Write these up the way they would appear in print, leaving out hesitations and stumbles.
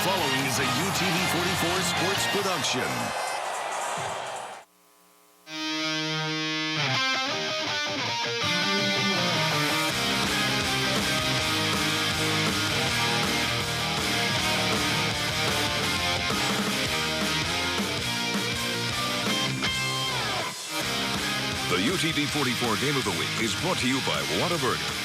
following is a UTV 44 sports production. The UTV 44 Game of the Week is brought to you by Whataburger.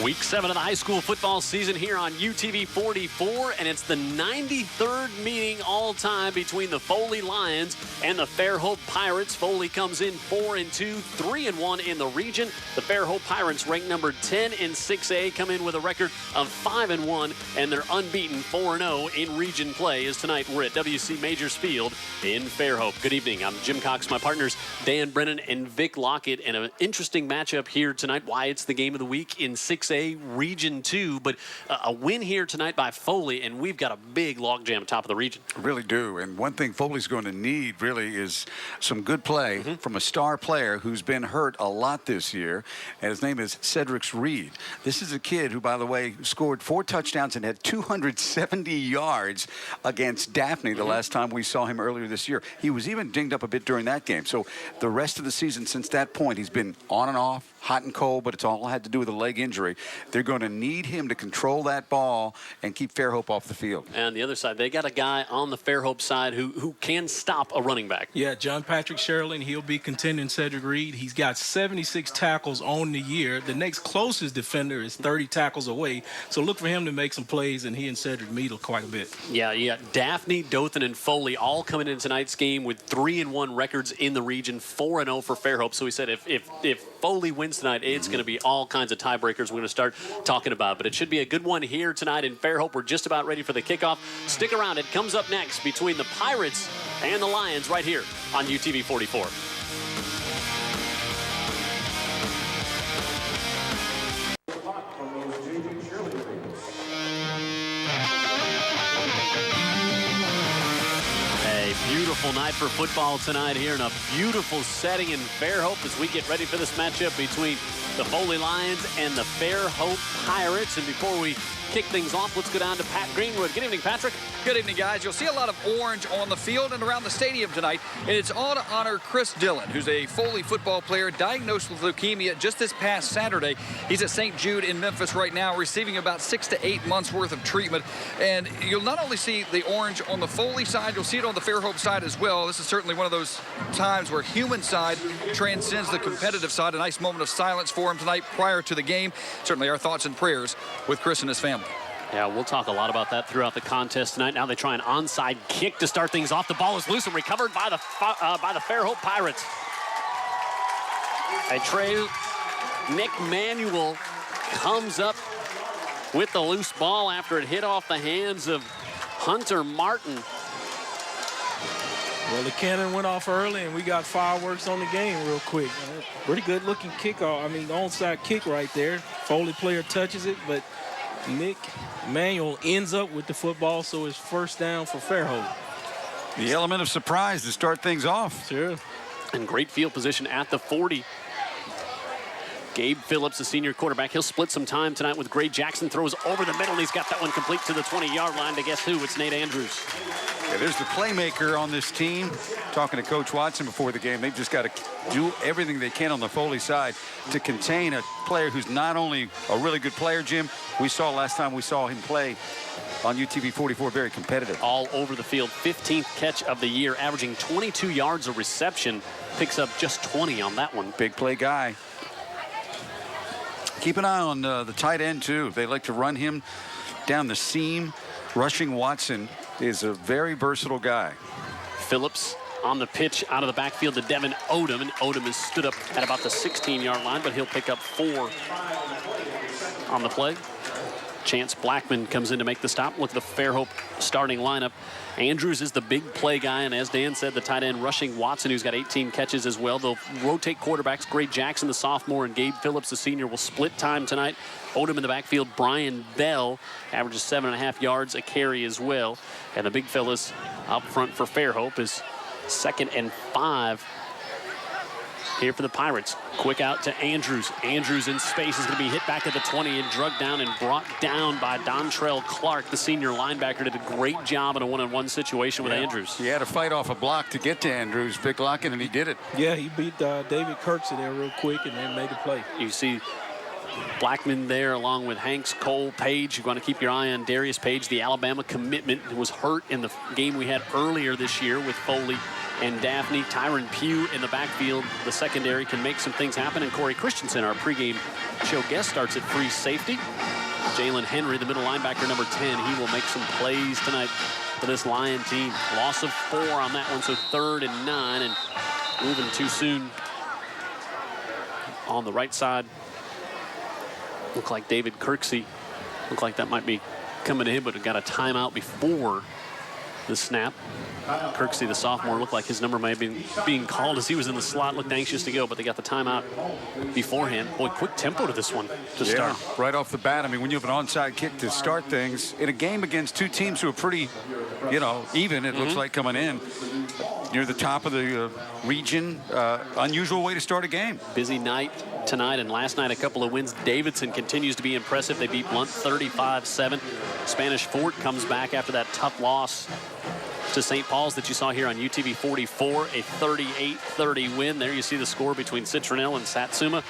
Week 7 of the high school football season here on UTV 44, and it's the 93rd meeting all-time between the Foley Lions and the Fairhope Pirates. Foley comes in 4-2, 3-1 in the region. The Fairhope Pirates, ranked number 10 in 6A, come in with a record of 5-1, and they're unbeaten 4-0 in region play. As tonight we're at WC Majors Field in Fairhope. Good evening. I'm Jim Cox. My partners Dan Brennan and Vic Lockett, and an interesting matchup here tonight. Why it's the game of the week in 6A Region 2, but a win here tonight by Foley, and we've got a big logjam atop of the region. Really do. And one thing Foley's going to need really is some good play from a star player who's been hurt a lot this year, and his name is Cedric Reed. This is a kid who, by the way, scored 4 touchdowns and had 270 yards against Daphne the last time we saw him earlier this year. He was even dinged up a bit during that game. So the rest of the season since that point, he's been on and off, hot and cold, but it's all had to do with a leg injury. They're going to need him to control that ball and keep Fairhope off the field. And the other side, they got a guy on the Fairhope side who can stop a running back. Yeah, John Patrick Sherlin, he'll be contending Cedric Reed. He's got 76 tackles on the year. The next closest defender is 30 tackles away. So look for him to make some plays, and he and Cedric meet quite a bit. Yeah, you got Daphne, Dothan, and Foley all coming in tonight's game with 3-1 records in the region, 4-0 for Fairhope. So we said if Foley wins tonight, it's going to be all kinds of tiebreakers we're going to start talking about. But it should be a good one here tonight in Fairhope. We're just about ready for the kickoff. Stick around. It comes up next between the Pirates and the Lions right here on UTV 44. Beautiful night for football tonight here in a beautiful setting in Fairhope as we get ready for this matchup between the Foley Lions and the Fairhope Pirates. And before we kick things off, let's go down to Pat Greenwood. Good evening, Patrick. Good evening, guys. You'll see a lot of orange on the field and around the stadium tonight, and it's all to honor Chris Dillon, who's a Foley football player diagnosed with leukemia just this past Saturday. He's at St. Jude in Memphis right now, receiving about 6 to 8 months worth of treatment. And you'll not only see the orange on the Foley side, you'll see it on the Fairhope side as well. This is certainly one of those times where human side transcends the competitive side. A nice moment of silence for him tonight prior to the game. Certainly our thoughts and prayers with Chris and his family. Yeah, we'll talk a lot about that throughout the contest tonight. Now they try an onside kick to start things off. The ball is loose and recovered by the Fairhope Pirates. Nick Manuel comes up with the loose ball after it hit off the hands of Hunter Martin. Well, the cannon went off early, and we got fireworks on the game real quick. Pretty good-looking kickoff. I mean, onside kick right there. Foley player touches it, but Nick Manuel ends up with the football, so it's first down for Fairhope. The element of surprise to start things off. Sure. And great field position at the 40. Gabe Phillips, the senior quarterback, he'll split some time tonight with Gray Jackson. Throws over the middle, and he's got that one complete to the 20-yard line to guess who? It's Nate Andrews. Yeah, there's the playmaker on this team. Talking to Coach Watson before the game, they've just got to do everything they can on the Foley side to contain a player who's not only a really good player, Jim. We saw last time we saw him play on UTV 44, very competitive. All over the field, 15th catch of the year, averaging 22 yards of reception. Picks up just 20 on that one. Big play guy. Keep an eye on the tight end, too. They like to run him down the seam. Rushing Watson is a very versatile guy. Phillips on the pitch out of the backfield to Devin Odom, and Odom has stood up at about the 16-yard line, but he'll pick up 4 on the play. Chance Blackman comes in to make the stop. Look at the Fairhope starting lineup. Andrews is the big play guy, and as Dan said, the tight end Rushing Watson, who's got 18 catches as well. They'll rotate quarterbacks. Gray Jackson, the sophomore, and Gabe Phillips, the senior, will split time tonight. Odom in the backfield. Brian Bell averages 7.5 yards a carry as well. And the big fellas up front for Fairhope is 2nd and 5. here for the Pirates. Quick out to Andrews. Andrews in space is going to be hit back at the 20 and drugged down and brought down by Dontrell Clark, the senior linebacker. Did a great job in a one-on-one situation with Andrews. He had to fight off a block to get to Andrews, big blocking, and he did it. Yeah, he beat David Kirksey there real quick and then made the play. You see Blackman there along with Hanks, Cole, Page. You want to keep your eye on Darius Page, the Alabama commitment, who was hurt in the game we had earlier this year with Foley and Daphne. Tyron Pugh in the backfield. The secondary can make some things happen. And Corey Christensen, our pregame show guest, starts at free safety. Jalen Henry, the middle linebacker, number 10. He will make some plays tonight for this Lion team. Loss of 4 on that one, so 3rd and 9. And moving too soon on the right side. Look like David Kirksey. Look like that might be coming to him, but got a timeout before the snap. Kirksey, the sophomore, looked like his number may have been being called as he was in the slot, looked anxious to go, but they got the timeout beforehand. Boy, quick tempo to this one to start. Right off the bat. I mean, when you have an onside kick to start things in a game against two teams who are pretty, even, it looks like coming in. Near the top of the region. Unusual way to start a game. Busy night tonight, and last night a couple of wins. Davidson continues to be impressive. They beat Blunt 35-7. Spanish Fort comes back after that tough loss to St. Paul's that you saw here on UTV 44, a 38-30 win. There you see the score between Citronelle and Satsuma.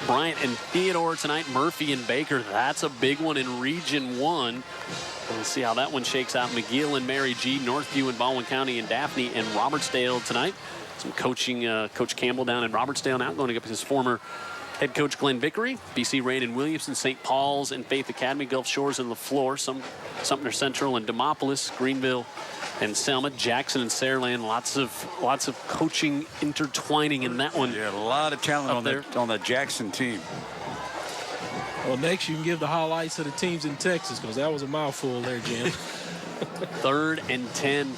Bryant and Theodore tonight, Murphy and Baker. That's a big one in Region 1. We'll see how that one shakes out. McGill and Mary G, Northview and Baldwin County and Daphne and Robertsdale tonight. Some coaching, Coach Campbell down in Robertsdale now going up with his former head coach Glenn Vickery. BC Rain and Williamson, St. Paul's and Faith Academy, Gulf Shores and LaFleur, Sumter Central and Demopolis, Greenville and Selma, Jackson and Saraland. Lots of coaching intertwining in that one. Yeah, a lot of talent on the Jackson team. Well, next you can give the highlights of the teams in Texas, because that was a mouthful there, Jim. 3rd and 10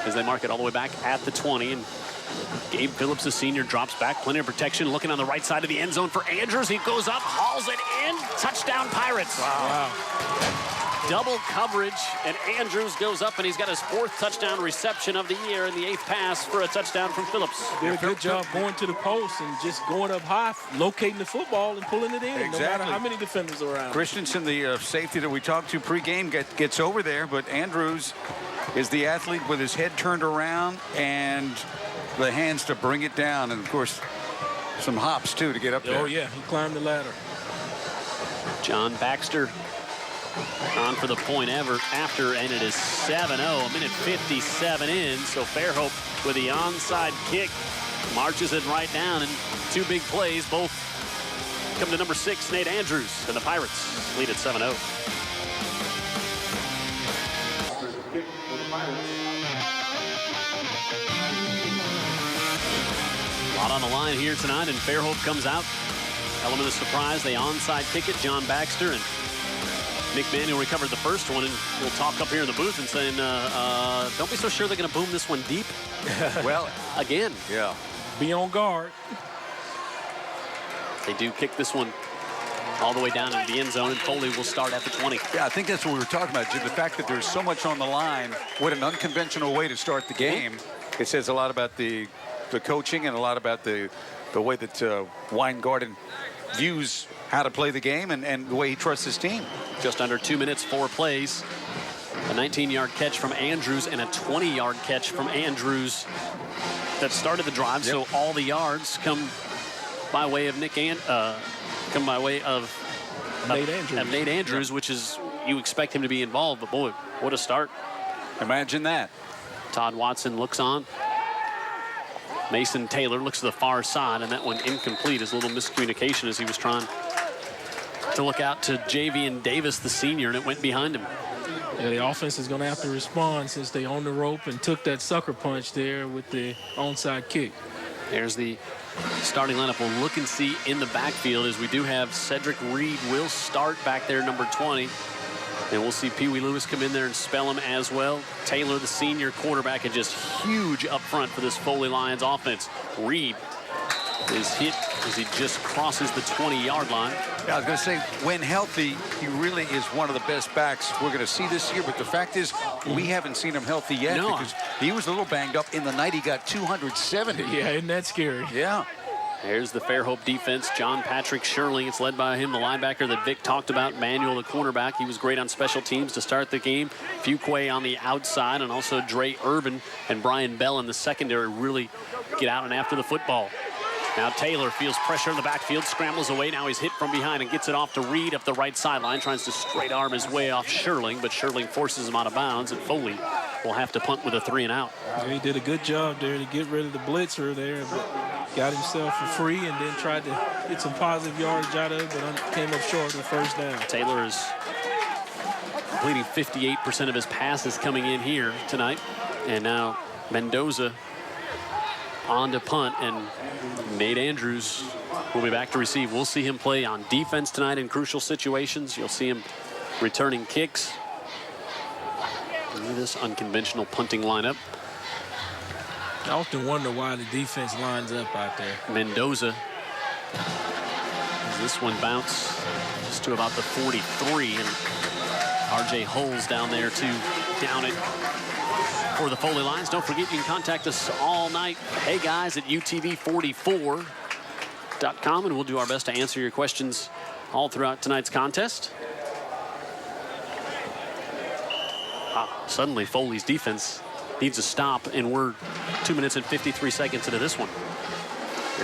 as they mark it all the way back at the 20. And Gabe Phillips, the senior, drops back. Plenty of protection. Looking on the right side of the end zone for Andrews. He goes up, hauls it in. Touchdown, Pirates. Wow. Double coverage, and Andrews goes up, and he's got his 4th touchdown reception of the year in the 8th pass for a touchdown from Phillips. Did a good job going to the post and just going up high, locating the football and pulling it in, no matter how many defenders are around. Christensen, the safety that we talked to pregame, gets over there, but Andrews is the athlete with his head turned around and the hands to bring it down, and of course some hops too to get up there. Oh yeah, he climbed the ladder. John Baxter on for the point after, and it is 7-0, a minute 57 in. So Fairhope with the onside kick marches it right down, and 2 big plays, both come to number 6, Nate Andrews, and the Pirates lead at 7-0. A lot on the line here tonight, and Fairhope comes out. Element of surprise, they onside kick it. John Baxter and Nick Manuel recovered the first one, and we'll talk up here in the booth and saying, don't be so sure they're going to boom this one deep. Well, again. Yeah. Be on guard. They do kick this one all the way down into the end zone, and Foley will start at the 20. Yeah, I think that's what we were talking about, Jim. The fact that there's so much on the line, what an unconventional way to start the game. It says a lot about the coaching and a lot about the way that Weingarten views how to play the game and the way he trusts his team. Just under 2 minutes, 4 plays. A 19-yard catch from Andrews and a 20-yard catch from Andrews that started the drive. Yep. So all the yards come by way of Nate Andrews, which is, you expect him to be involved, but boy, what a start. Imagine that. Todd Watson looks on. Mason Taylor looks to the far side, and that one incomplete. Is a little miscommunication as he was trying to look out to Javian Davis, the senior, and it went behind him. Yeah, the offense is going to have to respond since they on the rope and took that sucker punch there with the onside kick. There's the starting lineup. We'll look and see in the backfield as we do have Cedric Reed will start back there, number 20. And we'll see Pee Wee Lewis come in there and spell him as well. Taylor, the senior quarterback, and just huge up front for this Foley Lions offense. Reed is hit as he just crosses the 20-yard line. Yeah, I was going to say, when healthy, he really is one of the best backs we're going to see this year. But the fact is, we haven't seen him healthy yet because he was a little banged up. In the night, he got 270. Yeah, isn't that scary? Yeah. Here's the Fairhope defense. John Patrick Sherling. It's led by him, the linebacker that Vic talked about. Manuel, the cornerback. He was great on special teams to start the game. Fuquay on the outside, and also Dre Urban and Brian Bell in the secondary really get out and after the football. Now Taylor feels pressure in the backfield, scrambles away. Now he's hit from behind and gets it off to Reed up the right sideline. Tries to straight arm his way off Sherling, but Sherling forces him out of bounds, and Foley will have to punt with a 3 and out. Yeah, he did a good job there to get rid of the blitzer there, but got himself for free and then tried to get some positive yardage out of it, but came up short of the first down. Taylor is completing 58% of his passes coming in here tonight. And now Mendoza on to punt, and Nate Andrews will be back to receive. We'll see him play on defense tonight in crucial situations. You'll see him returning kicks. Look at this unconventional punting lineup. I often wonder why the defense lines up out there. Mendoza. As this one bounce just to about the 43, and RJ Holes down there to down it for the Foley Lions. Don't forget, you can contact us all night. Hey guys at UTV44.com, and we'll do our best to answer your questions all throughout tonight's contest. Suddenly Foley's defense needs a stop, and we're 2 minutes and 53 seconds into this one.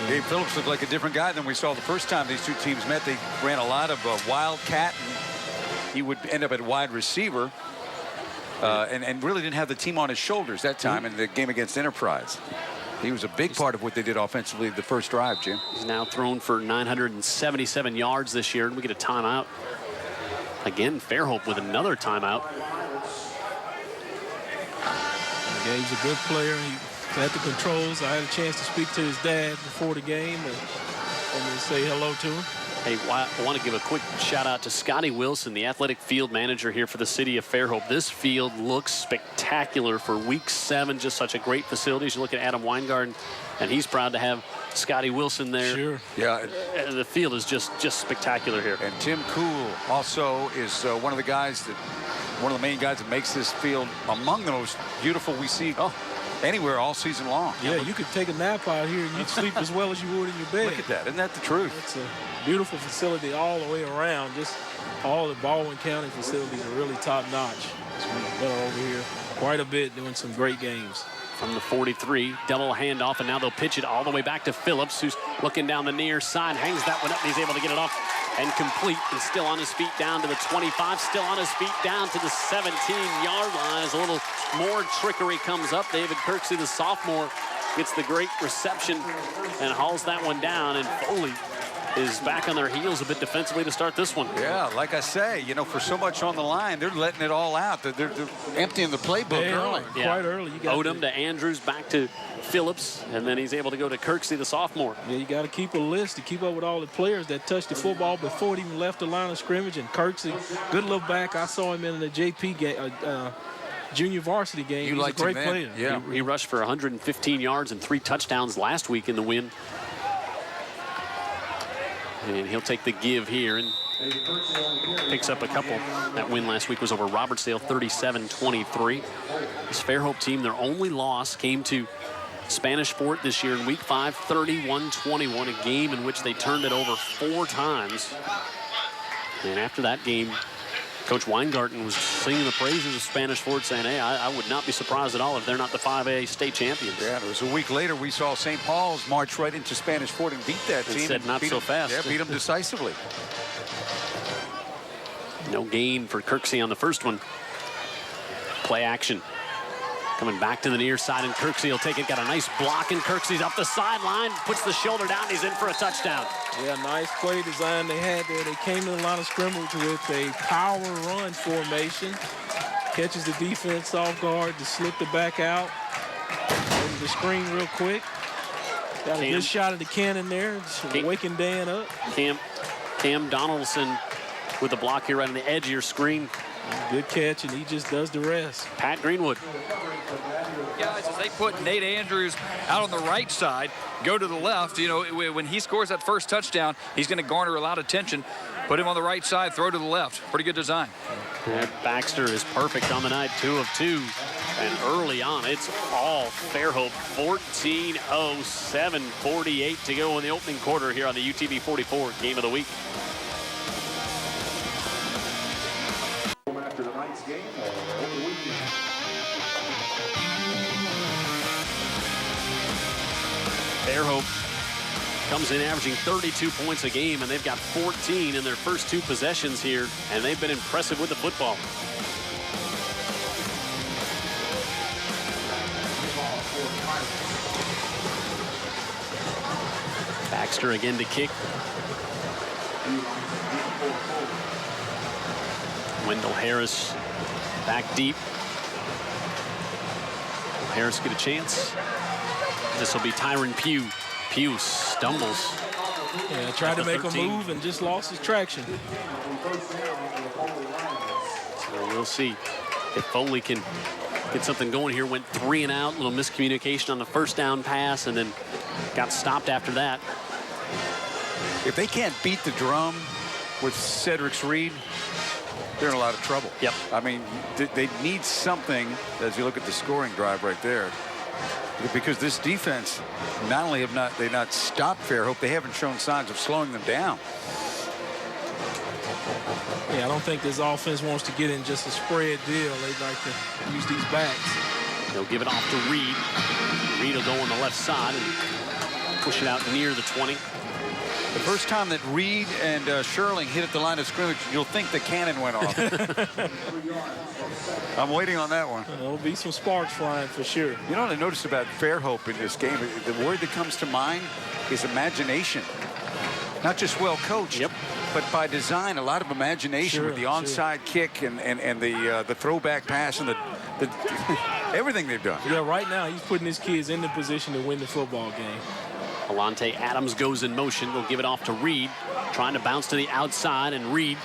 Dave Phillips looked like a different guy than we saw the first time these two teams met. They ran a lot of wildcat, and he would end up at wide receiver. And really didn't have the team on his shoulders that time in the game against Enterprise. He was a big part of what they did offensively the first drive, Jim. He's now thrown for 977 yards this year, and we get a timeout. Again, Fairhope with another timeout. Yeah, he's a good player. He had the controls. I had a chance to speak to his dad before the game and say hello to him. Hey, I want to give a quick shout out to Scotty Wilson, the athletic field manager here for the city of Fairhope. This field looks spectacular for week 7. Just such a great facility. As you look at Adam Weingarten, and he's proud to have Scotty Wilson there. Sure. Yeah. The field is just spectacular here. And Tim Cool also is one of the main guys that makes this field among the most beautiful we see anywhere all season long. Yeah, you could take a nap out here and you'd sleep as well as you would in your bed. Look at that. Isn't that the truth? It's a beautiful facility all the way around. Just all the Baldwin County facilities are really top notch. So we've been over here quite a bit doing some great games. From the 43, double handoff, and now they'll pitch it all the way back to Phillips, who's looking down the near side, hangs that one up, and he's able to get it off and complete, and still on his feet down to the 25, still on his feet down to the 17-yard line. As a little more trickery comes up, David Kirksey, the sophomore, gets the great reception and hauls that one down, and Foley is back on their heels a bit defensively to start this one. Yeah, like I say, for so much on the line, they're letting it all out. They're emptying the playbook early. Quite early. You got Odom to Andrews, back to Phillips, and then he's able to go to Kirksey, the sophomore. Yeah, you got to keep a list to keep up with all the players that touched the football before it even left the line of scrimmage. And Kirksey, good little back. I saw him in the JP game, junior varsity game. He's a great player. Yeah. He rushed for 115 yards and 3 touchdowns last week in the win. And he'll take the give here and picks up a couple. That win last week was over Robertsdale, 37-23. This Fairhope team, their only loss came to Spanish Fort this year in week 5, 31-21, a game in which they turned it over 4 times. And after that game, Coach Weingarten was singing the praises of Spanish Fort, saying, hey, I would not be surprised at all if they're not the 5A state champions. Yeah, it was a week later we saw St. Paul's march right into Spanish Fort and beat that team. Said not so fast. Yeah, beat them decisively. No gain for Kirksey on the first one. Play action. Coming back to the near side, and Kirksey will take it. Got a nice block, and Kirksey's up the sideline, puts the shoulder down. He's in for a touchdown. Yeah, nice play design they had there. They came to the line of scrimmage with a power run formation. Catches the defense off guard to slip the back out. Over the screen real quick. Got a good shot at the cannon there, waking Dan up. Cam Donaldson with the block here right on the edge of your screen. Good catch, and he just does the rest. Pat Greenwood. guys as they put Nate Andrews out on the right side, go to the left. You know, when he scores that first touchdown, he's going to garner a lot of attention. Put him on the right side, throw to the left. Pretty good design. And Baxter is perfect on the night, 2 of 2. And early on, it's all Fairhope, 14-0, 7:48 to go in the opening quarter here on the UTV 44 Game of the Week. After tonight's game, over the weekend. Fairhope comes in averaging 32 points a game, and they've got 14 in their first 2 possessions here, and they've been impressive with the football. Baxter again to kick. Wendell Harris back deep. Will Harris get a chance? This will be Tyron Pugh. Pugh stumbles. Yeah, tried to make 13. a move and just lost his traction. So we'll see if Foley can get something going here. Went 3 and out, little miscommunication on the first down pass, and then got stopped after that. If they can't beat the drum with Cedric Reed, they're in a lot of trouble. Yep. I mean, they need something, as you look at the scoring drive right there, because this defense, not only have they not stopped Fairhope, they haven't shown signs of slowing them down. Yeah, I don't think this offense wants to get in just a spread deal. They'd like to use these backs. They'll give it off to Reed. Reed will go on the left side and push it out near the 20. The first time that Reed and Sherling hit at the line of scrimmage, you'll think the cannon went off. I'm waiting on that one. There'll be some sparks flying for sure. You know what I noticed about Fairhope in this game? The word that comes to mind is imagination. Not just well coached, Yep. but by design, a lot of imagination with the onside kick and the throwback pass and the everything they've done. Yeah, right now he's putting his kids in the position to win the football game. Alante Adams goes in motion. We'll give it off to Reed, trying to bounce to the outside, and Reed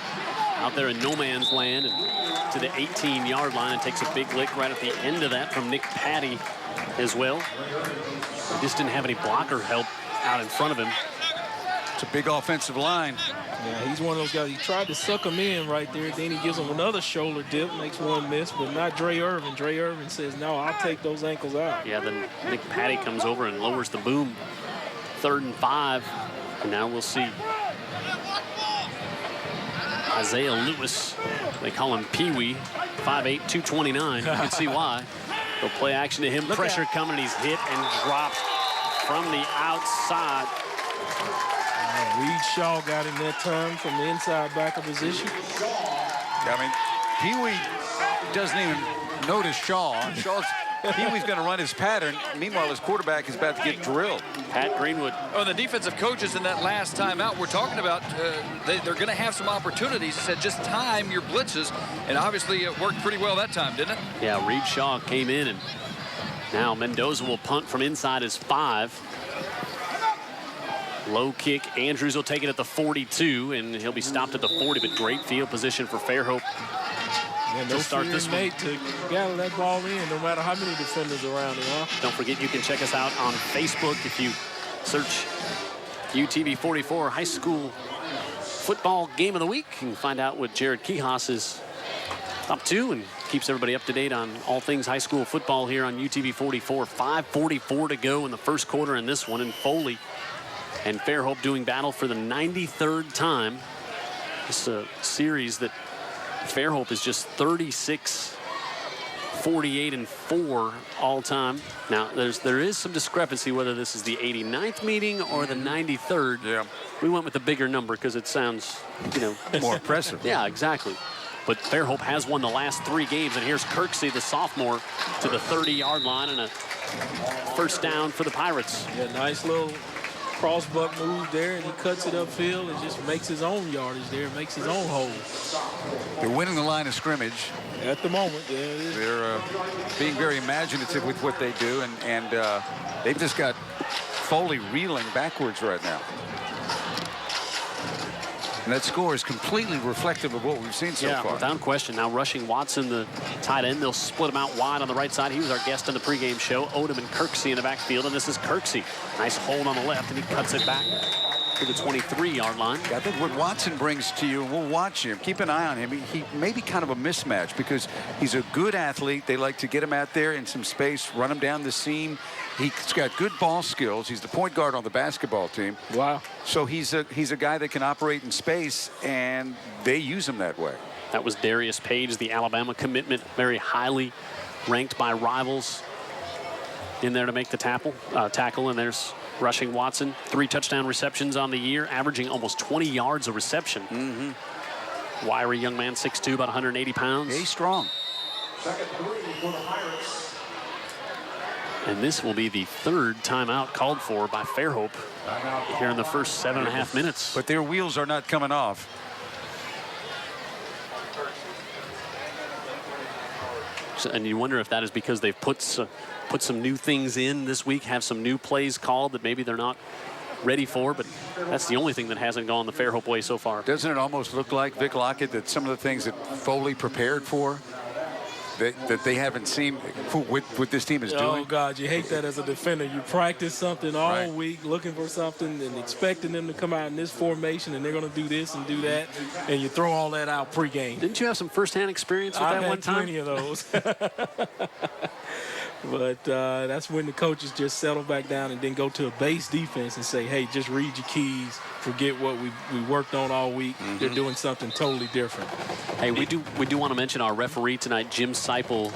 out there in no man's land and to the 18-yard line, and takes a big lick right at the end of that from Nick Patty as well. He just didn't have any blocker help out in front of him. It's a big offensive line. Yeah, he's one of those guys. He tried to suck him in right there. Then he gives him another shoulder dip, makes one miss, but not Dre Irvin. Dre Irvin says, no, I'll take those ankles out. Yeah, then Nick Patty comes over and lowers the boom. 3rd and 5. And now we'll see Isaiah Lewis. They call him Pee-wee. 5'8", 229. You can see why. They'll play action to him. Pressure coming, and he's hit and dropped from the outside. Reed Shaw got him that time from the inside backer position. I mean, Pee-wee doesn't even notice Shaw. Pee-wee's going to run his pattern. Meanwhile, his quarterback is about to get drilled. Pat Greenwood. Oh, the defensive coaches in that last timeout we're talking about, they're going to have some opportunities. He said just time your blitzes, and obviously it worked pretty well that time, didn't it? Yeah, Reed Shaw came in, and now Mendoza will punt from inside his 5. Low kick. Andrews will take it at the 42, and he'll be stopped at the 40, but great field position for Fairhope. Yeah, no to start fear this in one. Nate to gather that ball in, no matter how many defenders around him, huh? Don't forget, you can check us out on Facebook if you search UTV 44 High School Football Game of the Week. You can find out what Jared Kihas is up to and keeps everybody up to date on all things high school football here on UTV 44. 5:44 to go in the first quarter in this one, and Foley and Fairhope doing battle for the 93rd time. It's a series that Fairhope is just 36, 48, and 4 all time. Now, there is some discrepancy whether this is the 89th meeting or the 93rd. Yeah. We went with the bigger number because it sounds, More impressive. yeah, exactly. But Fairhope has won the last 3 games, and here's Kirksey, the sophomore, to the 30-yard line, and a first down for the Pirates. Yeah, nice little cross-buck move there, and he cuts it upfield and just makes his own yardage there, makes his own hole. They're winning the line of scrimmage. At the moment, yeah, it is. They're being very imaginative with what they do, and they've just got Foley reeling backwards right now. And that score is completely reflective of what we've seen so far. Without question. Now rushing Watson, the tight end. They'll split him out wide on the right side. He was our guest on the pregame show. Odom and Kirksey in the backfield, and this is Kirksey. Nice hold on the left, and he cuts it back to the 23-yard line. I think what Watson brings to you, and we'll watch him, keep an eye on him. He may be kind of a mismatch because he's a good athlete. They like to get him out there in some space, run him down the seam. He's got good ball skills. He's the point guard on the basketball team. Wow. So he's a guy that can operate in space, and they use him that way. That was Darius Page, the Alabama commitment, very highly ranked by rivals in there to make the tackle. And there's rushing Watson, 3 touchdown receptions on the year, averaging almost 20 yards a reception. Wiry young man, 6'2", about 180 pounds. He's strong. And this will be the 3rd timeout called for by Fairhope here in the first 7.5 minutes. But their wheels are not coming off. So, and you wonder if that is because they've put some new things in this week, have some new plays called that maybe they're not ready for, but that's the only thing that hasn't gone the Fairhope way so far. Doesn't it almost look like, Vic Lockett, that some of the things that Foley prepared for that they haven't seen what this team is doing? Oh, God, you hate that as a defender. You practice something all week, looking for something and expecting them to come out in this formation, and they're going to do this and do that, and you throw all that out pregame. Didn't you have some firsthand experience with that one time? I've had plenty of those. But that's when the coaches just settle back down and then go to a base defense and say, hey, just read your keys, forget what we worked on all week. They're doing something totally different. Hey, we do want to mention our referee tonight, Jim Seipel.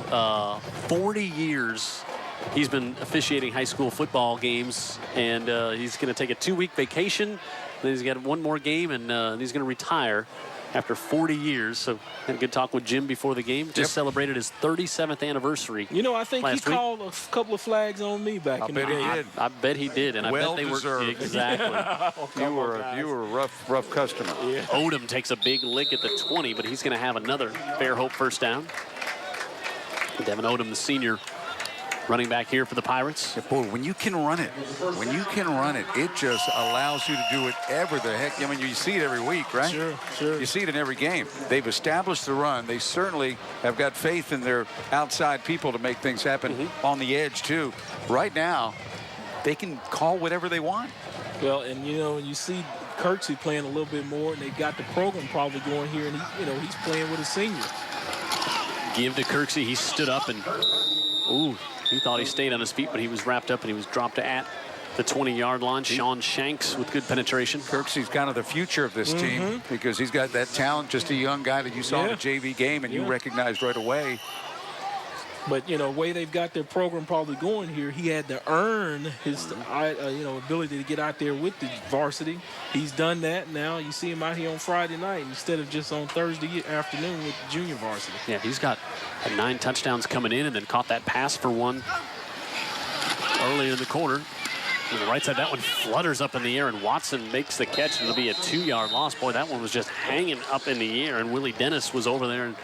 40 years he's been officiating high school football games, and he's going to take a 2-week vacation. Then he's got one more game, and he's going to retire after 40 years. So had a good talk with Jim before the game. Just celebrated his 37th anniversary. You know, I think he called a couple of flags on me back in the day. I bet he did, and well I bet they deserved. were exactly. You were a rough customer. Yeah. Odom takes a big lick at the 20, but he's going to have another Fairhope first down. Devin Odom, the senior, running back here for the Pirates. Yeah, boy, when you can run it, it just allows you to do whatever the heck. I mean, you see it every week, right? Sure. You see it in every game. They've established the run. They certainly have got faith in their outside people to make things happen on the edge, too. Right now, they can call whatever they want. Well, and, you know, you see Kirksey playing a little bit more, and they got the program probably going here, and, he's playing with a senior. Give to Kirksey. He stood up and, he thought he stayed on his feet, but he was wrapped up and he was dropped at the 20-yard line. Sean Shanks with good penetration. Kirksey's kind of the future of this team because he's got that talent, just a young guy that you saw in the JV game and you recognized right away. But, the way they've got their program probably going here, he had to earn his, ability to get out there with the varsity. He's done that. Now you see him out here on Friday night instead of just on Thursday afternoon with the junior varsity. Yeah, he's got 9 touchdowns coming in and then caught that pass for one early in the quarter. On the right side, that one flutters up in the air, and Watson makes the catch. It'll be a 2-yard loss. Boy, that one was just hanging up in the air, and Willie Dennis was over there and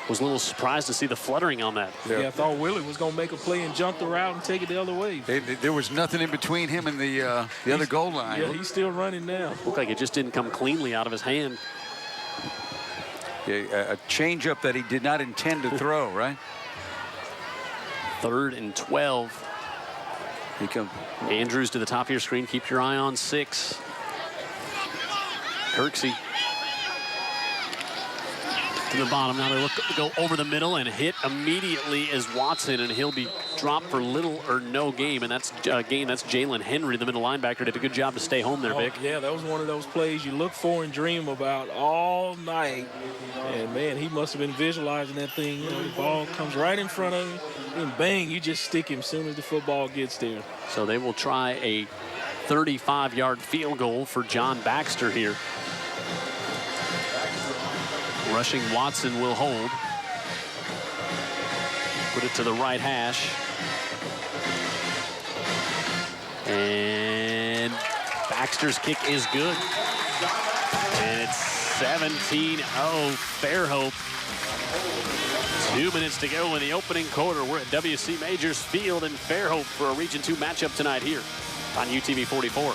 was a little surprised to see the fluttering on that. Yeah, I thought Willie was going to make a play and jump the route and take it the other way. There was nothing in between him and the other goal line. Yeah, he's still running now. Looked like it just didn't come cleanly out of his hand. Yeah, a changeup that he did not intend to throw, right? 3rd and 12. He comes. Andrews to the top of your screen. Keep your eye on 6. Kirksey to the bottom. Now they go over the middle and hit immediately as Watson, and he'll be dropped for little or no gain. And that's Jalen Henry, the middle linebacker, did a good job to stay home there, Vic. Yeah, that was one of those plays you look for and dream about all night. And, man, he must have been visualizing that thing. The ball comes right in front of him, and bang, you just stick him as soon as the football gets there. So they will try a 35-yard field goal for John Baxter here. Rushing Watson will hold. Put it to the right hash. And Baxter's kick is good. And it's 17-0 Fairhope. 2 minutes to go in the opening quarter. We're at WC Majors Field in Fairhope for a Region 2 matchup tonight here on UTV 44.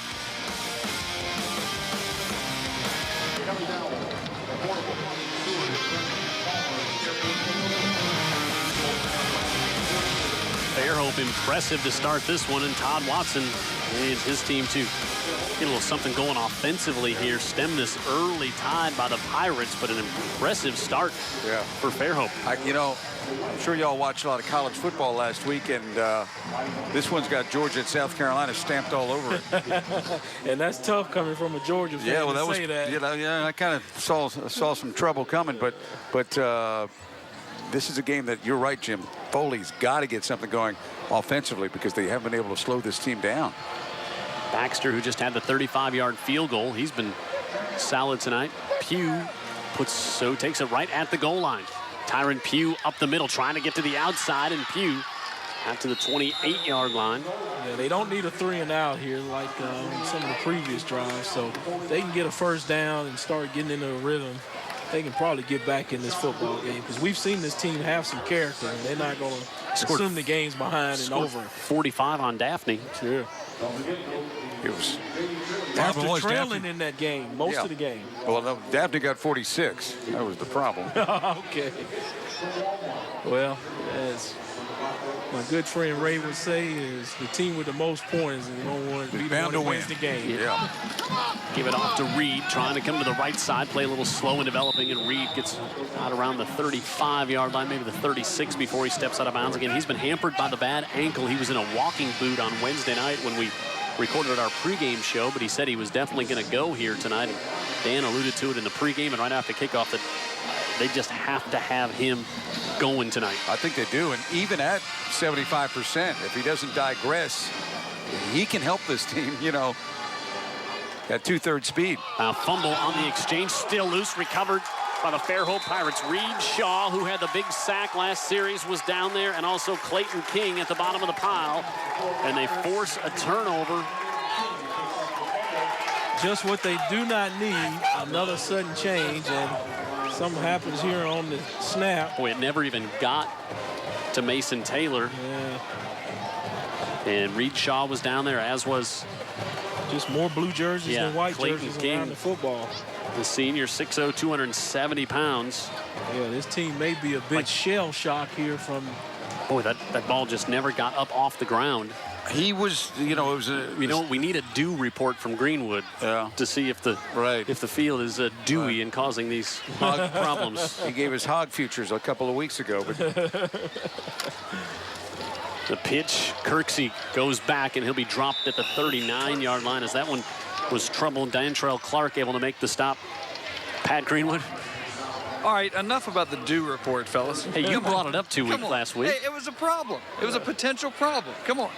Fairhope impressive to start this one, and Todd Watson leads his team to get a little something going offensively here. Stem this early tide by the Pirates, but an impressive start for Fairhope. I'm sure y'all watched a lot of college football last week, and this one's got Georgia and South Carolina stamped all over it. And that's tough coming from a Georgia fan to say that. I kind of saw some trouble coming, but this is a game that, you're right, Jim, Foley's got to get something going offensively because they haven't been able to slow this team down. Baxter, who just had the 35-yard field goal, he's been solid tonight. Pugh takes it right at the goal line. Tyron Pugh up the middle, trying to get to the outside, and Pugh out to the 28-yard line. Yeah, they don't need a 3-and-out here like some of the previous drives, so they can get a first down and start getting into a rhythm. They can probably get back in this football game because we've seen this team have some character, and they're not going to assume the game's behind and over. 45 on Daphne. Sure. It was after trailing in that game, most of the game. Well, no, Daphne got 46. That was the problem. Okay. Well, as my good friend Ray would say, is the team with the most points is bound to win the game. Yeah. Give it off to Reed, trying to come to the right side, play a little slow and developing, and Reed gets out around the 35-yard line, maybe the 36 before he steps out of bounds again. He's been hampered by the bad ankle. He was in a walking boot on Wednesday night when we recorded our pregame show, but he said he was definitely going to go here tonight. And Dan alluded to it in the pregame and right after kickoff that they just have to have him going tonight. I think they do, and even at 75%, if he doesn't digress, he can help this team, at 2/3 speed. A fumble on the exchange, still loose, recovered by the Fairhope Pirates. Reed Shaw, who had the big sack last series, was down there, and also Clayton King at the bottom of the pile, and they force a turnover. Just what they do not need, another sudden change, and something happens here on the snap. Boy, it never even got to Mason Taylor. Yeah. And Reed Shaw was down there, as was just more blue jerseys than white Clayton jerseys King, around the football. The senior, 6'0", 270 pounds. Yeah, this team may be a bit shell shock here from. Boy, that ball just never got up off the ground. He was, it was we need a dew report from Greenwood to see if the field is dewy and causing these hog problems. He gave us hog futures a couple of weeks ago. But the pitch, Kirksey goes back, and he'll be dropped at the 39-yard line as that one was troubled. Dantrell Clark able to make the stop. Pat Greenwood. All right, enough about the dew report, fellas. Hey, you brought it up last week. Hey, it was a problem. It was a potential problem. Come on.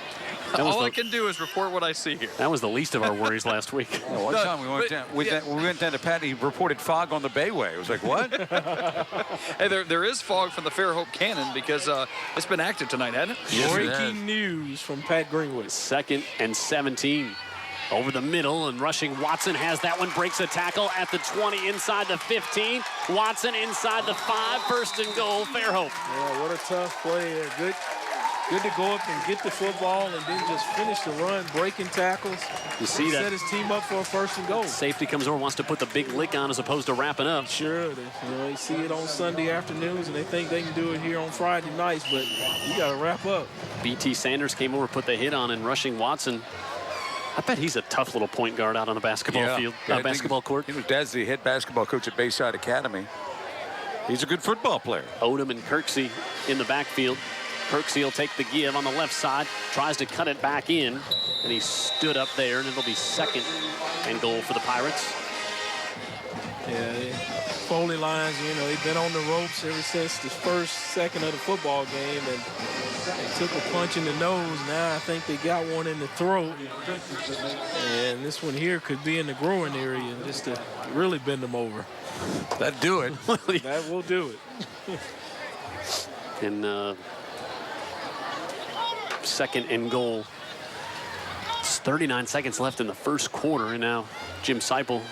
All I can do is report what I see here. That was the least of our worries last week. One time we went down to Pat, he reported fog on the Bayway. It was like, what? Hey, there is fog from the Fairhope Cannon because it's been active tonight, hasn't it? Yes, breaking news from Pat Greenwood. 2nd and 17. Over the middle, and rushing Watson has that one, breaks a tackle at the 20, inside the 15. Watson inside the 5, 1st and goal, Fairhope. Yeah, what a tough play. Good to go up and get the football and then just finish the run, breaking tackles. You see that? Set his team up for a 1st and goal. Safety comes over, wants to put the big lick on as opposed to wrapping up. Sure, they see it on Sunday afternoons and they think they can do it here on Friday nights, but you got to wrap up. B.T. Sanders came over, put the hit on, and rushing Watson. I bet he's a tough little point guard out on the basketball field, basketball court. His dad's the head basketball coach at Bayside Academy. He's a good football player. Odom and Kirksey in the backfield. Kirksey will take the give on the left side, tries to cut it back in, and he stood up there, and it'll be 2nd and goal for the Pirates. Yeah, Foley lines, they've been on the ropes ever since the 1st, 2nd of the football game, and they took a punch in the nose. Now I think they got one in the throat, and this one here could be in the groin area just to really bend them over. That'd do it. That will do it. And 2nd and goal. It's 39 seconds left in the 1st quarter, and now Jim Seipel,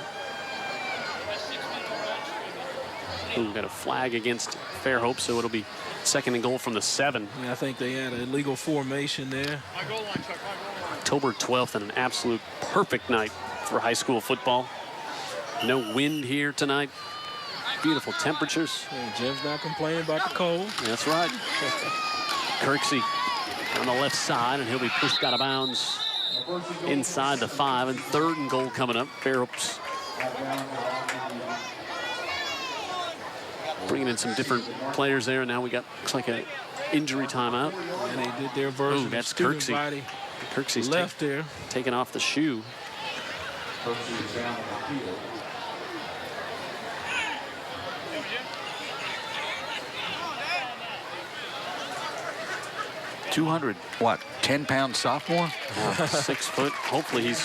who got a flag against Fairhope, so it'll be 2nd and goal from the 7. Yeah, I think they had an illegal formation there. October 12th, and an absolute perfect night for high school football. No wind here tonight. Beautiful temperatures. Hey, Jim's not complaining about the cold. That's right. Kirksey on the left side, and he'll be pushed out of bounds inside the 5. And 3rd and goal coming up. Fairhope's bringing in some different players there. And now we got, looks like an injury timeout. And they did their version. Ooh, that's of student Kirksey. body. Kirksey's left there. Taking off the shoe. What, 10-pound sophomore? 6 foot. Hopefully he's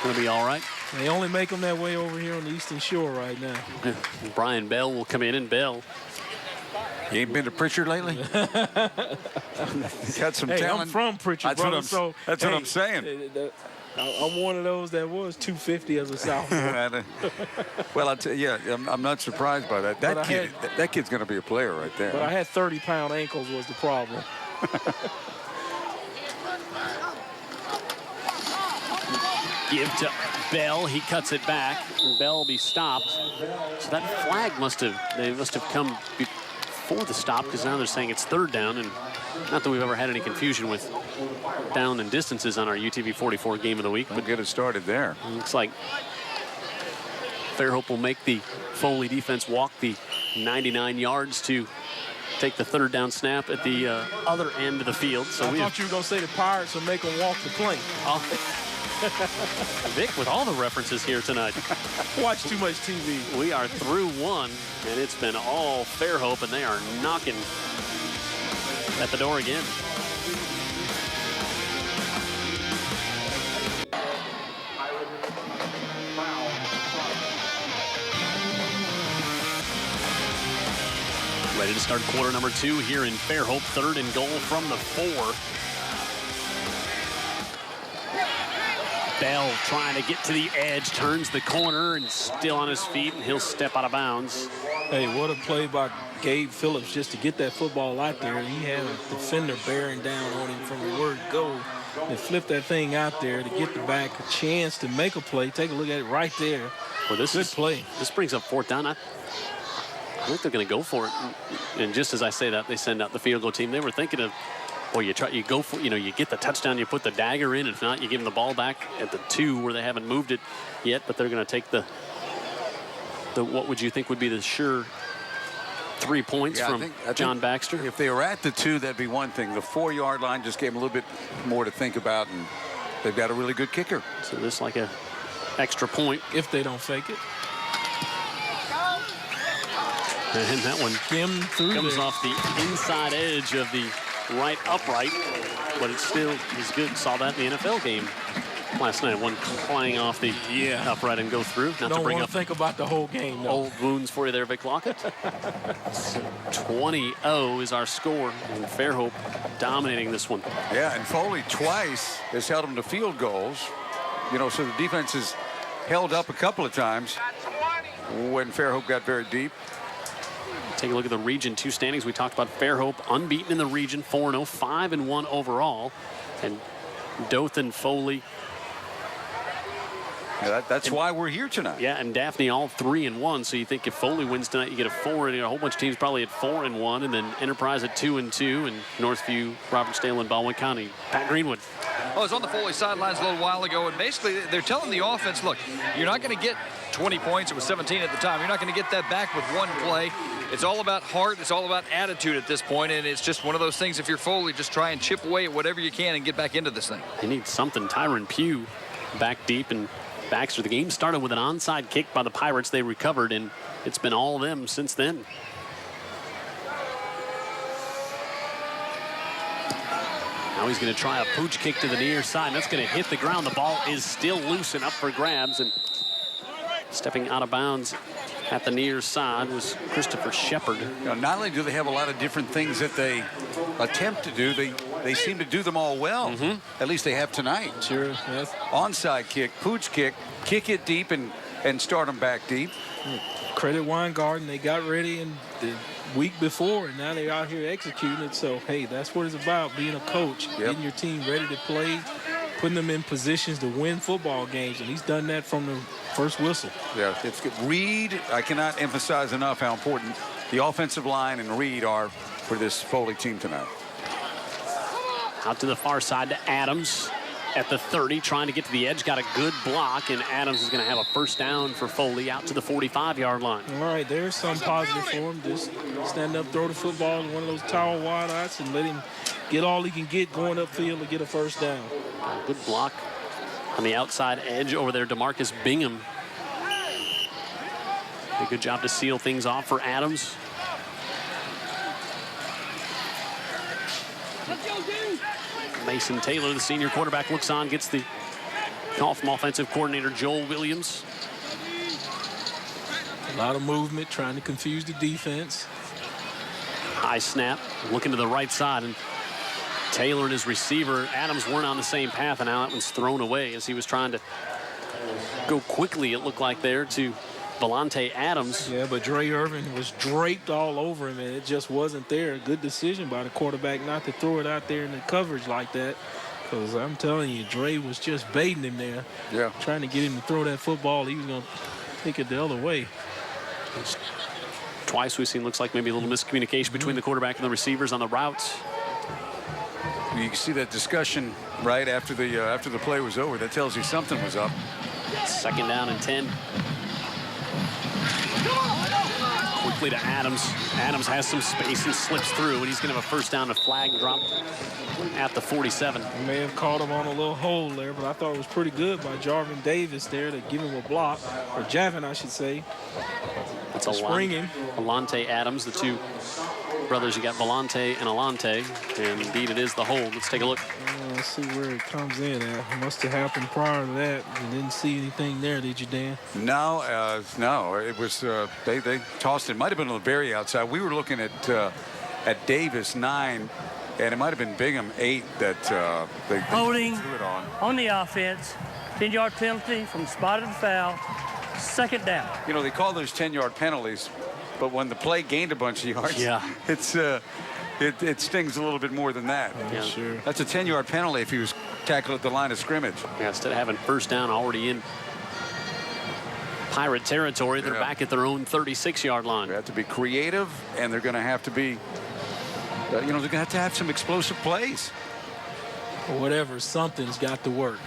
going to be all right. They only make them that way over here on the Eastern Shore right now. Brian Bell will come in, and Bell. You ain't been to Pritchard lately? Got some Hey, talent. I'm from Pritchard, brother. That's what I'm saying. I'm one of those that was 250 as a sophomore. Well, I tell you, yeah, I'm not surprised by that. That kid's going to be a player right there. But I had 30-pound ankles was the problem. Give to Bell. He cuts it back. And Bell will be stopped. So that flag they must have come before the stop, because now they're saying it's 3rd down. And not that we've ever had any confusion with down and distances on our UTV 44 game of the week. But get it started there. Looks like Fairhope will make the Foley defense walk the 99 yards to take the 3rd down snap at the other end of the field. So I thought you were going to say the Pirates will make them walk the plank. Vic with all the references here tonight. Watch too much TV. We are through 1, and it's been all Fairhope, and they are knocking at the door again. Ready to start quarter number 2 here in Fairhope. 3rd and goal from the 4. Bell trying to get to the edge, turns the corner, and still on his feet, and he'll step out of bounds. Hey, what a play by Gabe Phillips just to get that football out there. He had a defender bearing down on him from the word go. And flip that thing out there to get the back a chance to make a play. Take a look at it right there. Well, Good play. This brings up 4th down. I think they're going to go for it. And just as I say that, they send out the field goal team. They were thinking of, well, you go for, you get the touchdown, you put the dagger in. If not, you give them the ball back at the 2 where they haven't moved it yet. But they're going to take the what would you think would be the sure 3 points from John Baxter? If they were at the 2, that'd be one thing. The 4-yard line just gave them a little bit more to think about, and they've got a really good kicker. So this like a extra point. If they don't fake it. And that one comes there. off the inside edge of the right upright, but it still is good. Saw that in the NFL game last night. One flying off the upright and go through. Not Don't to bring want up to think about the whole game, though. old wounds for you there, Vic Lockett. 20-0 is our score, and Fairhope dominating this one. Yeah, and Foley twice has held them to field goals. So the defense has held up a couple of times when Fairhope got very deep. Take a look at the Region 2 standings. We talked about Fairhope unbeaten in the region, 4-0, 5-1 overall. And Dothan, Foley. Yeah, that's why we're here tonight. Yeah, and Daphne all 3-1. So you think if Foley wins tonight, you get a 4. And a whole bunch of teams probably at 4-1. And then Enterprise at 2-2. And Northview, Robertsdale, and Baldwin County. Pat Greenwood. I was on the Foley sidelines a little while ago, and basically they're telling the offense, look, you're not going to get 20 points. It was 17 at the time. You're not going to get that back with one play. It's all about heart. It's all about attitude at this point, and it's just one of those things. If you're Foley, just try and chip away at whatever you can and get back into this thing. They need something. Tyron Pugh back deep, and Baxter. The game started with an onside kick by the Pirates. They recovered, and it's been all of them since then. Now he's going to try a pooch kick to the near side. And that's going to hit the ground. The ball is still loose and up for grabs. And stepping out of bounds at the near side was Christopher Shepard. Not only do they have a lot of different things that they attempt to do, they seem to do them all well. At least they have tonight. Sure. Yes. Onside kick, pooch kick it deep and start them back deep. Credit Weingarten. They got ready in the week before, and now they're out here executing it. So, hey, that's what it's about, being a coach, getting your team ready to play, putting them in positions to win football games, and he's done that from the first whistle. Yeah, it's good. Reed, I cannot emphasize enough how important the offensive line and Reed are for this Foley team tonight. Out to the far side to Adams at the 30, trying to get to the edge. Got a good block, and Adams is going to have a first down for Foley out to the 45-yard line. All right, there's some positive for him. Just stand up, throw the football in one of those tower wideouts, and let him get all he can get going upfield to get a first down. Good block on the outside edge over there, DeMarcus Bingham. A good job to seal things off for Adams. Mason Taylor, the senior quarterback, looks on, gets the call from offensive coordinator Joel Williams. A lot of movement, trying to confuse the defense. High snap, looking to the right side, and Taylor and his receiver, Adams, weren't on the same path, and now that one's thrown away as he was trying to go quickly, it looked like there, to Volante Adams. Yeah, but Dre Irvin was draped all over him, and it just wasn't there. Good decision by the quarterback not to throw it out there in the coverage like that, because I'm telling you, Dre was just baiting him there. Yeah. Trying to get him to throw that football. He was going to take it the other way. Twice we've seen, looks like maybe a little miscommunication between the quarterback and the receivers on the routes. You can see that discussion right after the play was over. That tells you something was up. Second down and 10. Quickly to Adams. Adams has some space and slips through, and he's going to have a first down. A flag dropped at the 47. He may have caught him on a little hole there, but I thought it was pretty good by Jarvin Davis there to give him a block, or Javin, I should say. It's spring him. Volante Adams, the two brothers. You got Volante and Alante, and indeed it is the hold. Let's take a look. Let's see where it comes in at. It must have happened prior to that. You didn't see anything there, did you, Dan? No, no. It was they tossed it. Might have been on the very outside. We were looking at Davis 9, and it might have been Bingham 8 that they holding threw it on the offense. 10-yard penalty from spotted foul. Second down. You know, they call those 10-yard penalties, but when the play gained a bunch of yards, yeah, it stings a little bit more than that. Yeah, sure. That's a 10-yard penalty if he was tackled at the line of scrimmage. Yeah, instead of having first down already in Pirate territory, they're back at their own 36-yard line. They have to be creative, and they're going to have to be, they're going to have some explosive plays. Or whatever, something's got to work.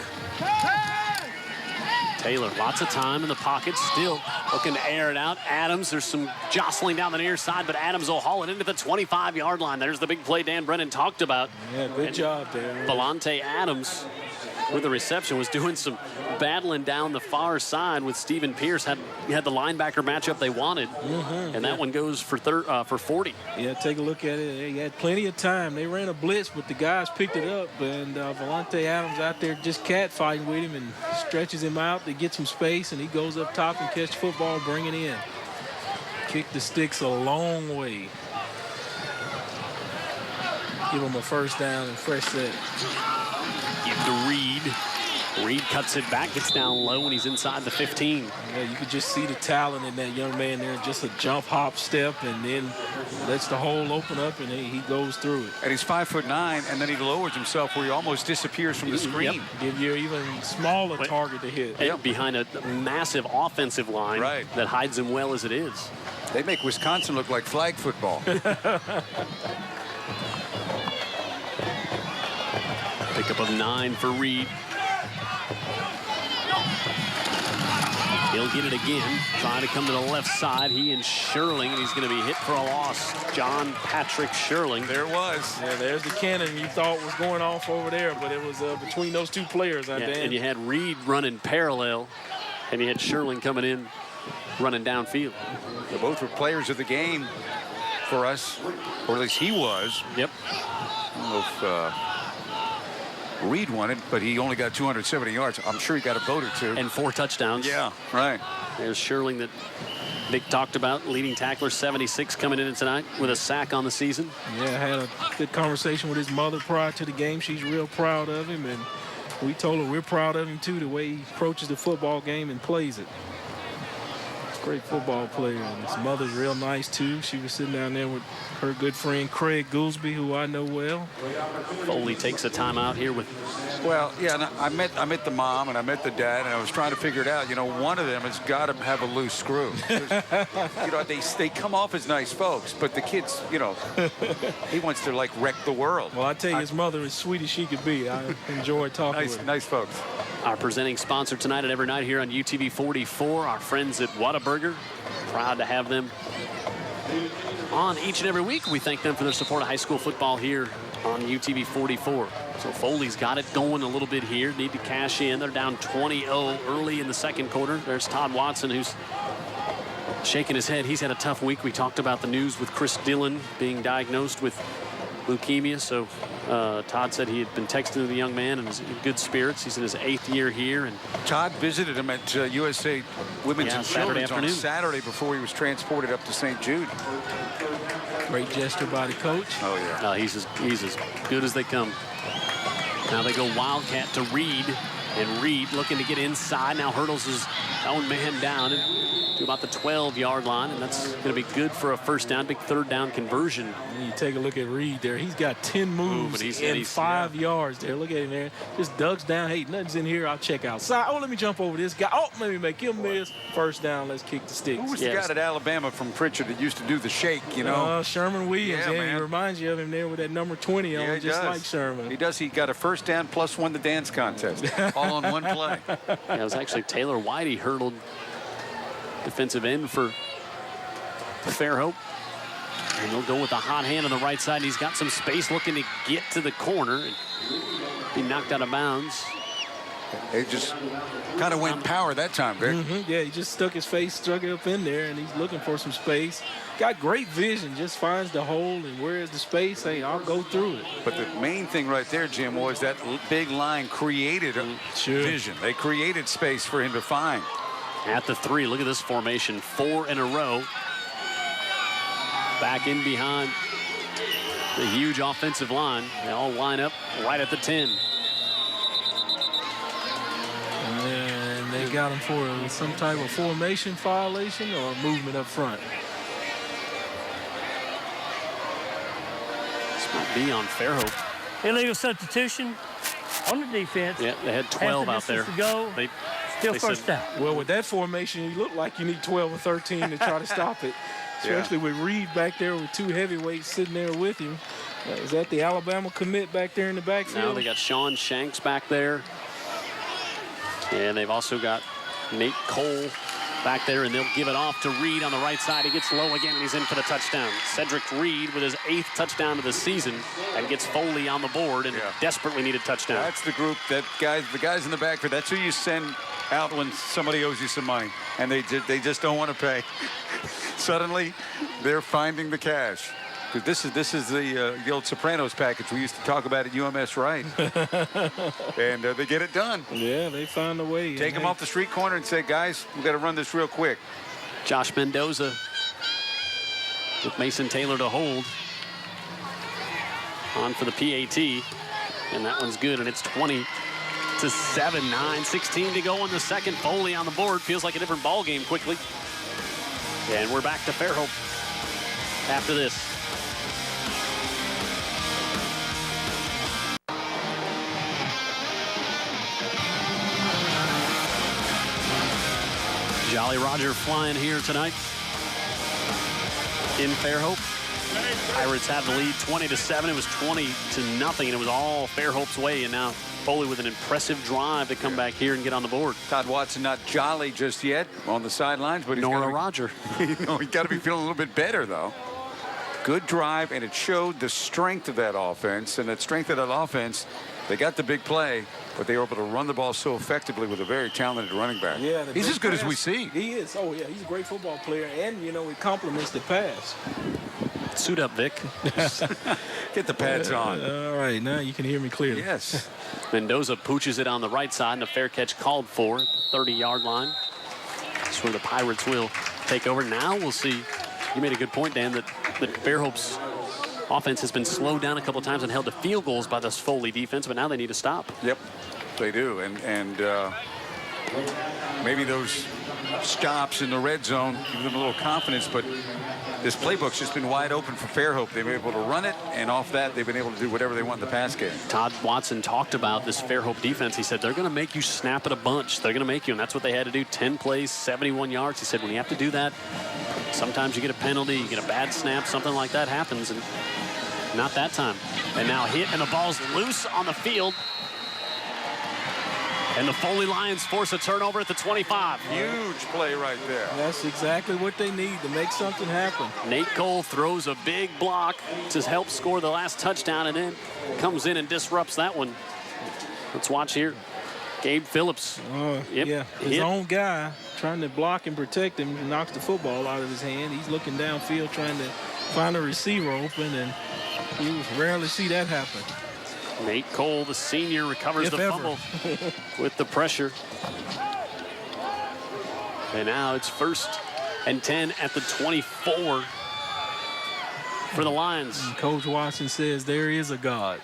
Taylor, lots of time in the pocket, still looking to air it out. Adams, there's some jostling down the near side, but Adams will haul it into the 25-yard line. There's the big play Dan Brennan talked about. Yeah, good job there. Volante Adams with the reception was doing some battling down the far side with Stephen Pierce. Had the linebacker matchup they wanted, and that one goes for 40. Yeah, take a look at it. They had plenty of time. They ran a blitz, but the guys picked it up, and Volante Adams out there just catfighting with him and stretches him out to get some space, and he goes up top and catch football, bring it in. Kick the sticks a long way. Give him a first down and fresh set. Give to Reed. Reed cuts it back, gets down low, and he's inside the 15. Yeah, you could just see the talent in that young man there. Just a jump, hop, step, and then lets the hole open up, and he goes through it. And he's 5'9", and then he lowers himself where he almost disappears from the screen. Yep. Give you an even smaller target to hit. And behind a massive offensive line that hides him well as it is. They make Wisconsin look like flag football. Pickup of 9 for Reed. He'll get it again. Trying to come to the left side. He and Sherling, and he's going to be hit for a loss. John Patrick Sherling. There it was. Yeah, there's the cannon you thought was going off over there, but it was between those two players. And you had Reed running parallel, and you had Sherling coming in, running downfield. They both were players of the game for us, or at least he was. Yep. I don't know if Reed won it, but he only got 270 yards. I'm sure he got a vote or two. And 4 touchdowns. Yeah, right. There's Sherling that Nick talked about, leading tackler, 76, coming in tonight with a sack on the season. Yeah, I had a good conversation with his mother prior to the game. She's real proud of him, and we told her we're proud of him too, the way he approaches the football game and plays it. Great football player. And his mother's real nice, too. She was sitting down there with her good friend Craig Goolsby, who I know well. Foley takes a timeout here with. Well, yeah, and I met the mom and I met the dad, and I was trying to figure it out. You know, one of them has got to have a loose screw. You know, they come off as nice folks, but the kids, you know, he wants to like wreck the world. Well, I tell you, his mother is sweet as she could be. I enjoyed talking with her. Nice folks. Our presenting sponsor tonight and every night here on UTV 44, our friends at Whataburger. Proud to have them on each and every week. We thank them for their support of high school football here on UTV 44. So Foley's got it going a little bit here. Need to cash in. They're down 20-0 early in the second quarter. There's Todd Watson, who's shaking his head. He's had a tough week. We talked about the news with Chris Dillon being diagnosed with leukemia. So Todd said he had been texting the young man and is in good spirits. He's in his 8th year here. And Todd visited him at USA Women's and Children's on Saturday before he was transported up to St. Jude. Great gesture by the coach. Oh, yeah. He's as good as they come. Now they go Wildcat to Reed. And Reed looking to get inside. Now hurdles his own man down to about the 12-yard line. And that's going to be good for a first down. Big third down conversion. And you take a look at Reed there. He's got 10 moves in 5 yards there. Look at him there. Just ducks down. Hey, nothing's in here. I'll check outside. Oh, let me jump over this guy. Oh, let me make him miss. First down. Let's kick the sticks. Who was the guy at Alabama from Pritchard that used to do the shake, you know? Sherman Williams. Yeah, man. He reminds you of him there with that number 20 on, yeah, just like Sherman. He does. He got a first down plus won the dance contest. All on one play. Yeah, it was actually Taylor White. He hurdled defensive end for Fairhope. And he'll go with the hot hand on the right side. He's got some space looking to get to the corner. And be knocked out of bounds. He just kind of went power that time, Vic. Yeah, he just stuck his face, struck it up in there, and he's looking for some space. Got great vision, just finds the hole, and where is the space? Hey, I'll go through it. But the main thing right there, Jim, was that big line created vision. They created space for him to find. At the 3, look at this formation. 4 in a row. Back in behind the huge offensive line. They all line up right at the 10. And they got him for some type of formation violation or movement up front. This might be on Fairhope. Illegal substitution on the defense. Yeah, they had 12 out there. To go. Still first down. Well, with that formation, you look like you need 12 or 13 to try to stop it. Especially with Reed back there with 2 heavyweights sitting there with him. Is that the Alabama commit back there in the backfield? Now they got Sean Shanks back there. And they've also got Nate Cole back there, and they'll give it off to Reed on the right side. He gets low again, and he's in for the touchdown. Cedric Reed with his 8th touchdown of the season and gets Foley on the board and desperately needed touchdown. That's the group, the guys in the backfield. That's who you send out when somebody owes you some money, and they just don't want to pay. Suddenly, they're finding the cash. This is the old Sopranos package we used to talk about at UMS Wright. And they get it done. Yeah, they find a way. Take them off the street corner and say, guys, we've got to run this real quick. Josh Mendoza with Mason Taylor to hold. On for the PAT. And that one's good, and it's 20-7, 9-16 to go in the second. Foley on the board. Feels like a different ball game quickly. And we're back to Fairhope after this. Jolly Roger flying here tonight in Fairhope. Pirates have the lead 20-7. It was 20-0, and it was all Fairhope's way. And now Foley with an impressive drive to come back here and get on the board. Todd Watson not jolly just yet on the sidelines, but he's Roger. He's got to be feeling a little bit better, though. Good drive, and it showed the strength of that offense. And that strength of that offense, they got the big play, but they were able to run the ball so effectively with a very talented running back. Yeah, he's as good as we see. He is. Oh, yeah, he's a great football player, and, you know, he complements the pass. Suit up, Vic. Get the pads on. All right, now you can hear me clearly. Yes. Mendoza pooches it on the right side, and a fair catch called for at the 30-yard line. That's where the Pirates will take over. Now we'll see. You made a good point, Dan, that Fairhope's offense has been slowed down a couple of times and held to field goals by this Foley defense, but now they need to stop. Yep, they do. And maybe those stops in the red zone, give them a little confidence, but this playbook's just been wide open for Fairhope. They've been able to run it, and off that, they've been able to do whatever they want in the pass game. Todd Watson talked about this Fairhope defense. He said they're going to make you snap it a bunch. They're going to make you, and that's what they had to do. 10 plays, 71 yards. He said when you have to do that, sometimes you get a penalty, you get a bad snap, something like that happens, and not that time. And now hit, and the ball's loose on the field. And the Foley Lions force a turnover at the 25. Huge play right there. That's exactly what they need to make something happen. Nate Cole throws a big block to help score the last touchdown, and then comes in and disrupts that one. Let's watch here. Gabe Phillips. Yeah, his own guy trying to block and protect him, knocks the football out of his hand. He's looking downfield trying to find a receiver open, and you rarely see that happen. Nate Cole, the senior, recovers the fumble with the pressure. And now it's 1st and 10 at the 24 for the Lions. And Coach Watson says there is a God.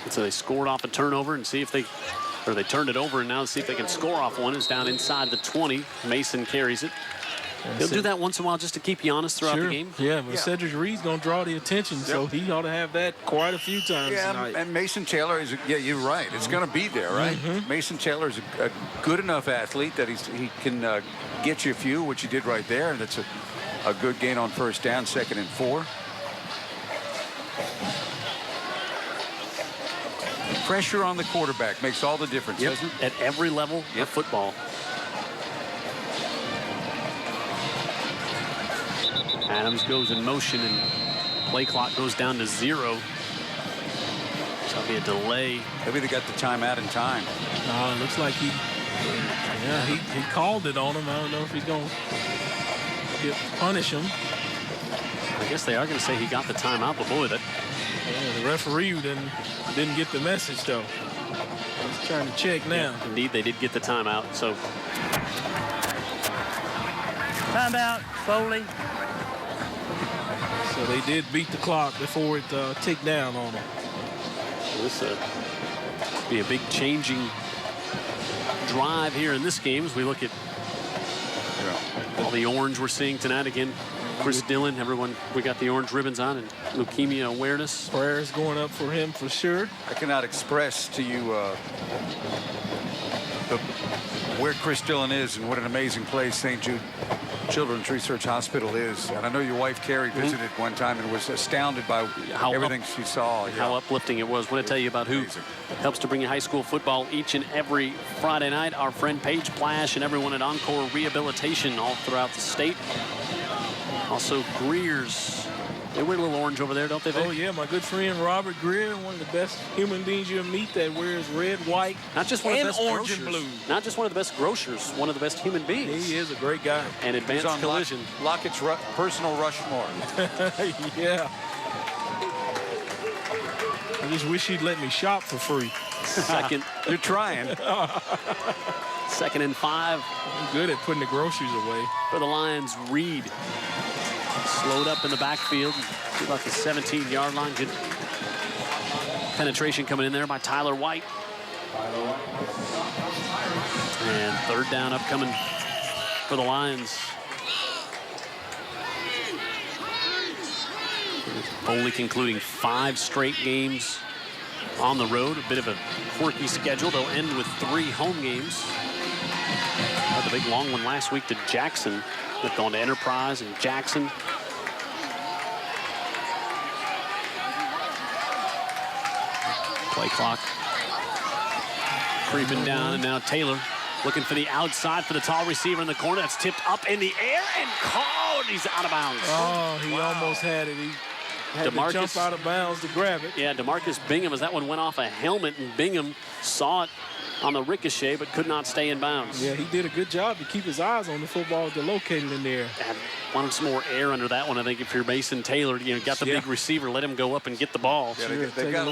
So they scored off a turnover and see if they turned it over, and now see if they can score off one. It's down inside the 20. Mason carries it. He'll do that once in a while just to keep you honest throughout the game. Yeah, but Cedric Reed's going to draw the attention, so he ought to have that quite a few times tonight. And Mason Taylor is, you're right. It's going to be there, right? Mason Taylor is a good enough athlete that he can get you a few, which he did right there, and that's a good gain on 1st down, 2nd and 4. Pressure on the quarterback makes all the difference, doesn't it? At every level of football. Adams goes in motion, and play clock goes down to 0. So that'll be a delay. Maybe they got the timeout in time. It looks like he called it on him. I don't know if he's going to punish him. I guess they are going to say he got the timeout, but boy, the referee didn't get the message, though. He's trying to check now. Yeah, indeed, they did get the timeout. So Timeout, Foley. So they did beat the clock before it ticked down on them. This be a big changing drive here in this game as we look at all the orange we're seeing tonight. Again, Chris Dillon, everyone, we got the orange ribbons on, and leukemia awareness. Prayers going up for him for sure. I cannot express to you where Chris Dillon is and what an amazing place St. Jude Children's Research Hospital is. And I know your wife Carrie visited one time and was astounded by everything she saw. How uplifting it was. I want to tell you about who helps to bring you high school football each and every Friday night. Our friend Paige Plash and everyone at Encore Rehabilitation all throughout the state. Also Greer's. They wear a little orange over there, don't they, Vic? Oh, yeah. My good friend Robert Greer, one of the best human beings you'll meet, that wears red, white, not just one and of the best orange grocers. and blue. Not just one of the best grocers, one of the best human beings. He is a great guy. And Advanced Collision. Lockett's personal Rushmore. Yeah. I just wish he'd let me shop for free. Second. You're trying. 2nd and 5. I'm good at putting the groceries away. For the Lions, Reed. Slowed up in the backfield to about the 17-yard line. Good penetration coming in there by Tyler White. And 3rd down upcoming for the Lions. Foley concluding 5 straight games on the road. A bit of a quirky schedule. They'll end with 3 home games. Had the big long one last week to Jackson. They've gone to Enterprise and Jackson. Play clock creeping down, and now Taylor looking for the outside for the tall receiver in the corner. That's tipped up in the air and caught. He's out of bounds. Oh, he almost had it. He had to jump out of bounds to grab it. Yeah, DeMarcus Bingham, as that one went off a helmet, and Bingham saw it on the ricochet, but could not stay in bounds. Yeah, he did a good job to keep his eyes on the football to locate it in there. And wanted some more air under that one. I think if you're Mason Taylor, got the big receiver, let him go up and get the ball. Yeah, they've got a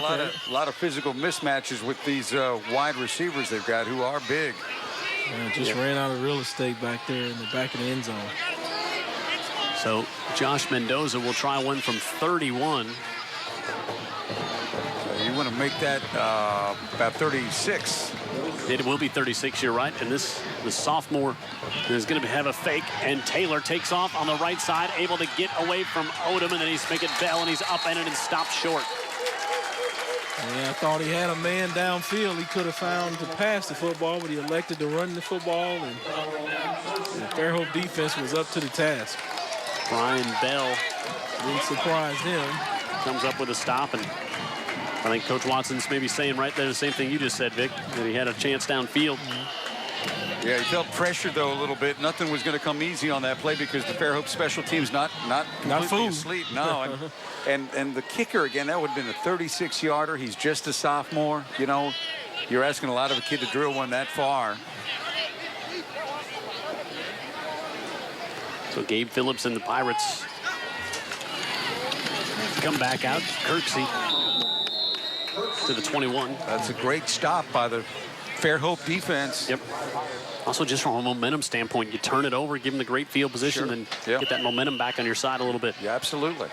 lot of physical mismatches with these wide receivers they've got who are big. Just ran out of real estate back there in the back of the end zone. So Josh Mendoza will try one from 31. You want to make that about 36. It will be 36, you're right. And the sophomore is going to have a fake. And Taylor takes off on the right side, able to get away from Odom. And then he's making Bell, and he's upended and stopped short. Yeah, I thought he had a man downfield. He could have found to pass the football, but he elected to run the football, and the Fairhope defense was up to the task. Brian Bell didn't surprise him. Comes up with a stop, and I think Coach Watson's maybe saying right there the same thing you just said, Vic, that he had a chance downfield. Yeah, he felt pressured, though, a little bit. Nothing was going to come easy on that play because the Fairhope special team's not completely asleep. No, and the kicker, again, that would have been a 36-yarder. He's just a sophomore. You know, you're asking a lot of a kid to drill one that far. So Gabe Phillips and the Pirates come back out. Kirksey to the 21. That's a great stop by the Fairhope defense. Yep. Also, just from a momentum standpoint, you turn it over, give them the great field position, and get that momentum back on your side a little bit. Yeah, absolutely.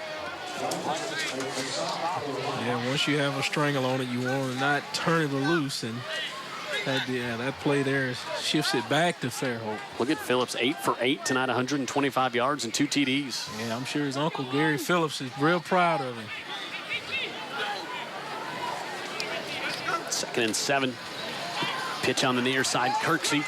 Yeah, once you have a strangle on it, you want to not turn it loose, and that play there shifts it back to Fairhope. Look at Phillips, 8 for 8 tonight, 125 yards and 2 TDs. Yeah, I'm sure his uncle Gary Phillips is real proud of him. 2nd and 7. Pitch on the near side, Kirksey.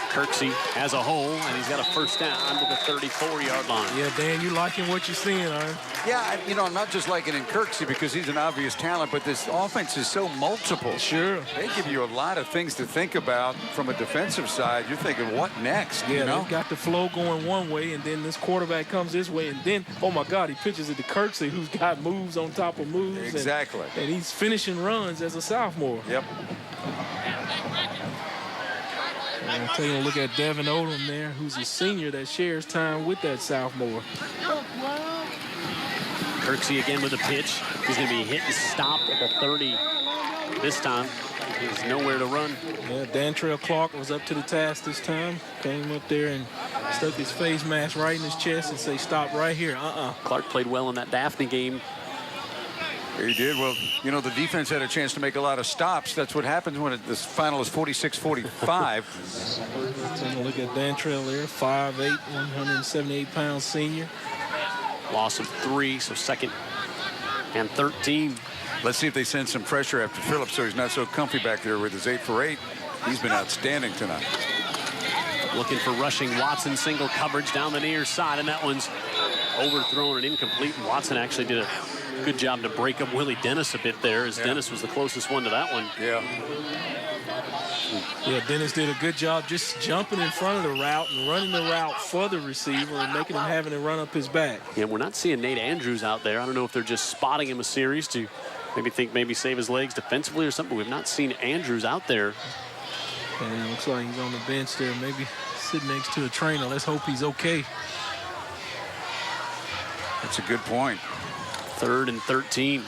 Kirksey as a hole, and he's got a first down to the 34-yard line. Yeah, Dan, you liking what you're seeing, aren't you? Yeah, you know, I'm not just liking in Kirksey because he's an obvious talent, but this offense is so multiple. Sure. They give you a lot of things to think about from a defensive side. You're thinking, what next? Yeah, you know? they've got the flow going one way, and then this quarterback comes this way, and then, oh, my God, he pitches it to Kirksey, who's got moves on top of moves. Exactly. And he's finishing runs as a sophomore. Yep. And taking a look at Devin Odom there, who's a senior that shares time with that sophomore. Kirksey again with a pitch. He's going to be hit and stopped at the 30 this time. There's nowhere to run. Yeah, Dantrell Clark was up to the task this time. Came up there and stuck his face mask right in his chest and say, stop right here. Clark played well in that Daphne game. He did. Well, you know, the defense had a chance to make a lot of stops. That's what happens when this final is 46-45. Taking a look at Dantrell there, 5'8", 178-pound senior. Loss of 3, so 2nd and 13. Let's see if they send some pressure after Phillips so he's not so comfy back there with his 8 for 8. He's been outstanding tonight. Looking for rushing Watson, single coverage down the near side, and that one's overthrown and incomplete. Watson actually did a good job to break up Willie Dennis a bit there, as Dennis was the closest one to that one. Yeah, Dennis did a good job just jumping in front of the route and running the route for the receiver and making him having to run up his back. Yeah, we're not seeing Nate Andrews out there. I don't know if they're just spotting him a series to maybe save his legs defensively or something. We've not seen Andrews out there. Yeah, looks like he's on the bench there, maybe sitting next to a trainer. Let's hope he's okay. That's a good point. 3rd and 13.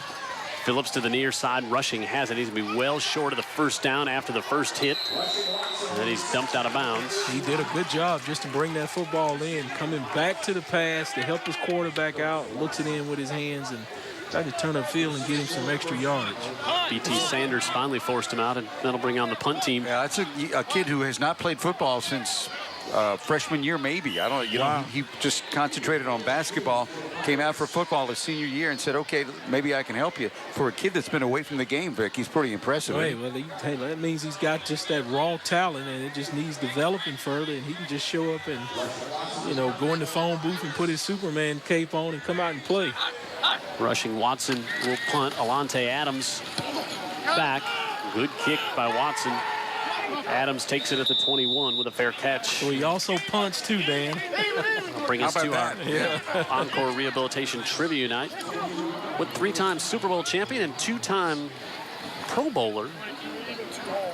Phillips to the near side, rushing has it. He's going to be well short of the first down after the first hit. And then he's dumped out of bounds. He did a good job just to bring that football in, coming back to the pass to help his quarterback out, looks it in with his hands, and tried to turn upfield and get him some extra yardage. B.T. Sanders finally forced him out, and that'll bring on the punt team. Yeah, that's a kid who has not played football since freshman year, maybe. I don't know. You know, he just concentrated on basketball, came out for football his senior year and said, okay, maybe I can help you. For a kid that's been away from the game, Vic, he's pretty impressive. Hey, well, that means he's got just that raw talent, and it just needs developing further, and he can just show up and, you know, go in the phone booth and put his Superman cape on and come out and play. Rushing Watson will punt. Alante Adams back. Good kick by Watson. Adams takes it at the 21 with a fair catch. Well, he also punts too, Dan. I'll bring us to our Encore Rehabilitation Trivia night with 3-time Super Bowl champion and 2-time Pro Bowler.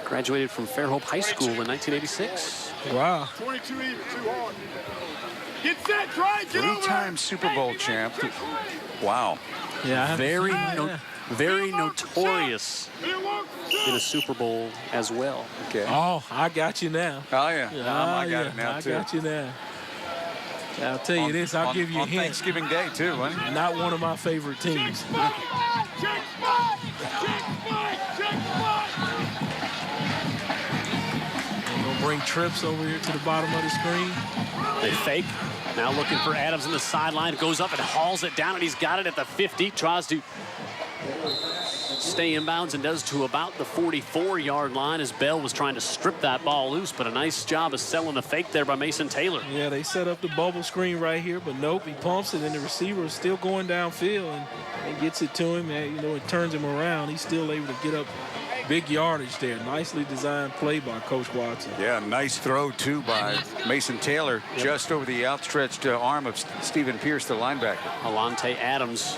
Graduated from Fairhope High School in 1986. Wow. 3-time Super Bowl champ. Wow. Yeah. Very notorious in a Super Bowl as well. Okay. Oh, I got you now. Oh, yeah. I got it now, too. I got you now. I'll tell you this. I'll give you a hint. On Thanksgiving Day, too, wasn't it? Not one of my favorite teams. Gonna bring trips over here to the bottom of the screen. They fake. Now looking for Adams on the sideline. Goes up and hauls it down, and he's got it at the 50. Tries to stay in bounds and does to about the 44-yard line as Bell was trying to strip that ball loose, but a nice job of selling the fake there by Mason Taylor. Yeah, they set up the bubble screen right here, but nope, he pumps it, and the receiver is still going downfield and gets it to him, and you know, it turns him around. He's still able to get up big yardage there. Nicely designed play by Coach Watson. Yeah, nice throw, too, by Mason Taylor, just over the outstretched arm of Stephen Pierce, the linebacker. Alante Adams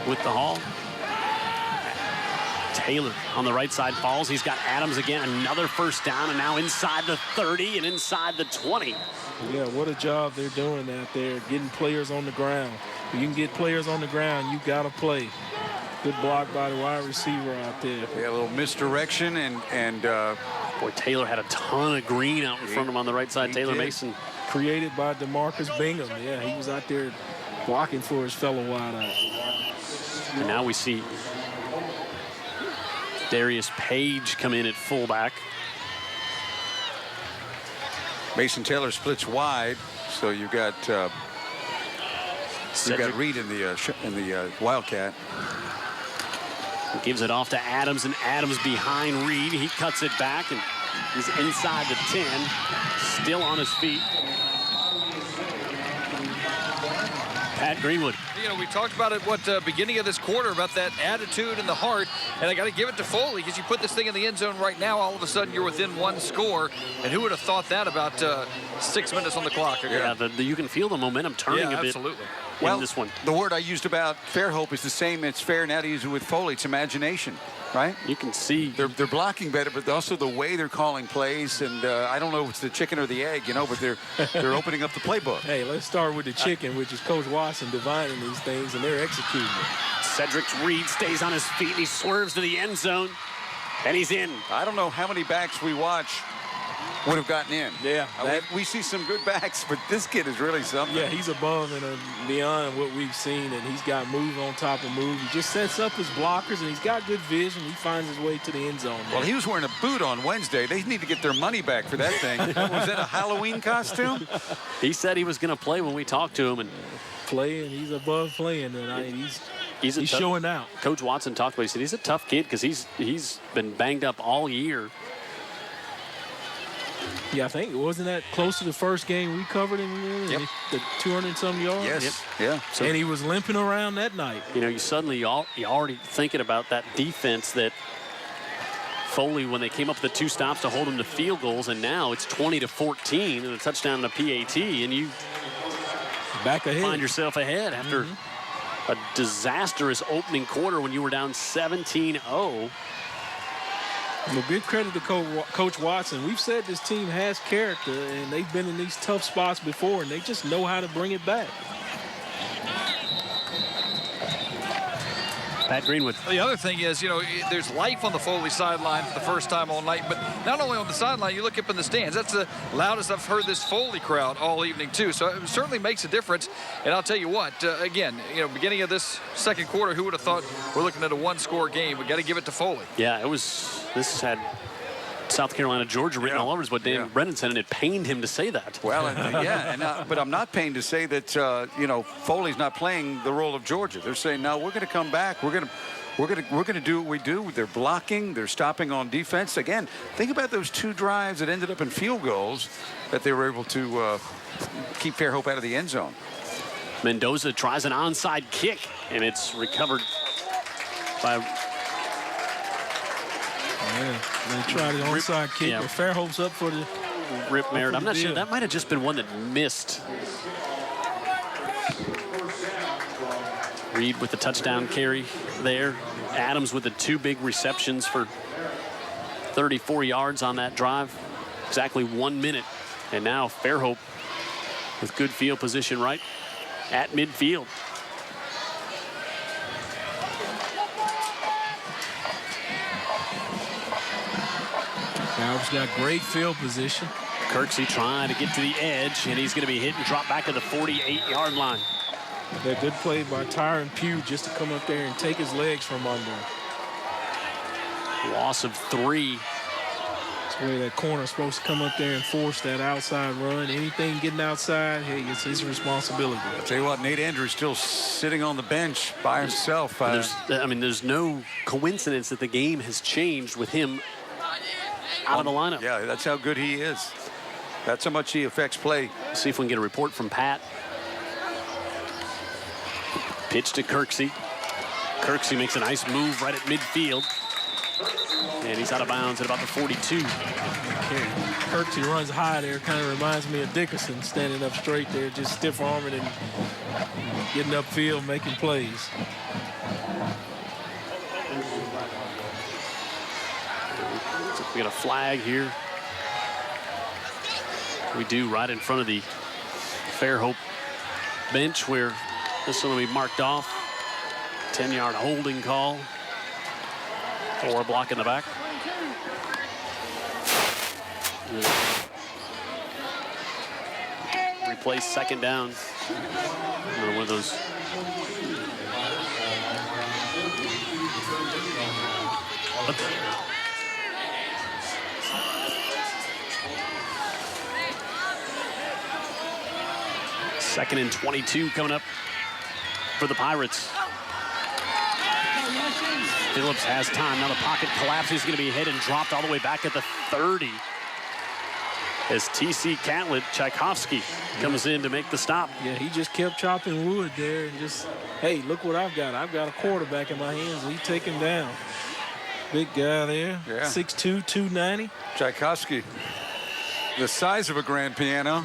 with the haul. Taylor on the right side falls. He's got Adams again. Another first down, and now inside the 30 and inside the 20. Yeah, what a job they're doing out there, getting players on the ground. If you can get players on the ground, you got to play. Good block by the wide receiver out there. Yeah, a little misdirection, and boy, Taylor had a ton of green out in front of him on the right side. Taylor Mason. Created by DeMarcus Bingham. Yeah, he was out there blocking for his fellow wideout. And now we see Darius Page come in at fullback. Mason Taylor splits wide, so you've got Reed in the Wildcat. Gives it off to Adams, and Adams behind Reed. He cuts it back, and he's inside the 10, still on his feet. Pat Greenwood. You know, we talked about it beginning of this quarter about that attitude and the heart, and I got to give it to Foley because you put this thing in the end zone right now, all of a sudden you're within one score, and who would have thought that about 6 minutes on the clock? Yeah, you can feel the momentum turning a bit. Absolutely. Well, this one. The word I used about Fairhope is the same. It's fair now to use it with Foley. It's imagination, right? You can see they're blocking better, but also the way they're calling plays. And I don't know if it's the chicken or the egg, you know, but they're opening up the playbook. Hey, let's start with the chicken, which is Coach Watson divining these things, and they're executing it. Cedric Reed stays on his feet, and he swerves to the end zone, and he's in. I don't know how many backs we watch would have gotten in. Yeah. We see some good backs, but this kid is really something. Yeah, he's above and beyond what we've seen, and he's got move on top of move. He just sets up his blockers, and he's got good vision. He finds his way to the end zone. Well, he was wearing a boot on Wednesday. They need to get their money back for that thing. Was that a Halloween costume? He said he was going to play when we talked to him, and playing. He's above playing, and he's showing out. Coach Watson talked about it. He said he's a tough kid because he's been banged up all year. Yeah, I think wasn't that close to the first game we covered him in? Yep. The 200-some yards. Yes. Yep. Yeah. So, and he was limping around that night. You know, you're already thinking about that defense that Foley, when they came up with the 2 stops to hold him to field goals, and now it's 20-14 and a touchdown and a PAT, and you back ahead. Find yourself ahead after a disastrous opening quarter when you were down 17-0. Well, good credit to Coach Watson. We've said this team has character, and they've been in these tough spots before, and they just know how to bring it back. Pat Greenwood. The other thing is, you know, there's life on the Foley sideline for the first time all night, but not only on the sideline, you look up in the stands. That's the loudest I've heard this Foley crowd all evening, too. So it certainly makes a difference. And I'll tell you what, again, you know, beginning of this second quarter, who would have thought we're looking at a 1-score game? We got to give it to Foley. Yeah, this had South Carolina, Georgia written all over is what Dan Brennan said, and it pained him to say that. Well, but I'm not pained to say that you know, Foley's not playing the role of Georgia. They're saying, no, we're going to come back. We're going to do what we do. They're blocking. They're stopping on defense. Again, think about those 2 drives that ended up in field goals that they were able to keep Fairhope out of the end zone. Mendoza tries an onside kick, and it's recovered by. Yeah, they tried the onside kick. Yeah. Fairhope's up for the Rip Merritt. I'm not sure. That might have just been one that missed. Reed with the touchdown carry there. Adams with the 2 big receptions for 34 yards on that drive. Exactly 1 minute. And now Fairhope with good field position right at midfield. Fairhope's got great field position. Kirksey trying to get to the edge, and he's going to be hit and drop back to the 48-yard line. That good play by Tyron Pugh just to come up there and take his legs from under him. Loss of 3. That's the way that corner's supposed to come up there and force that outside run. Anything getting outside, hey, it's his responsibility. I'll tell you what, Nate Andrews still sitting on the bench by himself. There's no coincidence that the game has changed with him out of the lineup. Yeah, that's how good he is. That's how much he affects play. See if we can get a report from Pat. Pitch to Kirksey. Kirksey makes a nice move right at midfield. And he's out of bounds at about the 42. Kirksey runs high there. Kind of reminds me of Dickerson standing up straight there, just stiff-arming and getting upfield, making plays. We got a flag here. We do right in front of the Fairhope bench where this one will be marked off. 10-yard holding call. Or a block in the back. Replace second down. Another one of those. Second and 22 coming up for the Pirates. Phillips has time. Now the pocket collapses. He's going to be hit and dropped all the way back at the 30. As T.C. Catlett, Tchaikovsky comes in to make the stop. Yeah, he just kept chopping wood there and just, hey, look what I've got. I've got a quarterback in my hands. He take him down. Big guy there, yeah. 6'2", 290. Tchaikovsky, the size of a grand piano.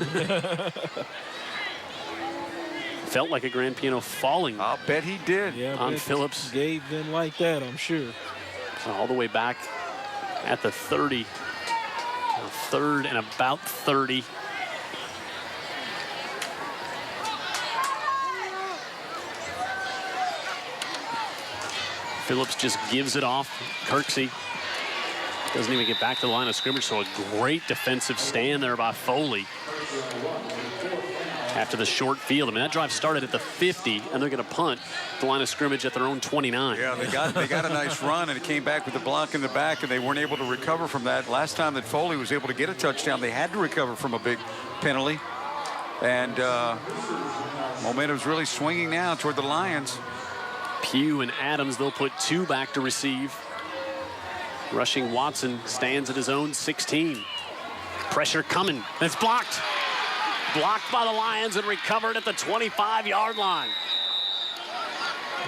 Felt like a grand piano falling. I'll bet he did. Yeah, on Phillips. Gabe didn't like that, I'm sure. So all the way back at the 30. Third and about 30. Phillips just gives it off. Kirksey doesn't even get back to the line of scrimmage, so a great defensive stand there by Foley. After the short field. I mean, that drive started at the 50, and they're going to punt the line of scrimmage at their own 29. Yeah, they got a nice run, and it came back with the block in the back, and they weren't able to recover from that. Last time that Foley was able to get a touchdown, they had to recover from a big penalty. And momentum's really swinging now toward the Lions. Pugh and Adams, they'll put 2 back to receive. Rushing Watson stands at his own 16. Pressure coming. It's blocked. Blocked by the Lions and recovered at the 25-yard line.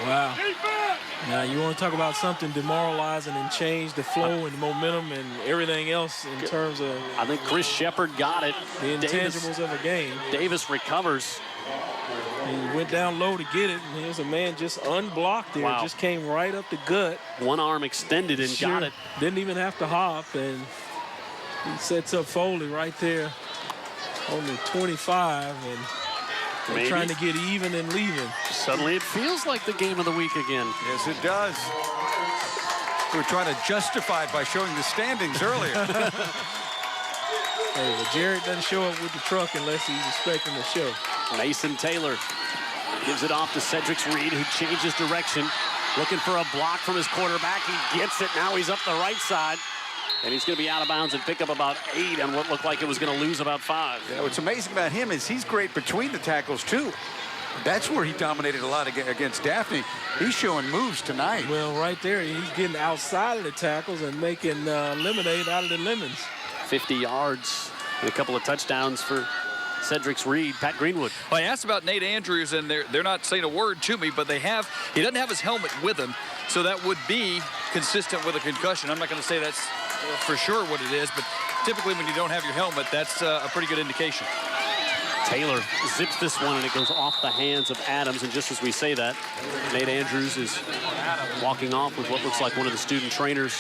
Wow. Now, you want to talk about something demoralizing and change the flow and the momentum and everything else in terms of... I think Chris Shepard got it. The intangibles of a game. Davis recovers. He went down low to get it, and here's a man just unblocked there. Wow. Just came right up the gut. One arm extended and got it. Didn't even have to hop, and he sets up Foley right there on the 25, and they're trying to get even and leaving. Suddenly it feels like the game of the week again. Yes, it does. We were trying to justify it by showing the standings earlier. Hey, well, Jared doesn't show up with the truck unless he's expecting the show. Mason Taylor gives it off to Cedric Reed, who changes direction, looking for a block from his quarterback. He gets it. Now he's up the right side. And he's going to be out of bounds and pick up about 8 on what looked like it was going to lose about 5. Yeah, what's amazing about him is he's great between the tackles, too. That's where he dominated a lot against Daphne. He's showing moves tonight. Well, right there, he's getting outside of the tackles and making lemonade out of the lemons. 50 yards and a couple of touchdowns for Cedric Reed. Pat Greenwood. Well, I asked about Nate Andrews, and they're not saying a word to me, but he doesn't have his helmet with him, so that would be consistent with a concussion. I'm not going to say that's for sure what it is, but typically when you don't have your helmet, that's a pretty good indication. Taylor zips this one, and it goes off the hands of Adams. And just as we say that, Nate Andrews is walking off with what looks like one of the student trainers.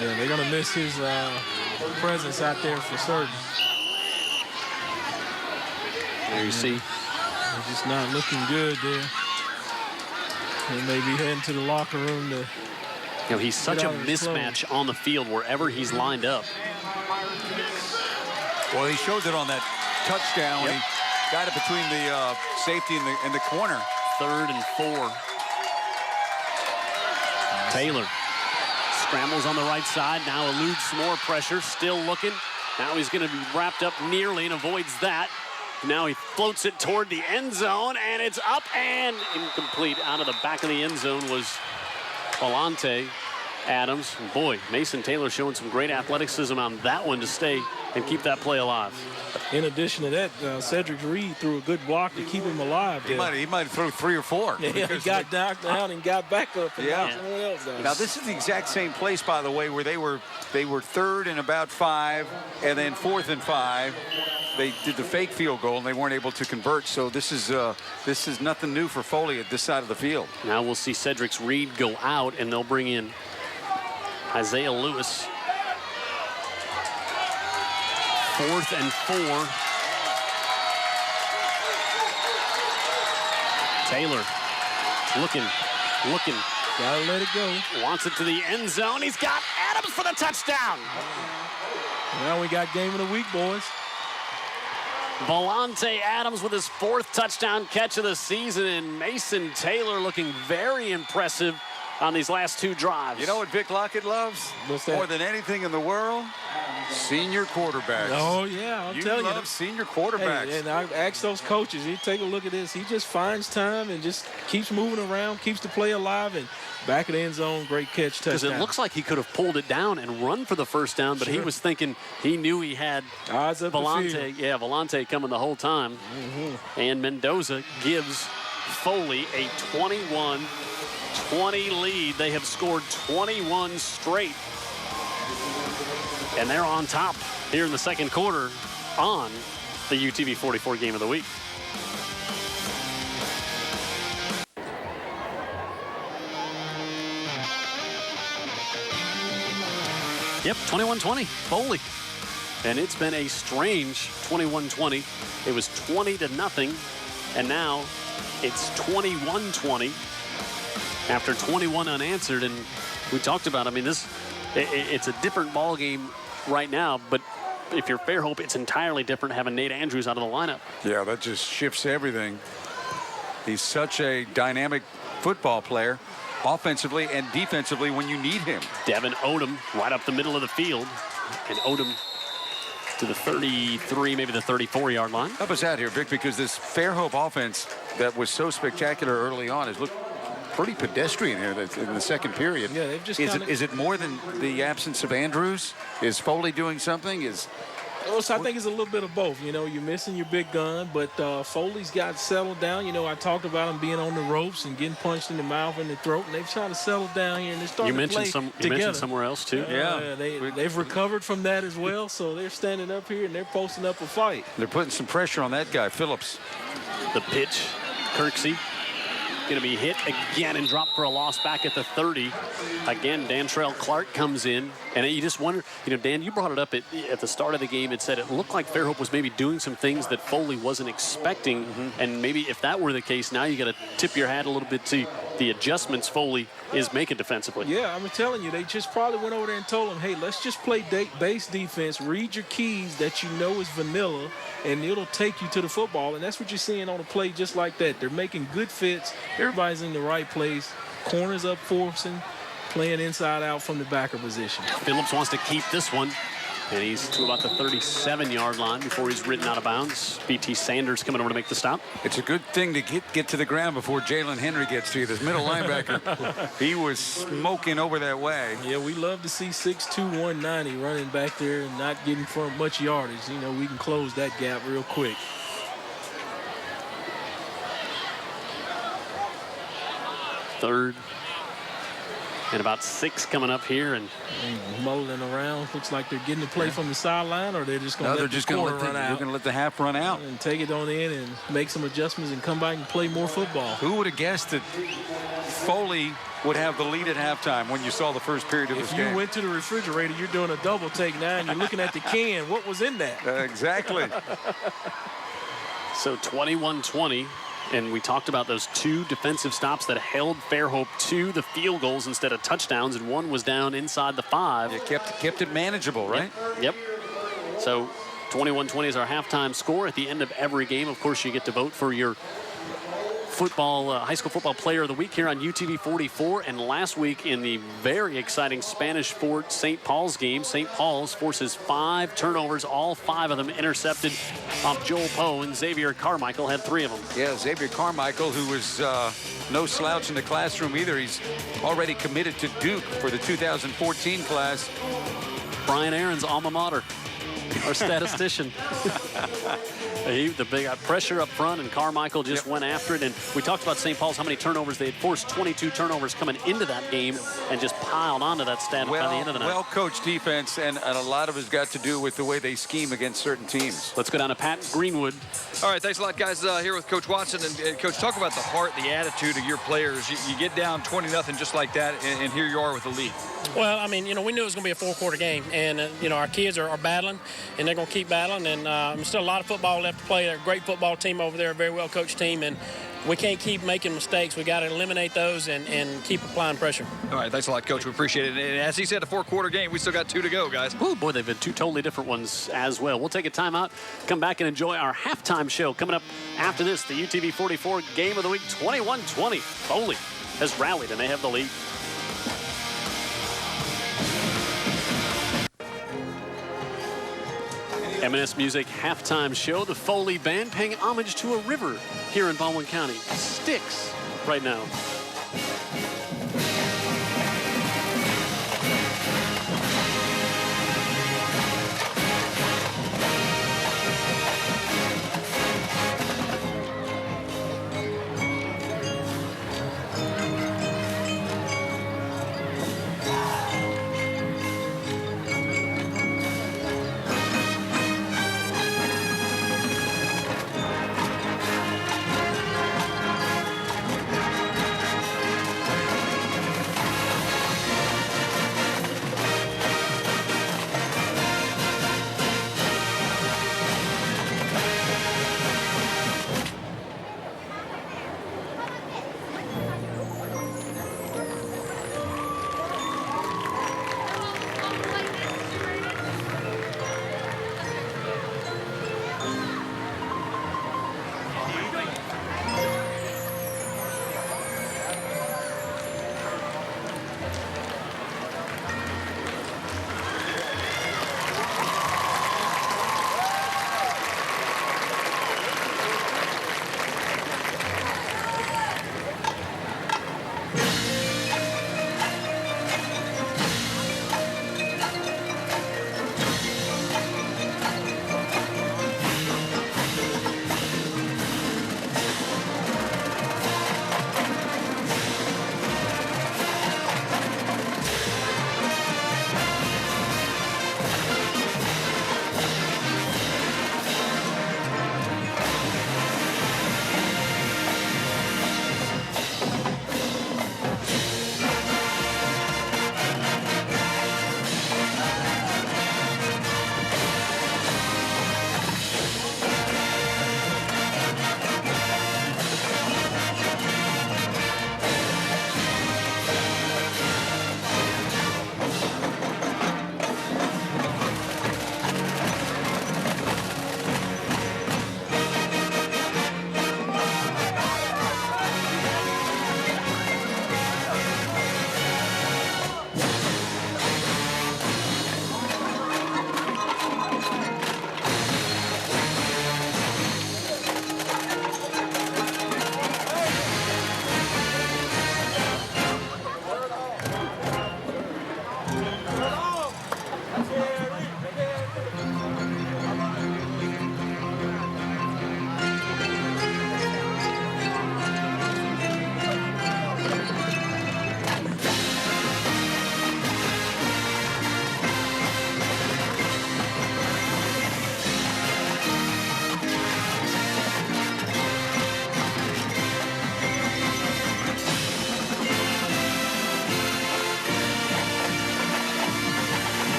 Yeah, they're going to miss his presence out there for certain. There you see. They're just not looking good there. They may be heading to the locker room to... You know, he's such a mismatch on the field wherever he's lined up. Well, he showed it on that touchdown when he Got it between the safety and the corner. 3rd and 4. Taylor scrambles on the right side. Now eludes some more pressure. Still looking. Now he's going to be wrapped up nearly and avoids that. Now he floats it toward the end zone, and it's up and incomplete. Out of the back of the end zone was Volante Adams. And boy, Mason Taylor showing some great athleticism on that one to stay and keep that play alive. In addition to that, Cedric Reed threw a good block to keep him alive. He might throw 3 or 4. Yeah, he got knocked down and got back up and knocked someone else down. Now this is the exact same place, by the way, where they were 3rd and about 5, and then 4th and 5. They did the fake field goal and they weren't able to convert. So this is nothing new for Foley at this side of the field. Now we'll see Cedric Reed go out, and they'll bring in Isaiah Lewis. 4th and 4. Taylor looking. Gotta let it go. Wants it to the end zone. He's got Adams for the touchdown. Now we got game of the week, boys. Volante Adams with his 4th touchdown catch of the season, and Mason Taylor looking very impressive on these last 2 drives. You know what Vic Lockett loves? What's that? More than anything in the world? Senior quarterbacks. Oh, yeah, I'll tell you. You love senior quarterbacks. Hey, and I asked those coaches, you take a look at this. He just finds time and just keeps moving around, keeps the play alive, and back of the end zone, great catch, touchdown. Because it looks like he could have pulled it down and run for the first down, but he was thinking, he knew he had odds up Volante. Yeah, Volante coming the whole time. And Mendoza gives Foley a 21-20 lead. They have scored 21 straight. And they're on top here in the second quarter on the UTV 44 Game of the Week. Yep, 21-20, Foley. And it's been a strange 21-20. It was 20-0, and now it's 21-20 after 21 unanswered. And we talked about, I mean, it's a different ball game right now, but if you're Fairhope, it's entirely different having Nate Andrews out of the lineup. Yeah, that just shifts everything. He's such a dynamic football player, offensively and defensively when you need him. Devin Odom right up the middle of the field, and Odom to the 33, maybe the 34-yard line. Help us out here, Vic, because this Fairhope offense that was so spectacular early on has looked pretty pedestrian here in the second period. Yeah, they've just is it more than the absence of Andrews? Is Foley doing something? I think it's a little bit of both. You know, you're missing your big gun, but Foley's got settled down. You know, I talked about him being on the ropes and getting punched in the mouth and the throat, and they've tried to settle down here, and they're starting to play together. You mentioned somewhere else, too. They've recovered from that as well, so they're standing up here, and they're posting up a fight. They're putting some pressure on that guy, Phillips. The pitch, Kirksey. Going to be hit again and dropped for a loss back at the 30. Again, Dantrell Clark comes in, and you just wonder, you know, Dan, you brought it up at the start of the game. It said it looked like Fairhope was maybe doing some things that Foley wasn't expecting, and maybe if that were the case, now you got to tip your hat a little bit to the adjustments Foley is making defensively. Yeah, I'm telling you, they just probably went over there and told him, hey, let's just play base defense, read your keys that you know is vanilla, and it'll take you to the football. And that's what you're seeing on a play just like that. They're making good fits. Everybody's in the right place. Corners up forcing, playing inside out from the backer position. Phillips wants to keep this one, and he's to about the 37-yard line before he's ridden out of bounds. B.T. Sanders coming over to make the stop. It's a good thing to get to the ground before Jalen Henry gets to you. This middle linebacker, he was smoking over that way. Yeah, we love to see 6'2", 190 running back there and not getting from much yardage. You know, we can close that gap real quick. Third and about 6 coming up here, and mulling around. Looks like they're getting the play from the sideline, or they're just going to let the quarter run out. They're going to let the half run out and take it on in and make some adjustments and come back and play more football. Who would have guessed that Foley would have the lead at halftime when you saw the first period of this game? If you went to the refrigerator, you're doing a double take now, and you're looking at the can. What was in that? Exactly. So 21-20. And we talked about those 2 defensive stops that held Fairhope to the field goals instead of touchdowns, and one was down inside the 5. It kept it manageable, right? Yep. So 21-20 is our halftime score at the end of every game. Of course, you get to vote for your high school football player of the week here on UTV 44. And last week in the very exciting Spanish Fort St. Paul's game, St. Paul's forces 5 turnovers, all 5 of them intercepted off Joel Poe, and Xavier Carmichael had 3 of them. Yeah, Xavier Carmichael, who was no slouch in the classroom either. He's already committed to Duke for the 2014 class. Brian Aaron's alma mater, our statistician. The big pressure up front, and Carmichael just went after it. And we talked about St. Paul's, how many turnovers they had forced. 22 turnovers coming into that game, and just piled onto that stat by the end of the night. Well-coached defense, and a lot of it's got to do with the way they scheme against certain teams. Let's go down to Pat Greenwood. All right, thanks a lot, guys. Here with Coach Watson. And Coach, talk about the heart, the attitude of your players. You get down 20-0 just like that, and here you are with the lead. Well, I mean, we knew it was going to be a 4-quarter game, and, our kids are battling, and they're going to keep battling, and still a lot of football left to play. They're a great football team over there, a very well-coached team, and we can't keep making mistakes. We got to eliminate those and keep applying pressure. All right, thanks a lot, Coach. We appreciate it. And as he said, a 4-quarter game. We still got 2 to go, guys. Oh, boy, they've been 2 totally different ones as well. We'll take a timeout, come back and enjoy our halftime show. Coming up after this, the UTV 44 Game of the Week, 21-20. Foley has rallied, and they have the lead. M&S Music halftime show. The Foley Band paying homage to a river here in Baldwin County. Styx right now.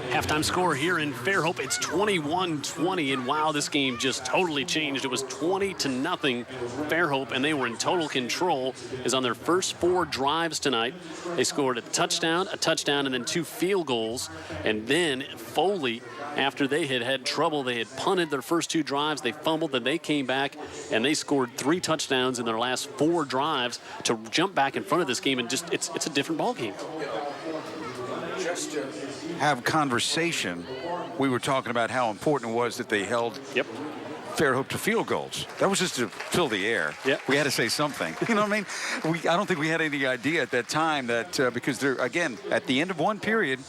Halftime score here in Fairhope, it's 21-20, and wow, this game just totally changed. It was 20-0 Fairhope, and they were in total control as on their first 4 drives tonight. They scored a touchdown, and then 2 field goals, and then Foley, after they had had trouble, they had punted their first 2 drives, they fumbled, then they came back, and they scored 3 touchdowns in their last 4 drives to jump back in front of this game, and just it's a different ball game. Just to have conversation, we were talking about how important it was that they held Fairhope to field goals. That was just to fill the air. Yep. We had to say something. You know what I mean? I don't think we had any idea at that time that because there, again, at the end of one period,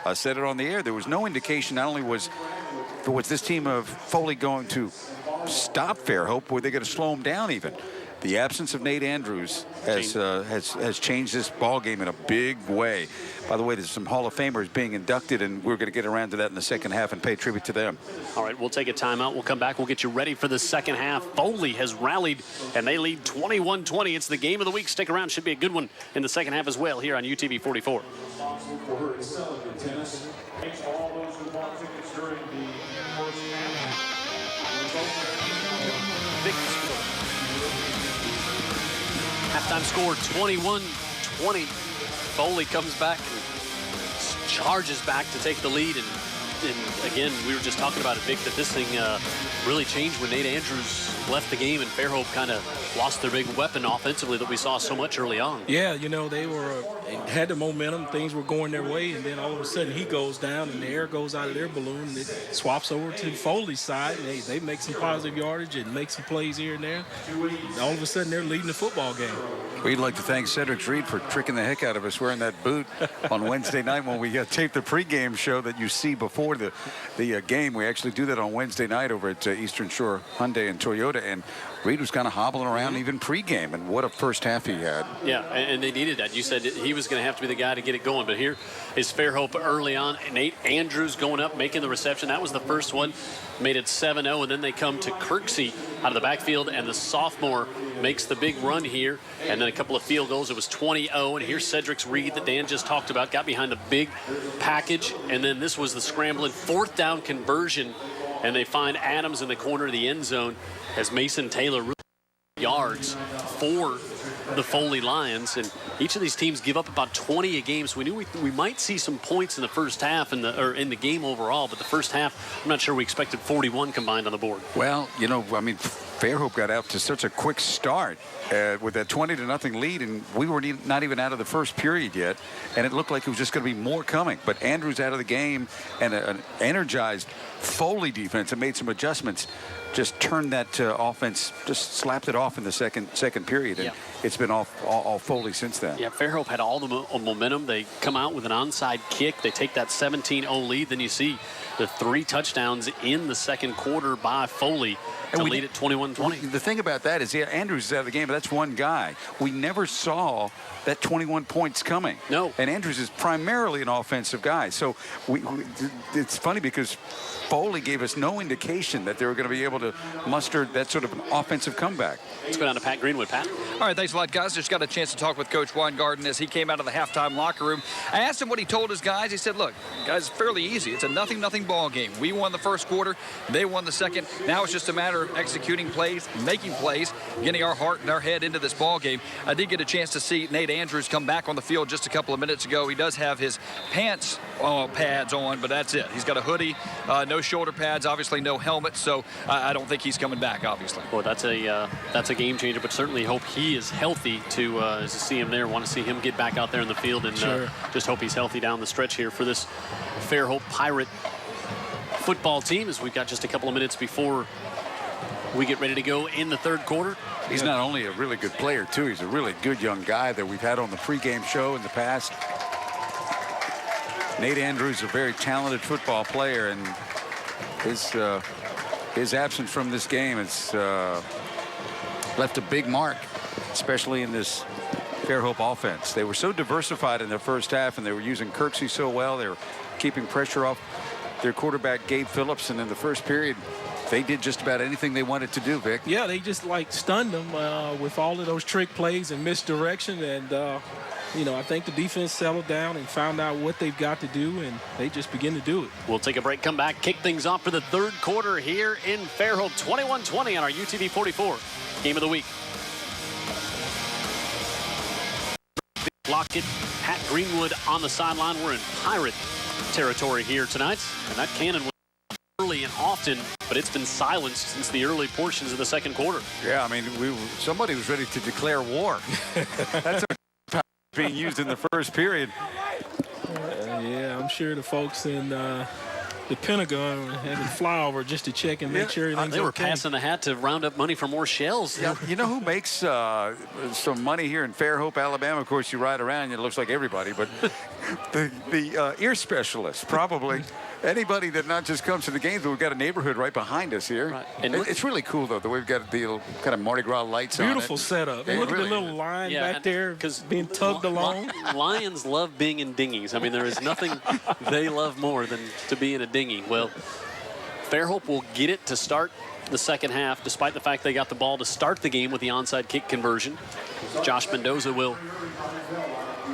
I said it on the air, there was no indication not only was this team of Foley going to stop Fairhope, were they going to slow them down even? The absence of Nate Andrews has changed this ball game in a big way. By the way, there's some Hall of Famers being inducted, and we're going to get around to that in the second half and pay tribute to them. All right, we'll take a timeout. We'll come back. We'll get you ready for the second half. Foley has rallied, and they lead 21-20. It's the game of the week. Stick around. Should be a good one in the second half as well here on UTV 44. Halftime score 21-20. Foley comes back and charges back to take the lead. And again, we were just talking about it, Vic, that this thing really changed when Nate Andrews left the game and Fairhope kind of lost their big weapon offensively that we saw so much early on. Yeah, you know, they had the momentum. Things were going their way, and then all of a sudden he goes down and the air goes out of their balloon and it swaps over to Foley's side. And they make some positive yardage and make some plays here and there. And all of a sudden they're leading the football game. We'd like to thank Cedric Reed for tricking the heck out of us wearing that boot on Wednesday night when we taped the pregame show that you see before the game. We actually do that on Wednesday night over at Eastern Shore Hyundai and Toyota, and Reed was kind of hobbling around even pregame, and what a first half he had. Yeah, and they needed that. You said he was going to have to be the guy to get it going, but here is Fairhope early on. Nate Andrews going up, making the reception. That was the first one. Made it 7-0, and then they come to Kirksey out of the backfield, and the sophomore makes the big run here, and then a couple of field goals. It was 20-0, and here's Cedric Reed that Dan just talked about, got behind the big package, and then this was the scrambling 4th down conversion, and they find Adams in the corner of the end zone as Mason Taylor yards for the Foley Lions, and each of these teams give up about 20 a game, so we knew we might see some points in the first half in the game overall, but the first half, I'm not sure we expected 41 combined on the board. Well, you know, I mean, Fairhope got out to such a quick start with that 20-0 lead, and we were not even out of the first period yet, and it looked like it was just going to be more coming. But Andrews out of the game, and an energized Foley defense and made some adjustments, just turned that offense, just slapped it off in the second period, and it's been all Foley since then. Yeah, Fairhope had all the momentum. They come out with an onside kick. They take that 17-0 lead. Then you see the 3 touchdowns in the second quarter by Foley to lead at 21-20. The thing about that is, Andrews is out of the game, but that's one guy. We never saw that 21 points coming. No. And Andrews is primarily an offensive guy. So it's funny because Foley gave us no indication that they were going to be able able to muster that sort of an offensive comeback. Let's go down to Pat Greenwood. Pat? All right, thanks a lot, guys. Just got a chance to talk with Coach Weingarten as he came out of the halftime locker room. I asked him what he told his guys. He said, look, guys, it's fairly easy. It's a 0-0 ball game. We won the first quarter. They won the second. Now it's just a matter of executing plays, making plays, getting our heart and our head into this ball game. I did get a chance to see Nate Andrews come back on the field just a couple of minutes ago. He does have his pants pads on, but that's it. He's got a hoodie, no shoulder pads, obviously no helmet, so I don't think he's coming back, obviously. Well, that's a game changer, but certainly hope he is healthy to see him there. Want to see him get back out there in the field, and just hope he's healthy down the stretch here for this Fairhope Pirate football team, as we've got just a couple of minutes before we get ready to go in the third quarter. He's not only a really good player, too. He's a really good young guy that we've had on the pregame show in the past. Nate Andrews, a very talented football player, and his absence from this game has left a big mark, especially in this Fairhope offense. They were so diversified in their first half, and they were using Kirksey so well. They were keeping pressure off their quarterback, Gabe Phillips, and in the first period, they did just about anything they wanted to do, Vic. Yeah, they just like stunned them with all of those trick plays and misdirection. And, I think the defense settled down and found out what they've got to do, and they just begin to do it. We'll take a break, come back, kick things off for the third quarter here in Fairhope. 21-20 on our UTV 44 Game of the Week. Lockett, Pat Greenwood on the sideline. We're in Pirate territory here tonight, and that cannon was early and often, but it's been silenced since the early portions of the second quarter. Yeah, I mean, somebody was ready to declare war. That's being used in the first period. Yeah, I'm sure the folks in the Pentagon were having flyover just to check and make sure everything's they were okay. passing the hat to round up money for more shells. Yeah, you know who makes some money here in Fairhope, Alabama? Of course, you ride around and it looks like everybody, but the ear specialist, probably. Anybody that not just comes to the games, but we've got a neighborhood right behind us here. Right. And it's really cool, though, that we've got the kind of Mardi Gras lights on it. Beautiful setup. Yeah, Look at really the little line back there being tugged along. Lions love being in dinghies. I mean, there is nothing they love more than to be in a dinghy. Well, Fairhope will get it to start the second half, despite the fact they got the ball to start the game with the onside kick conversion. Josh Mendoza will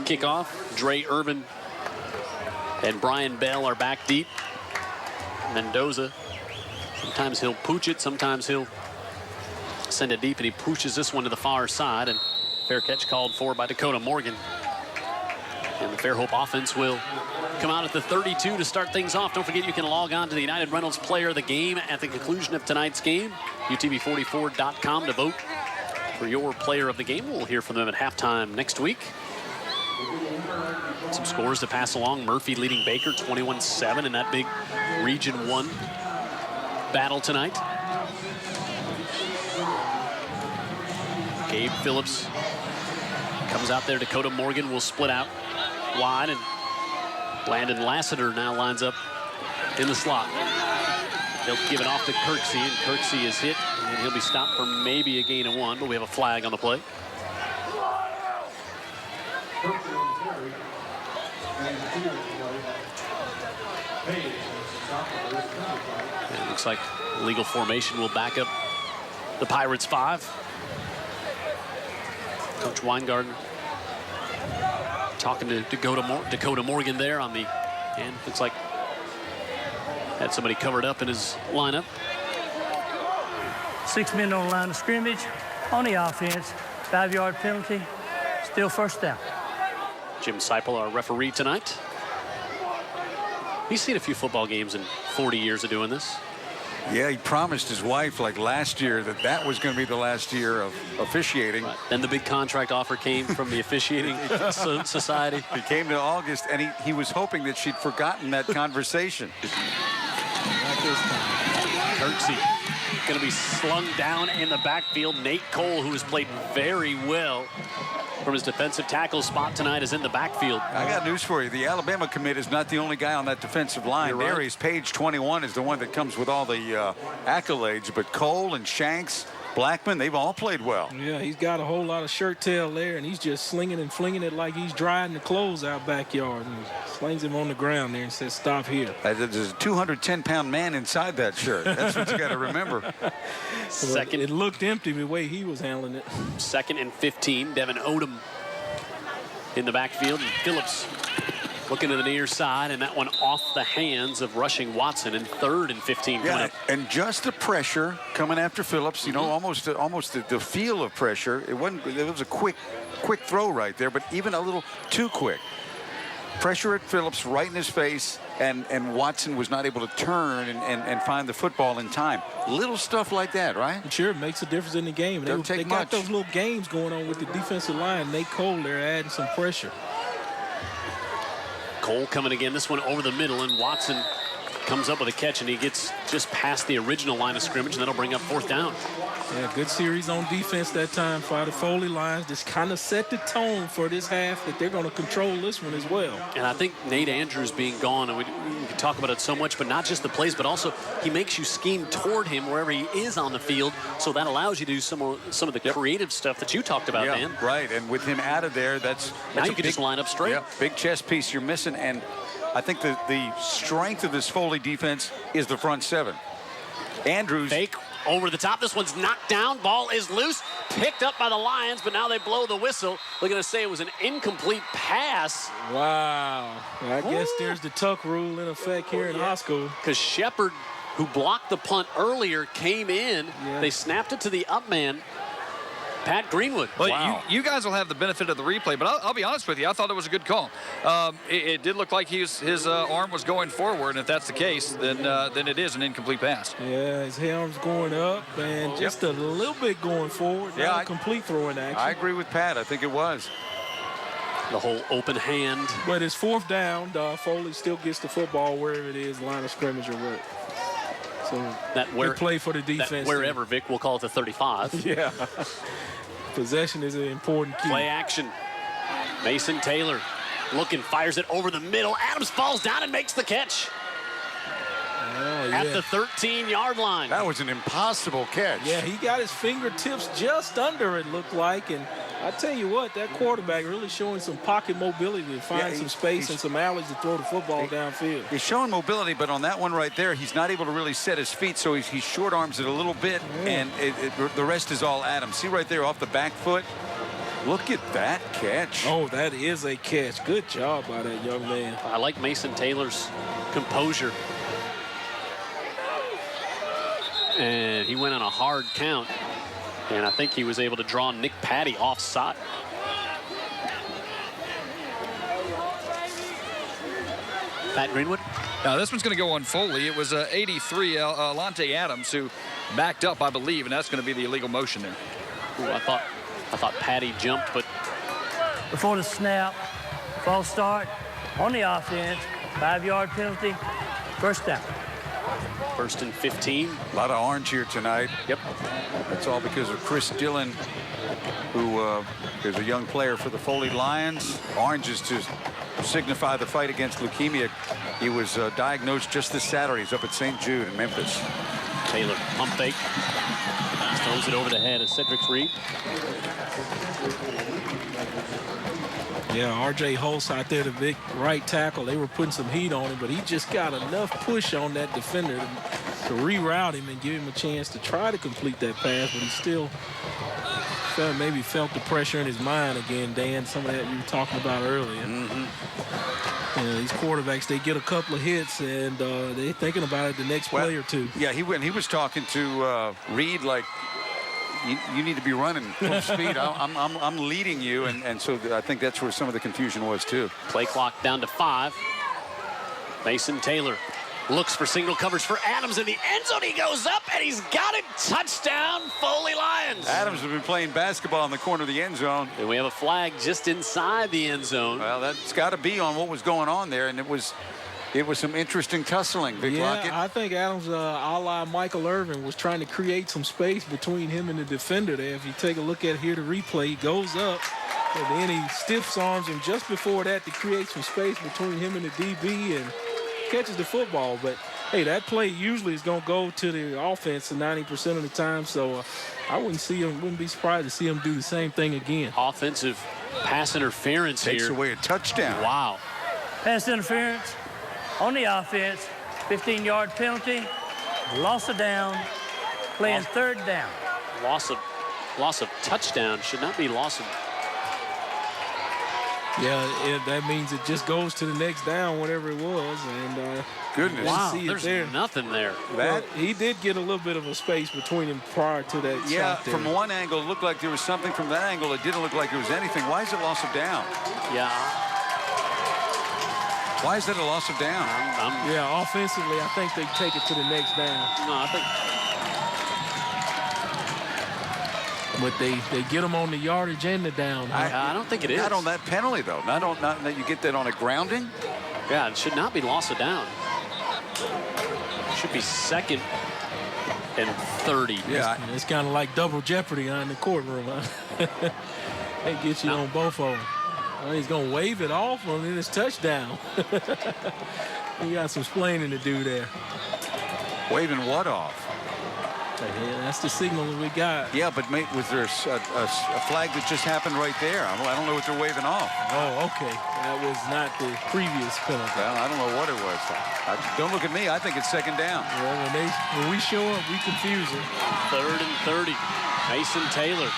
kick off. Dre Irvin and Brian Bell are back deep. Mendoza, sometimes he'll pooch it, sometimes he'll send it deep, and he pooches this one to the far side, and fair catch called for by Dakota Morgan. And the Fairhope offense will come out at the 32 to start things off. Don't forget you can log on to the United Rentals Player of the Game at the conclusion of tonight's game. UTV44.com to vote for your player of the game. We'll hear from them at halftime next week. Some scores to pass along. Murphy leading Baker 21-7 in that big Region 1 battle tonight. Gabe Phillips comes out there. Dakota Morgan will split out wide, and Landon Lassiter now lines up in the slot. They'll give it off to Kirksey, and Kirksey is hit, and he'll be stopped for maybe a gain of 1, but we have a flag on the play. And it looks like legal formation will back up the Pirates 5. Coach Weingarten talking to Dakota Morgan there on the end. Looks like had somebody covered up in his lineup. 6 men on the line of scrimmage. On the offense, 5-yard penalty, still first down. Jim Seipel, our referee tonight. He's seen a few football games in 40 years of doing this. Yeah, he promised his wife like last year that was going to be the last year of officiating. Right. Then the big contract offer came from the officiating society. He came to August, and he was hoping that she'd forgotten that conversation. Kirksey going to be slung down in the backfield. Nate Cole, who has played very well from his defensive tackle spot tonight, is in the backfield. I got news for you. The Alabama commit is not the only guy on that defensive line. You're right. Darius Page, 21, is the one that comes with all the accolades. But Cole and Shanks Blackman, they've all played well. Yeah, he's got a whole lot of shirt tail there, and he's just slinging and flinging it like he's drying the clothes out backyard. And slings him on the ground there and says, stop here. There's a 210-pound man inside that shirt. That's what you got to remember. Second. It looked empty the way he was handling it. 2nd and 15. Devin Odom in the backfield, and Phillips looking to the near side, and that one off the hands of rushing Watson. And 3rd and 15 coming up. And just the pressure coming after Phillips, you know, almost the feel of pressure. It was a quick throw right there, but even a little too quick. Pressure at Phillips right in his face, and Watson was not able to turn and find the football in time. Little stuff like that, right? Sure, it makes a difference in the game. They got those little games going on with the defensive line. Nate Cole, they're adding some pressure. Cole coming again, this one over the middle, and Watson comes up with a catch, and he gets just past the original line of scrimmage, and that'll bring up 4th down. Yeah, good series on defense that time for the Foley Lions. Just kind of set the tone for this half that they're going to control this one as well. And I think Nate Andrews being gone, and we can talk about it so much, but not just the plays, but also he makes you scheme toward him wherever he is on the field, so that allows you to do some of the creative stuff that you talked about, Dan. Right, and with him out of there, now you can just line up straight. Yeah, big chess piece you're missing, and I think the strength of this Foley defense is the front 7. Andrews. Fake over the top. This one's knocked down. Ball is loose. Picked up by the Lions, but now they blow the whistle. They're going to say it was an incomplete pass. Wow. I guess there's the tuck rule in effect here in high school. Because Shepard, who blocked the punt earlier, came in. Yeah. They snapped it to the up man, Pat Greenwood. Well, wow. you guys will have the benefit of the replay, but I'll be honest with you. I thought it was a good call. It did look like his arm was going forward, and if that's the case, then it is an incomplete pass. Yeah, his arm's going up and just a little bit going forward. Yeah, not a complete throwing action. I agree with Pat. I think it was. The whole open hand. But it's 4th down. Foley still gets the football wherever it is, line of scrimmage or what. So good play for the defense. Wherever, Vic, we'll call it the 35. Yeah. Possession is an important key. Play action. Mason Taylor looking, fires it over the middle. Adams falls down and makes the catch. At the 13-yard line. That was an impossible catch. Yeah, he got his fingertips just under it, looked like. And I tell you what, that quarterback really showing some pocket mobility to find some space and some alleys to throw the football downfield. He's showing mobility, but on that one right there, he's not able to really set his feet, so he short arms it a little bit, and the rest is all Adams. See right there off the back foot? Look at that catch. Oh, that is a catch. Good job by that young man. I like Mason Taylor's composure. And he went on a hard count. And I think he was able to draw Nick Patty offside. Pat Greenwood. Now this one's going to go on Foley. It was 83 Alante Adams who backed up, I believe, and that's going to be the illegal motion there. Ooh, I thought Patty jumped, but Before the snap, false start on the offense, 5-yard penalty, 1st down. 1st and 15. A lot of orange here tonight. Yep. That's all because of Chris Dillon, who is a young player for the Foley Lions. Orange is to signify the fight against leukemia. He was diagnosed just this Saturday. He's up at St. Jude in Memphis. Taylor, pump fake. Throws it over the head of Cedric Reed. Yeah, R.J. Holtz out there, the big right tackle. They were putting some heat on him, but he just got enough push on that defender to reroute him and give him a chance to try to complete that pass, but he still maybe felt the pressure in his mind again, Dan, some of that you were talking about earlier. These quarterbacks, they get a couple of hits, and they're thinking about it the next play or two. Yeah, he was talking to Reed like, you need to be running full speed. I'm leading you, and so I think that's where some of the confusion was too. Play clock down to 5. Mason Taylor looks for single coverage for Adams in the end zone. He goes up and he's got it. Touchdown, Foley Lions. Adams has been playing basketball in the corner of the end zone. And we have a flag just inside the end zone. Well, that's got to be on what was going on there, and it was some interesting tussling, Vic Lockett. I think Adams, a la Michael Irvin, was trying to create some space between him and the defender there. If you take a look at here, the replay, he goes up, and then he stiff arms him just before that to create some space between him and the DB and catches the football. But hey, that play usually is going to go to the offense 90% of the time. So I wouldn't be surprised to see him do the same thing again. Offensive pass interference Takes here. away a touchdown. Wow. Pass interference on the offense. 15-yard penalty. Loss of down. Playing third down. Loss of touchdown. Should not be loss of. Yeah, that means it just goes to the next down, whatever it was. And Goodness. Wow, see it there's there. nothing there. Well, he did get a little bit of a space between him prior to that Yeah, shot there. from one angle, it looked like there was something. From that angle, it didn't look like there was anything. Why is it loss of down? Yeah. Why is that a loss of down? Yeah, offensively, I think they take it to the next down. No, I think. But they get them on the yardage and the down. I don't think it is. Not on that penalty, though. Not that you get that on a grounding. Yeah, it should not be loss of down. It should be 2nd and 30. Yeah. It's kind of like double jeopardy in the courtroom. Huh? They get you on both of them. Well, he's going to wave it off and then it's touchdown. He got some explaining to do there. Waving what off? Yeah, that's the signal that we got. Yeah, but mate, was there a flag that just happened right there? I don't know what they're waving off. Oh, okay. That was not the previous penalty. Well, I don't know what it was. Don't look at me. I think it's 2nd down. Well, when we show up, we confuse them. 3rd and 30. Mason Taylor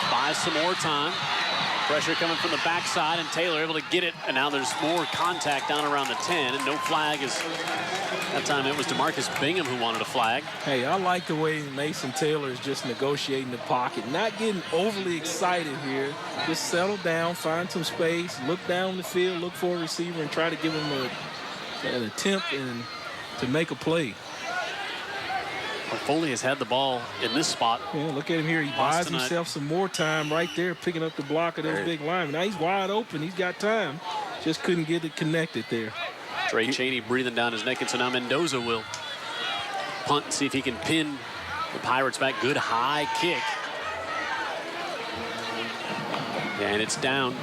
buys some more time. Pressure coming from the backside, and Taylor able to get it. And now there's more contact down around the 10, and no flag is. That time it was DeMarcus Bingham who wanted a flag. Hey, I like the way Mason Taylor is just negotiating the pocket, not getting overly excited here. Just settle down, find some space, look down the field, look for a receiver, and try to give him an attempt and to make a play. Foley has had the ball in this spot. Yeah, look at him here. He buys himself some more time right there, picking up the block of those big linemen. Now he's wide open. He's got time. Just couldn't get it connected there. Trey Chaney breathing down his neck, and so now Mendoza will punt and see if he can pin the Pirates back. Good high kick. And it's down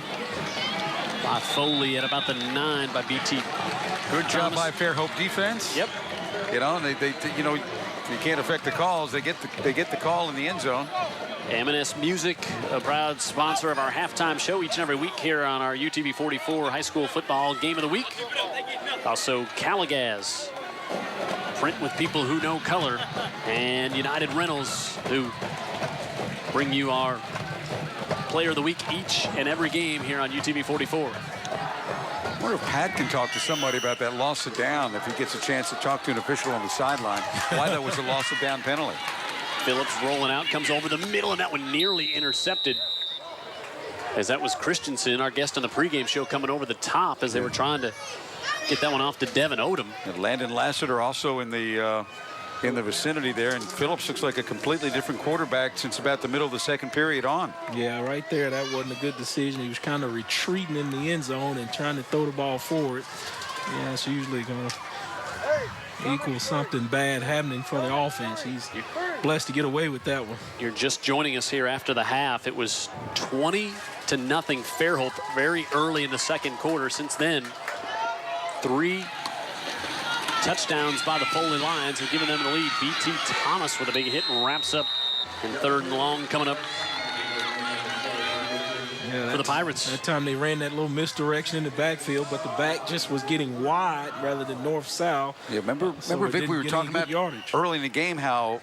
by Foley at about the 9 by BT. Good job by Fairhope defense. Yep. You know, you can't affect the calls. They get the call in the end zone. M&S Music, a proud sponsor of our halftime show each and every week here on our UTV 44 High School Football Game of the Week. Also, Caligas, print with people who know color, and United Rentals, who bring you our Player of the Week each and every game here on UTV 44. I wonder if Pat can talk to somebody about that loss of down, if he gets a chance to talk to an official on the sideline, why that was a loss of down penalty. Phillips rolling out, comes over the middle, and that one nearly intercepted. As that was Christensen, our guest on the pregame show, coming over the top as they were trying to get that one off to Devin Odom. And Landon Lassiter also in the vicinity there, and Phillips looks like a completely different quarterback since about the middle of the 2nd period on. Yeah, right there, that wasn't a good decision. He was kind of retreating in the end zone and trying to throw the ball forward. Yeah, it's usually going to equal something bad happening for the offense. He's blessed to get away with that one. You're just joining us here after the half. It was 20-0 Fairhope very early in the 2nd quarter. Since then, 3 touchdowns by the Foley Lions have given them the lead. BT Thomas with a big hit and wraps up in 3rd and long coming up for the Pirates. That time they ran that little misdirection in the backfield, but the back just was getting wide rather than north-south. Yeah, remember Vic, we were talking about early in the game how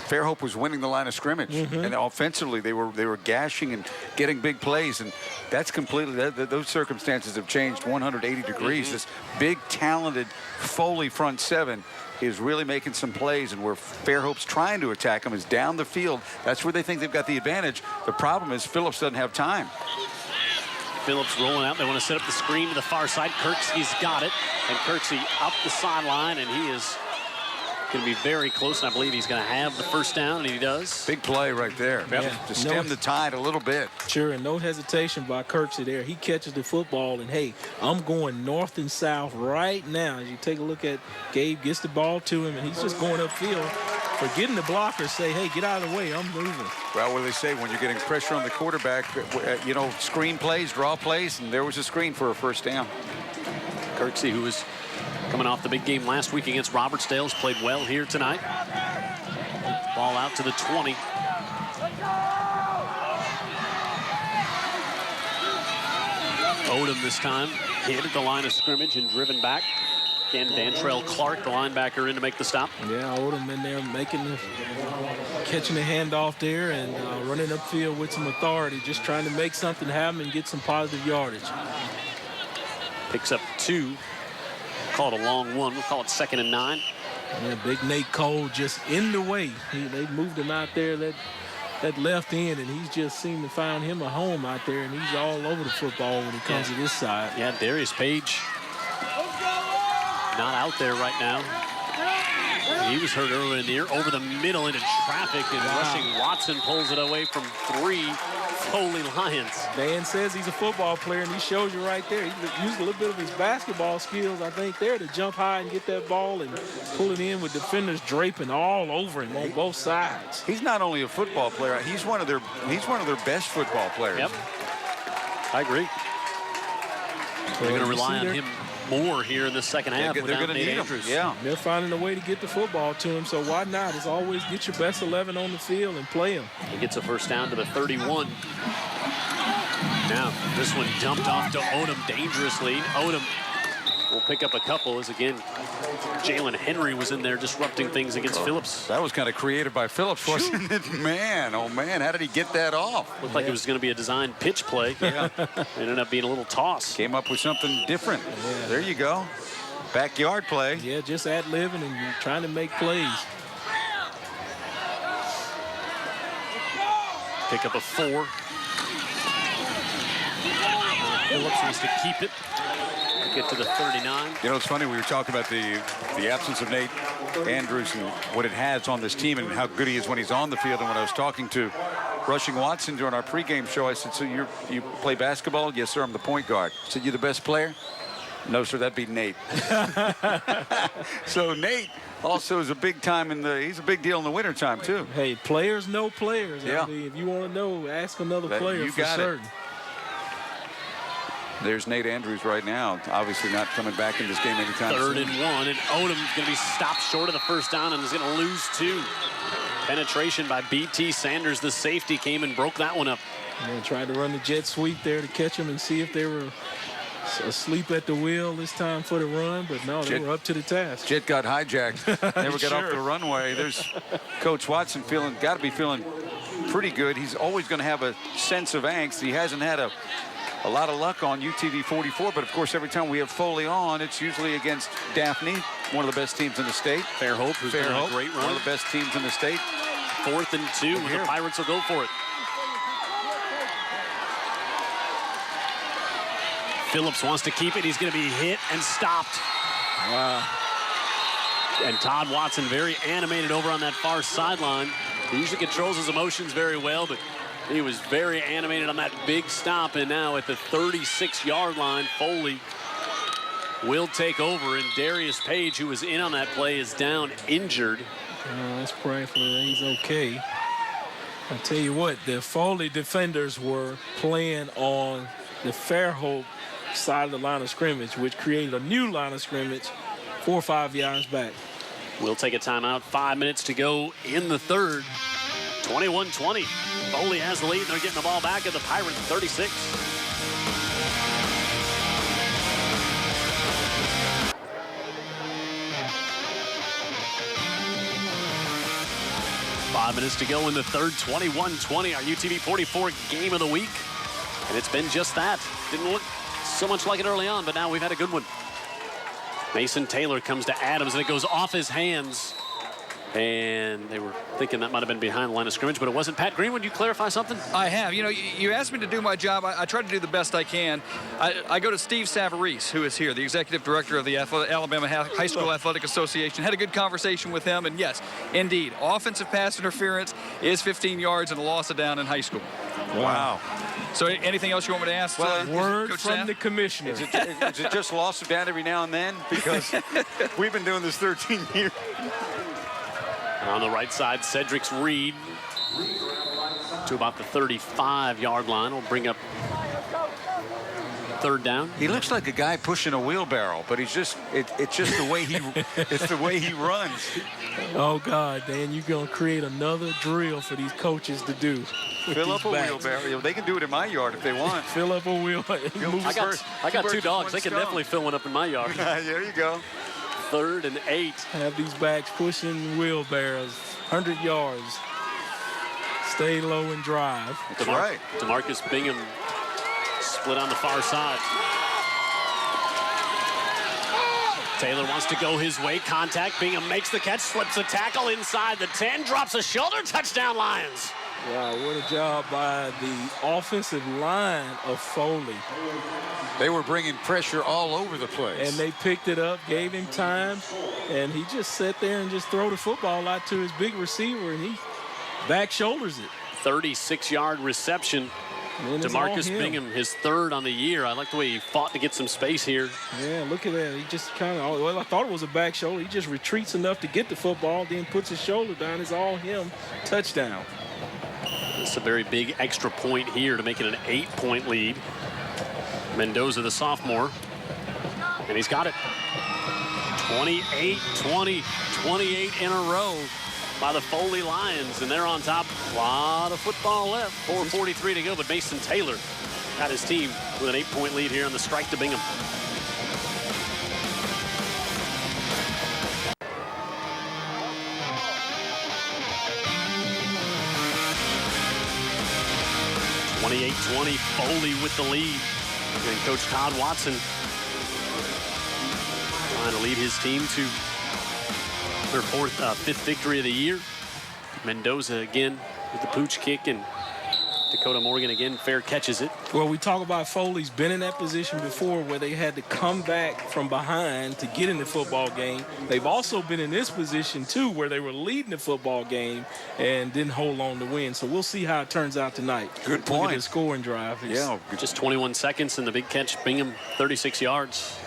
Fairhope was winning the line of scrimmage, and offensively they were gashing and getting big plays, and that's completely those circumstances have changed 180 degrees. This big, talented Foley front 7 is really making some plays, and where Fairhope's trying to attack them is down the field. That's where they think they've got the advantage. The problem is Phillips doesn't have time. Phillips rolling out. They want to set up the screen to the far side. Kirksey's got it, and Kirksey up the sideline, and he is going to be very close, and I believe he's going to have the first down, and he does. Big play right there. Yeah. To stem the tide a little bit. Sure, and no hesitation by Kirksey there. He catches the football, and hey, I'm going north and south right now. As you take a look at Gabe, gets the ball to him, and he's just going upfield. Forgetting the blocker, say, hey, get out of the way, I'm moving. Well, what do they say? When you're getting pressure on the quarterback, you know, screen plays, draw plays, and there was a screen for a first down. Kirksey, who was Coming off the big game last week against Robertsdale, has played well here tonight. Ball out to the 20. Odom this time hit at the line of scrimmage and driven back. Again, Dantrell Clark, the linebacker, in to make the stop. Yeah, Odom in there catching the handoff there and running upfield with some authority, just trying to make something happen and get some positive yardage. Picks up 2. Call it a long one. We'll call it 2nd and 9. Yeah, big Nate Cole just in the way. They moved him out there that left end, and he's just seemed to find him a home out there, and he's all over the football when it comes to this side. Yeah, Darius Page not out there right now. He was hurt earlier in the year. Over the middle into traffic, and rushing Watson pulls it away from 3 Foley Lions. Dan says he's a football player, and he shows you right there. He used a little bit of his basketball skills, I think, there to jump high and get that ball and pull it in with defenders draping all over him on both sides. He's not only a football player, he's one of their best football players. Yep, I agree. They're going to rely on him more here in the second half. They're going to need him. Yeah. They're finding a way to get the football to him, so why not? It's always get your best 11 on the field and play him. He gets a first down to the 31. Now, this one dumped off to Odom dangerously. Odom will pick up a couple as, again, Jalen Henry was in there disrupting things against Phillips. That was kind of created by Phillips, wasn't it? Man, oh man, how did he get that off? Looked like it was going to be a designed pitch play. Yeah. Ended up being a little toss. Came up with something different. Yeah. There you go. Backyard play. Yeah, just ad-libbing and trying to make plays. Pick up a 4. Phillips wants to keep it. Get to the 39. You know, it's funny, we were talking about the absence of Nate Andrews and what it has on this team and how good he is when he's on the field. And when I was talking to Rushing Watson during our pregame show, I said, so you play basketball? Yes, sir, I'm the point guard. I said, you the best player? No, sir, that'd be Nate. So Nate also is a big time he's a big deal in the wintertime, too. Hey, players know players. Yeah. I mean, if you want to know, ask another player you for got certain. It. There's Nate Andrews right now, obviously not coming back in this game anytime soon. 3rd and 1, and Odom's going to be stopped short of the first down and is going to lose 2. Penetration by B.T. Sanders, the safety, came and broke that one up. And tried to run the jet sweep there to catch them and see if they were asleep at the wheel this time for the run, but no, they were up to the task. Jet got hijacked. Never got off the runway. There's Coach Watson got to be feeling pretty good. He's always going to have a sense of angst. He hasn't had a lot of luck on UTV 44, but of course every time we have Foley on, it's usually against Daphne, one of the best teams in the state. Fairhope, who's been a great run. One of the best teams in the state. 4th and 2, and the Pirates will go for it. Phillips wants to keep it. He's going to be hit and stopped. Wow. And Todd Watson very animated over on that far sideline. He usually controls his emotions very well, but he was very animated on that big stop. And now at the 36-yard line, Foley will take over. And Darius Page, who was in on that play, is down injured. Let's pray for that he's okay. I'll tell you what, the Foley defenders were playing on the Fairhope side of the line of scrimmage, which created a new line of scrimmage 4 or 5 yards back. We'll take a timeout. 5 minutes to go in the 3rd. 21-20. Foley has the lead. They're getting the ball back at the Pirates 36. Five minutes to go in the 3rd. 21-20. Our UTV 44 game of the week. And it's been just that. Didn't look so much like it early on, but now we've had a good one. Mason Taylor comes to Adams, and it goes off his hands. And they were thinking that might have been behind the line of scrimmage, but it wasn't. Pat Green, would you clarify something? I have. You know, you asked me to do my job. I try to do the best I can. I go to Steve Savarese, who is here, the executive director of the Alabama High School Athletic Association. Had a good conversation with him, and yes, indeed, offensive pass interference is 15 yards and a loss of down in high school. Wow. So anything else you want me to ask? Word Coach from Sam? the commissioner. Is it just loss of down every now and then? Because we've been doing this 13 years. On the right side, Cedric's Reed to about the 35-yard line. Will bring up third down. He looks like a guy pushing a wheelbarrow, but he's just it's just the way he runs. Oh God, Dan, you're gonna create another drill for these coaches to do. Fill up a wheelbarrow. They can do it in my yard if they want. Fill up a wheelbarrow. I got two dogs. They can definitely fill one up in my yard. There you go. 3rd and 8. Have these backs pushing wheelbarrows, 100 yards. Stay low and drive. That's right. DeMarcus Bingham split on the far side. Taylor wants to go his way. Contact. Bingham makes the catch, slips a tackle inside the 10, drops a shoulder. Touchdown, Lions. Wow, what a job by the offensive line of Foley. They were bringing pressure all over the place. And they picked it up, gave him time, and he just sat there and just throw the football out to his big receiver, and he back shoulders it. 36-yard reception. DeMarcus Bingham, his 3rd on the year. I like the way he fought to get some space here. Yeah, look at that. He just kind of, well, I thought it was a back shoulder. He just retreats enough to get the football, then puts his shoulder down. It's all him. Touchdown. It's a very big extra point here to make it an 8-point lead. Mendoza, the sophomore, and he's got it. 28-20, 28 in a row by the Foley Lions, and they're on top. A lot of football left. 4:43 to go, but Mason Taylor got his team with an 8-point lead here on the strike to Bingham. Foley with the lead. And Coach Todd Watson trying to lead his team to their 5th victory of the year. Mendoza again with the pooch kick, and Dakota Morgan again fair catches it. Well, we talk about Foley's been in that position before where they had to come back from behind to get in the football game. They've also been in this position, too, where they were leading the football game and didn't hold on to win. So we'll see how it turns out tonight. Good point. Look at the scoring drive. Yeah. Just 21 seconds and the big catch. Bingham, 36 yards.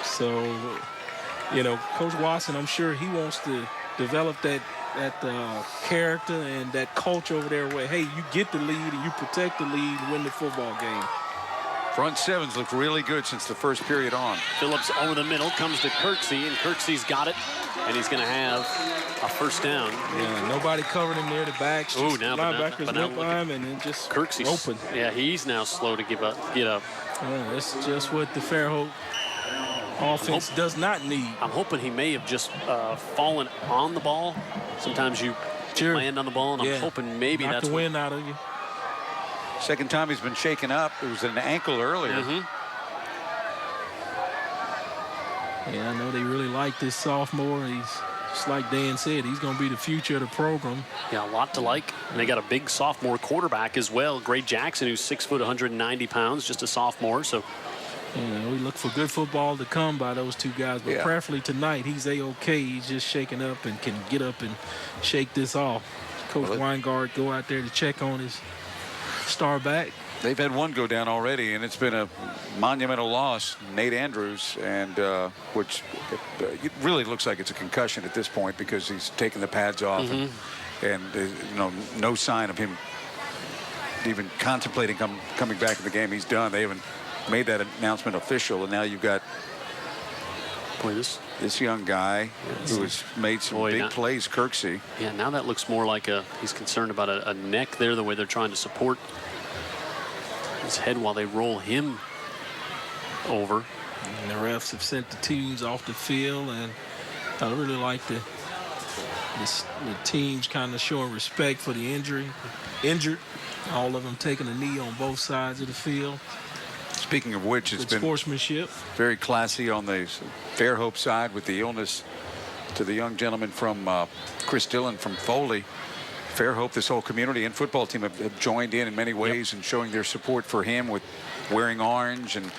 So, you know, Coach Watson, I'm sure he wants to develop that character and that culture over there where, hey, you get the lead and you protect the lead and win the football game. Front sevens look really good since the first period on. Phillips over the middle, comes to Kirksey, and Kirksey's got it, and he's going to have a first down. Yeah, nobody covered him there. The backs, linebackers went by him, and then just Kirksey's open. Yeah, he's now slow to get up. Yeah, that's just what the Fairhope offense does not need. I'm hoping he may have just fallen on the ball. Sometimes you land on the ball, and I'm hoping maybe knock that's the wind out of you. Second time he's been shaken up. It was an ankle earlier. Yeah, I know they really like this sophomore. He's just like Dan said, he's going to be the future of the program. Yeah, a lot to like. And they got a big sophomore quarterback as well, Gray Jackson, who's 6 foot, 190 pounds, just a sophomore. So. Yeah, we look for good football to come by those two guys, but prayerfully tonight he's A-OK. He's just shaking up and can get up and shake this off. Coach Weingart go out there to check on his star back. They've had one go down already, and it's been a monumental loss, Nate Andrews, and which it really looks like it's a concussion at this point because he's taking the pads off, and you know, no sign of him even contemplating coming back in the game. He's done. They haven't made that announcement official, and now you've got this young guy who has made some big plays, Kirksey. Yeah, now that looks more like he's concerned about a neck there, the way they're trying to support his head while they roll him over. And the refs have sent the teams off the field, and I really like the teams kind of showing respect for the injured. All of them taking a knee on both sides of the field. Speaking of which, it's been sportsmanship. Very classy on the Fairhope side with the illness to the young gentleman from Chris Dillon from Foley. Fairhope, this whole community and football team have joined in many ways and showing their support for him with wearing orange. And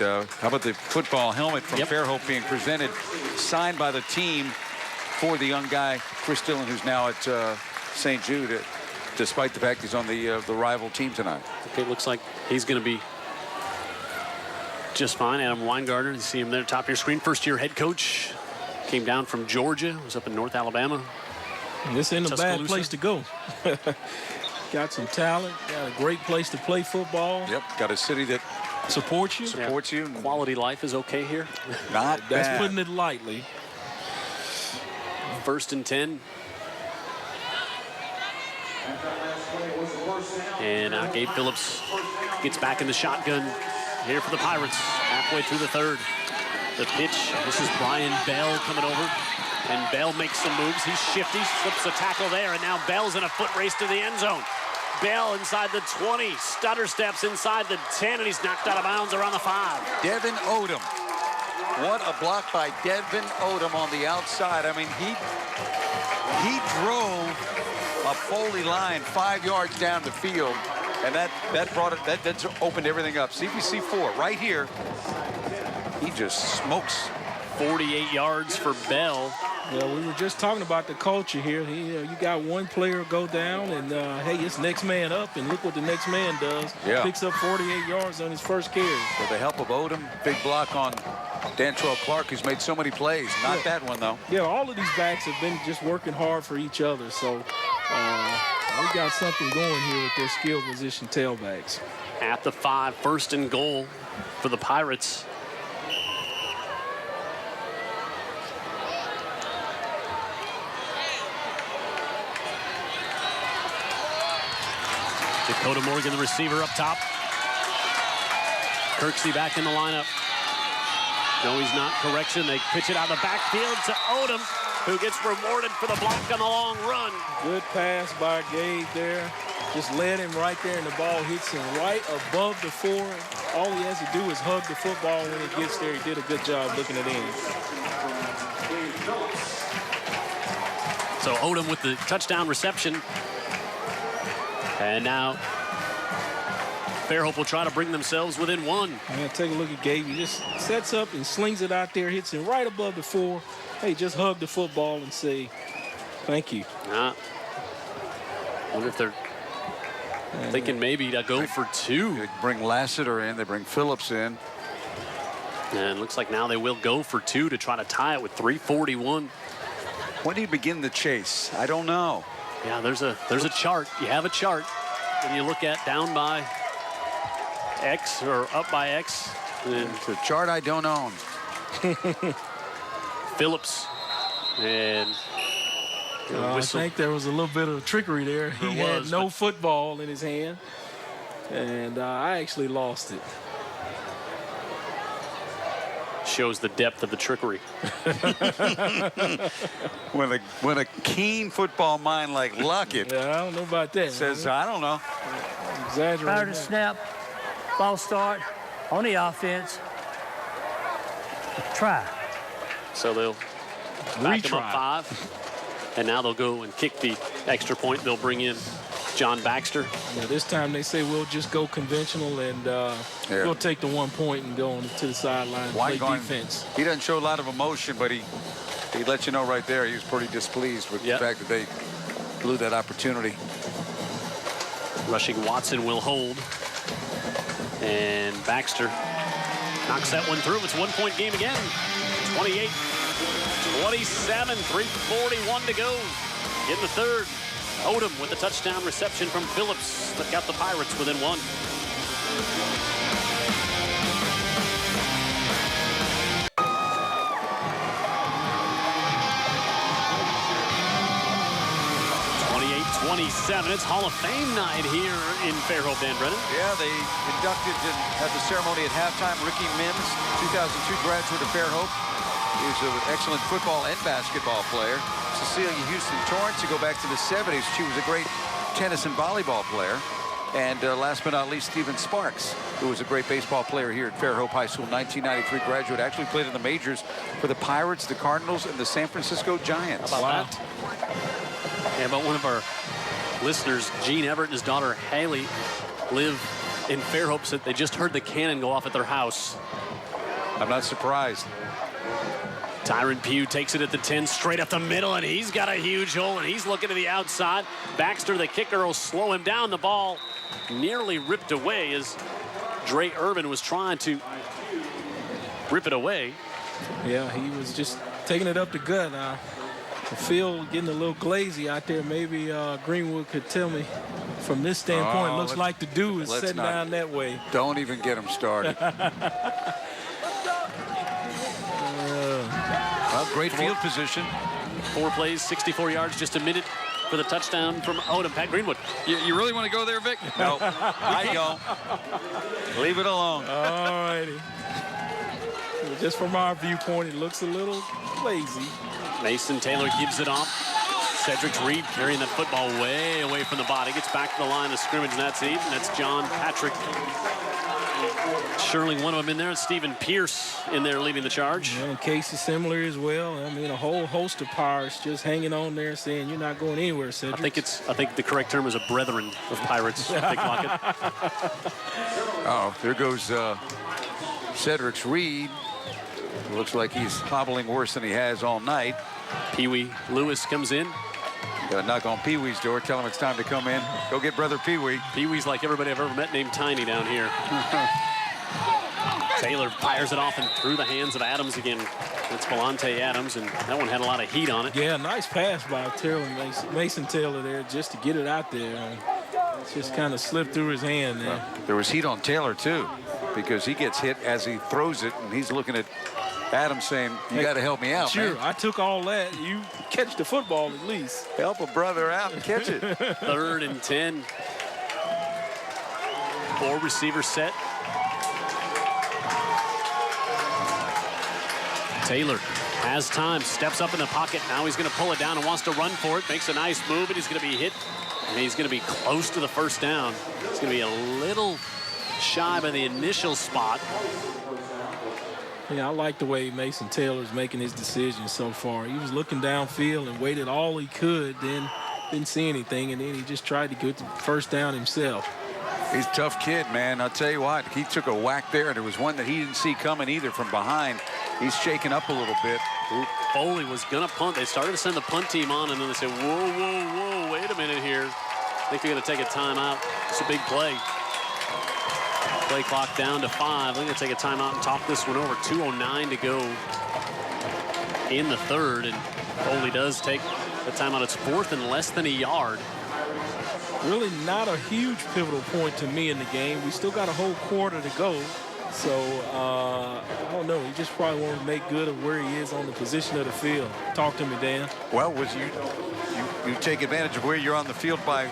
how about the football helmet from Fairhope being presented, signed by the team for the young guy, Chris Dillon, who's now at St. Jude, despite the fact he's on the rival team tonight. Okay, it looks like he's going to be just fine. Adam Weingartner, you see him there top of your screen. First-year head coach, came down from Georgia, was up in North Alabama. And this ain't a bad place to go. got some talent, got a great place to play football. Yep, got a city that supports you. Supports you. Quality life is okay here. Not That's bad. putting it lightly. 1st and 10. And now Gabe Phillips gets back in the shotgun here for the Pirates. Halfway through the 3rd. The pitch, this is Brian Bell coming over. And Bell makes some moves. He's shifty, slips a tackle there, and now Bell's in a foot race to the end zone. Bell inside the 20, stutter steps inside the 10, and he's knocked out of bounds around the 5. Devin Odom. What a block by Devin Odom on the outside. I mean, he drove a Foley line 5 yards down the field, and that opened everything up. CBC 4 right here. He just smokes. 48 yards for Bell. Yeah, we were just talking about the culture here. You got one player go down, and hey, it's next man up, and look what the next man does. Yeah. Picks up 48 yards on his first carry. With the help of Odom, big block on Dantrell Clark, who's made so many plays. Not that one, though. Yeah, all of these backs have been just working hard for each other, so we got something going here with their skill position tailbacks. At the 5, 1st and goal for the Pirates. Dakota Morgan, the receiver up top. Kirksey back in the lineup. No, he's not. Correction. They pitch it out of the backfield to Odom, who gets rewarded for the block on the long run. Good pass by Gabe there. Just led him right there, and the ball hits him right above the 4. All he has to do is hug the football when it gets there. He did a good job looking it in. So Odom with the touchdown reception. And now Fairhope will try to bring themselves within 1. Man, take a look at Gabe. He just sets up and slings it out there, hits him right above the 4. Hey, just hug the football and say, thank you. Wonder if they're thinking maybe to go for 2. They bring Lassiter in. They bring Phillips in. And it looks like now they will go for 2 to try to tie it with 3:41. When do you begin the chase? I don't know. Yeah, there's a chart. You have a chart and you look at down by X or up by X. And it's a chart I don't own. Phillips and I think there was a little bit of trickery there. He had no football in his hand, and I actually lost it. Shows the depth of the trickery. when a keen football mind like Luckett I don't know about that. says, I don't know. Exaggerating. Prior to snap, false start on the offense. Try. So they'll back them up 5. And now they'll go and kick the extra point. They'll bring in John Baxter. Yeah, this time they say we'll just go conventional and we'll take the 1 point and go on to the sideline and play defense. He doesn't show a lot of emotion, but he let you know right there he was pretty displeased with the fact that they blew that opportunity. Rushing Watson will hold. And Baxter knocks that one through. It's a 1 point game again. 28-27, 3:41 to go in the 3rd. Odom with the touchdown reception from Phillips that got the Pirates within 1. It's Hall of Fame night here in Fairhope, Dan Brennan. Yeah, they inducted and had the ceremony at halftime. Ricky Mims, 2002 graduate of Fairhope. He was an excellent football and basketball player. Cecilia Houston Torrance, you go back to the 70s. She was a great tennis and volleyball player. And last but not least, Stephen Sparks, who was a great baseball player here at Fairhope High School, 1993 graduate. Actually played in the majors for the Pirates, the Cardinals, and the San Francisco Giants. How about that? Yeah, but one of our listeners, Gene Everett and his daughter Haley, live in Fairhope. So they just heard the cannon go off at their house. I'm not surprised. Tyron Pugh takes it at the 10 straight up the middle, and he's got a huge hole, and he's looking to the outside. Baxter, the kicker, will slow him down. The ball nearly ripped away as Dre Irvin was trying to rip it away. Yeah, he was just taking it up the gut. The field getting a little glazy out there. Maybe Greenwood could tell me from this standpoint, Oh, looks like the dude is let's sitting not- down that way. Don't even get him started. Well, great field position. 4 plays, 64 yards, just a minute for the touchdown from Odom. Pat Greenwood. You really want to go there, Vic? No, I don't. Leave it alone. All righty. Just from our viewpoint, it looks a little lazy. Mason Taylor gives it off. Cedric Reed carrying that football way away from the body. Gets back to the line of scrimmage, and that's it. And that's John Patrick. Surely one of them in there. Stephen Pierce in there leading the charge. Yeah, and Casey similar as well. I mean, a whole host of Pirates just hanging on there saying, you're not going anywhere, Cedric. I think the correct term is a brethren of Pirates. Vic Lockett. Oh, there goes Cedric Reed. Looks like he's hobbling worse than he has all night. Pee-wee Lewis comes in. Got to knock on Pee-wee's door, tell him it's time to come in. Go get brother Pee-wee. Pee-wee's like everybody I've ever met named Tiny down here. Taylor fires it off and through the hands of Adams again. That's Volante Adams, and that one had a lot of heat on it. Yeah, nice pass by Mason Taylor there just to get it out there. It just kind of slipped through his hand there. There was heat on Taylor, too, because he gets hit as he throws it, and he's looking at Adams saying, you got to help me out, Sure, man. I took all that. You catch the football at least. Help a brother out and catch it. 3rd and 10. 4 receivers set. Taylor has time, steps up in the pocket. Now he's going to pull it down and wants to run for it. Makes a nice move, and he's going to be hit. And he's going to be close to the first down. It's going to be a little shy by the initial spot. Yeah, I like the way Mason Taylor's making his decisions so far. He was looking downfield and waited all he could, then didn't see anything, and then he just tried to get the first down himself. He's a tough kid, man. I'll tell you what, he took a whack there, and it was one that he didn't see coming either from behind. He's shaking up a little bit. Foley was going to punt. They started to send the punt team on, and then they said, whoa, whoa, whoa, wait a minute here. I think they're going to take a timeout. It's a big play. Play clock down to 5. They're going to take a timeout and talk this one over. 2:09 to go in the 3rd, and Foley does take the timeout. It's 4th and less than a yard. Really not a huge pivotal point to me in the game. We still got a whole quarter to go. So, I don't know. He just probably wants to make good of where he is on the position of the field. Talk to me, Dan. Well, was you take advantage of where you're on the field by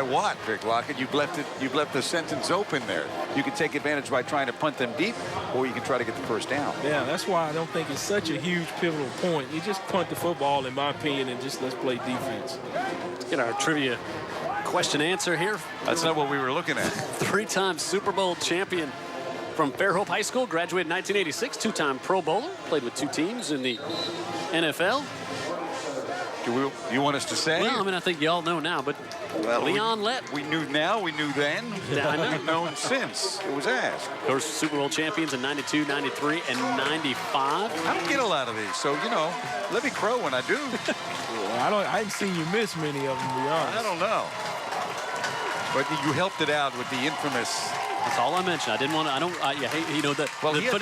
what, Vic Lockett? You've left the sentence open there. You can take advantage by trying to punt them deep, or you can try to get the first down. Yeah, that's why I don't think it's such a huge pivotal point. You just punt the football, in my opinion, and just let's play defense. Let's get our trivia question answer here. That's not what we were looking at. 3-time Super Bowl champion from Fairhope High School, graduated in 1986, 2-time Pro Bowler, played with 2 teams in the NFL. You want us to say? Well, I mean, I think you all know now, but Leon Lett. We knew now, we knew then. Yeah, I know. We've known since it was asked. Of course, Super Bowl champions in 92, 93, and 95. I don't get a lot of these, so, let me crow when I do. I haven't seen you miss many of them, to be honest. I don't know. But you helped it out with the infamous. That's all I mentioned. I didn't want to.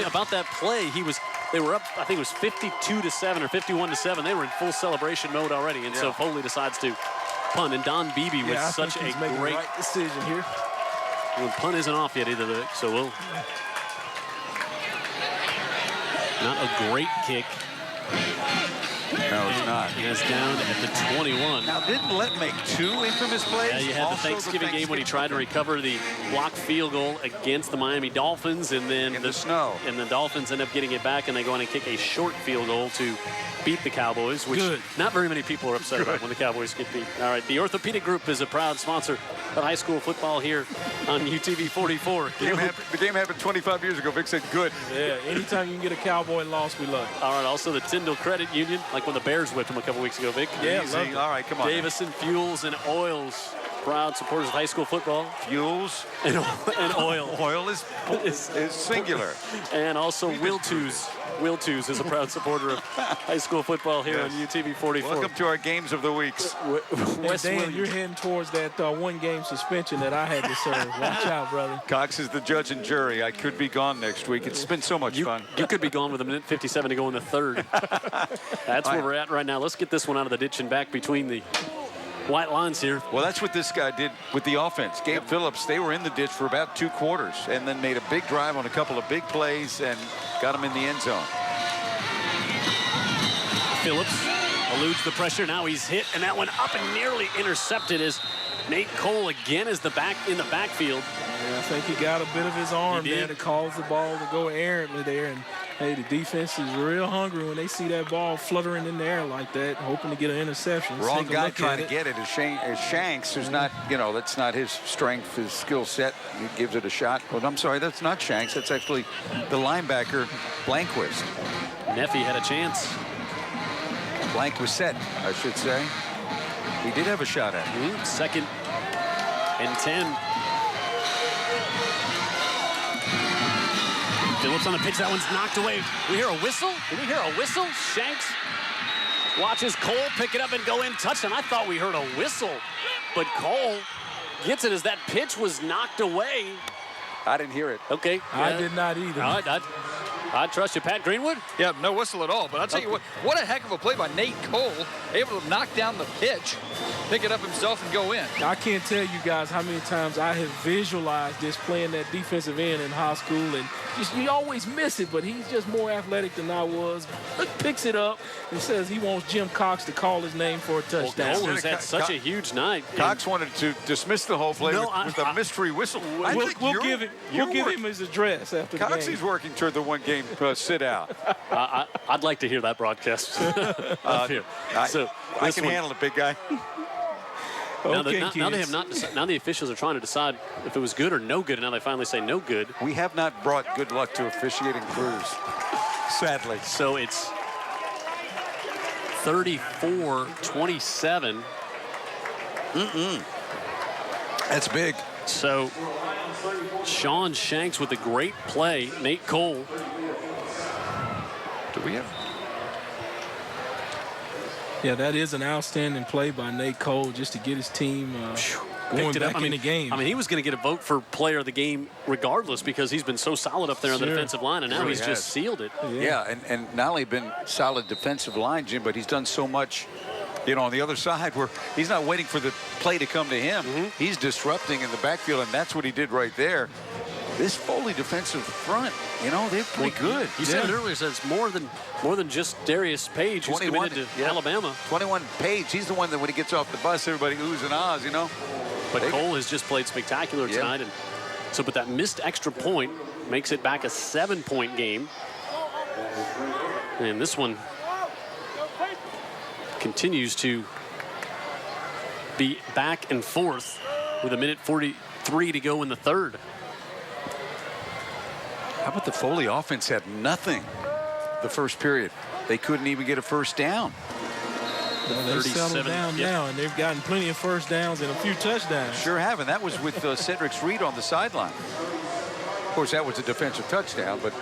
About that play, they were up, I think it was 52-7 or 51-7. They were in full celebration mode already, and so Foley decides to punt. And Don Beebe with such a making great the right decision here. The punt isn't off yet either, so we'll. Not a great kick. No, it's not. And it's down at the 21. Now, didn't Lett make 2 infamous plays? Yeah, you had the Thanksgiving game when he tried to recover the blocked field goal against the Miami Dolphins, and then in the snow. And the Dolphins end up getting it back, and they go on and kick a short field goal to beat the Cowboys, which not very many people are upset about when the Cowboys get beat. All right, the Orthopedic Group is a proud sponsor of high school football here on UTV 44. The game happened 25 years ago. Vic said good. Yeah, anytime you can get a Cowboy loss, we love it. All right, also the Tyndall Credit Union, like when the Bears whipped them a couple weeks ago, Vic. Yeah, easy. All right, come on. Davison Fuels and Oils, proud supporters of high school football. Fuels and oil. Oil is singular. And also Wiltoo's. Wiltoo's is a proud supporter of high school football here on UTV 44. Welcome to our games of the weeks. Dan, you're heading towards that 1-game suspension that I had to serve. Watch out, brother. Cox is the judge and jury. I could be gone next week. It's been so much fun. You could be gone with a minute 57 to go in the 3rd. That's where we're at right now. Let's get this one out of the ditch and back between the white lines here. Well, that's what this guy did with the offense. Gabe Phillips, they were in the ditch for about 2 quarters and then made a big drive on a couple of big plays and got him in the end zone. Phillips eludes the pressure. Now he's hit, and that one up and nearly intercepted as Nate Cole again is in the backfield. Yeah, I think he got a bit of his arm there to cause the ball to go errantly there. And, hey, the defense is real hungry when they see that ball fluttering in the air like that, hoping to get an interception. Wrong guy trying to get it is Shanks, who's not, that's not his strength, his skill set. He gives it a shot. Well, I'm sorry, that's not Shanks. That's actually the linebacker, Blankquist. Neffy had a chance. Blank was set, I should say. He did have a shot at it. 2nd and 10. Phillips on the pitch. That one's knocked away. We hear a whistle? Did we hear a whistle? Shanks watches Cole pick it up and go in. Touchdown. I thought we heard a whistle, but Cole gets it as that pitch was knocked away. I didn't hear it. Okay. I did not either. I trust you, Pat Greenwood. Yeah, no whistle at all. But I'll tell you what a heck of a play by Nate Cole, able to knock down the pitch, pick it up himself, and go in. I can't tell you guys how many times I have visualized this playing that defensive end in high school, and you always miss it, but he's just more athletic than I was. Picks it up and says he wants Jim Cox to call his name for a touchdown. Well, Cole has had such a huge night. Cox wanted to dismiss the whole play with a mystery whistle. We'll give him his address after the game. Coxie's working toward the one-game sit out. I'd like to hear that broadcast up here. I can handle it, big guy. Now the officials are trying to decide if it was good or no good, and now they finally say no good. We have not brought good luck to officiating crews, sadly. So it's 34-27. That's big. So Sean Shanks with a great play. Nate Cole. Do we have? Yeah, that is an outstanding play by Nate Cole just to get his team going back in the game. I mean, he was going to get a vote for player of the game regardless because he's been so solid up there on the defensive line, and now he's just sealed it. Yeah, and not only been solid defensive line, Jim, but he's done so much, on the other side where he's not waiting for the play to come to him. He's disrupting in the backfield, and that's what he did right there. This Foley defensive front, they're pretty good. You said it earlier, so it's more than just Darius Page, who's committed to Alabama. 21 Page, he's the one that when he gets off the bus, everybody oohs and ahs, But Cole has just played spectacular tonight. And so, but that missed extra point makes it back a 7-point game. And this one continues to be back and forth with 1:43 to go in the third. How about the Foley offense had nothing the first period? They couldn't even get a first down. They've settled down now, and they've gotten plenty of first downs and a few touchdowns. Sure have, and that was with Cedric Reed on the sideline. Of course, that was a defensive touchdown, but...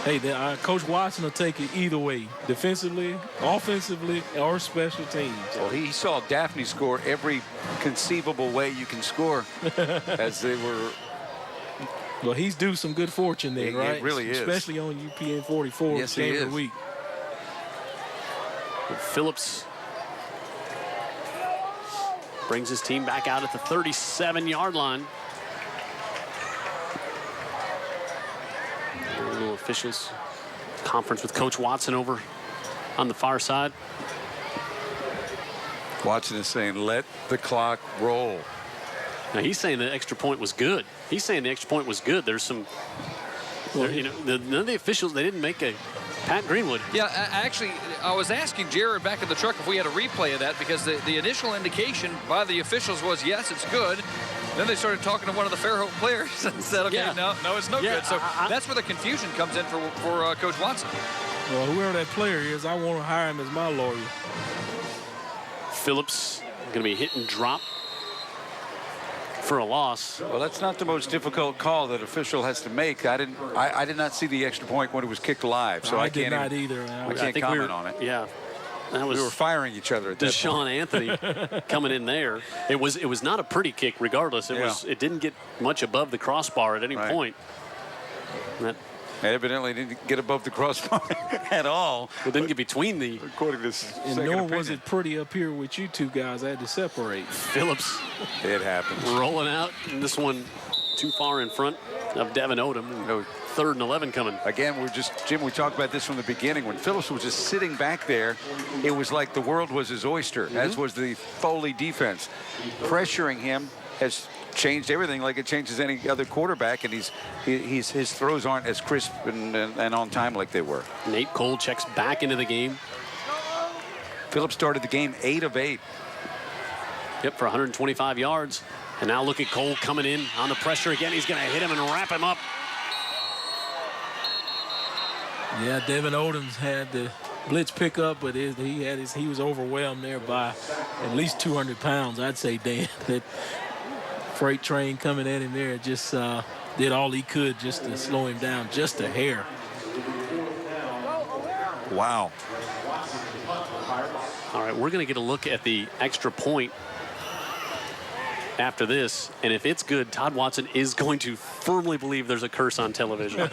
Hey, Coach Watson will take it either way, defensively, offensively, or special teams. Well, he saw Daphne score every conceivable way you can score as they were... Well, he's due some good fortune there, right? It really is. Especially on UPN 44 game of the week. Phillips brings his team back out at the 37-yard line. Little officials conference with Coach Watson over on the far side. Watson is saying, let the clock roll. Now, he's saying the extra point was good. He's saying the extra point was good. There's some, none of the officials, they didn't make a Pat Greenwood. Yeah, actually, I was asking Jared back in the truck if we had a replay of that because the initial indication by the officials was, yes, it's good. Then they started talking to one of the Fairhope players and said, okay, no, it's no good. So that's where the confusion comes in for Coach Watson. Well, whoever that player is, I want to hire him as my lawyer. Phillips going to be hit and drop for a loss. Well, that's not the most difficult call that official has to make. I did not see the extra point when it was kicked live, so I can't either. I can't comment on it. Yeah. That was, we were firing each other at that Deshaun Anthony coming in there. It was not a pretty kick regardless. It didn't get much above the crossbar at any point. Evidently didn't get above the crossbar at all. Well, didn't get between the. According to this. And nor was it pretty up here with you two guys. I had to separate. Phillips. It happens. Rolling out. And this one too far in front of Devin Odom. No. 3rd and 11 coming. Again, Jim, we talked about this from the beginning. When Phillips was just sitting back there, it was like the world was his oyster, as was the Foley defense. Pressuring him has changed everything like it changes any other quarterback, and his throws aren't as crisp and on time like they were. Nate Cole checks back into the game. Phillips started the game 8 of 8. Yep, for 125 yards. And now look at Cole coming in on the pressure again. He's going to hit him and wrap him up. Yeah, Devin Odom's had the blitz pickup, but he was overwhelmed there by at least 200 pounds. I'd say, Dan, that freight train coming at him there just did all he could just to slow him down just a hair. Wow. All right, we're going to get a look at the extra point after this, and if it's good, Todd Watson is going to firmly believe there's a curse on television.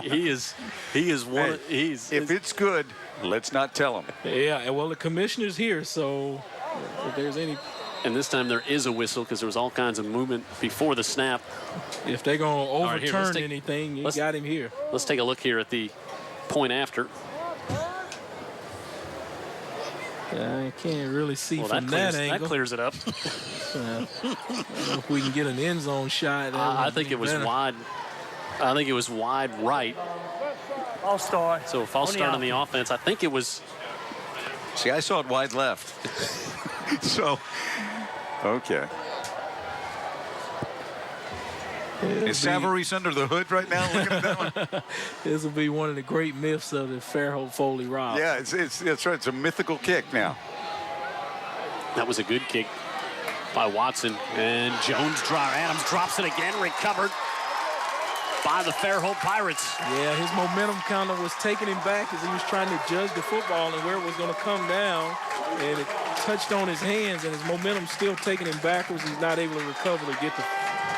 he is one. Hey, if it's good, let's not tell him. Yeah, well, the commissioner's here, so if there's any. And this time there is a whistle because there was all kinds of movement before the snap. If they're going to overturn right, anything, you got him here. Let's take a look here at the point after. I can't really see from that angle. That clears it up. I don't know if we can get an end zone shot. I think it was wide. I think it was wide right. False start. So a false start on the offense. I think it was. See, I saw it wide left. So, okay. Is Savarese under the hood right now? Look at that one. This will be one of the great myths of the Fairhope Foley Rob. Yeah, that's right. It's a mythical kick now. That was a good kick by Watson. And Adams drops it again, recovered by the Fairhope Pirates. Yeah, his momentum kind of was taking him back as he was trying to judge the football and where it was going to come down. And it touched on his hands, and his momentum still taking him backwards. He's not able to recover to get the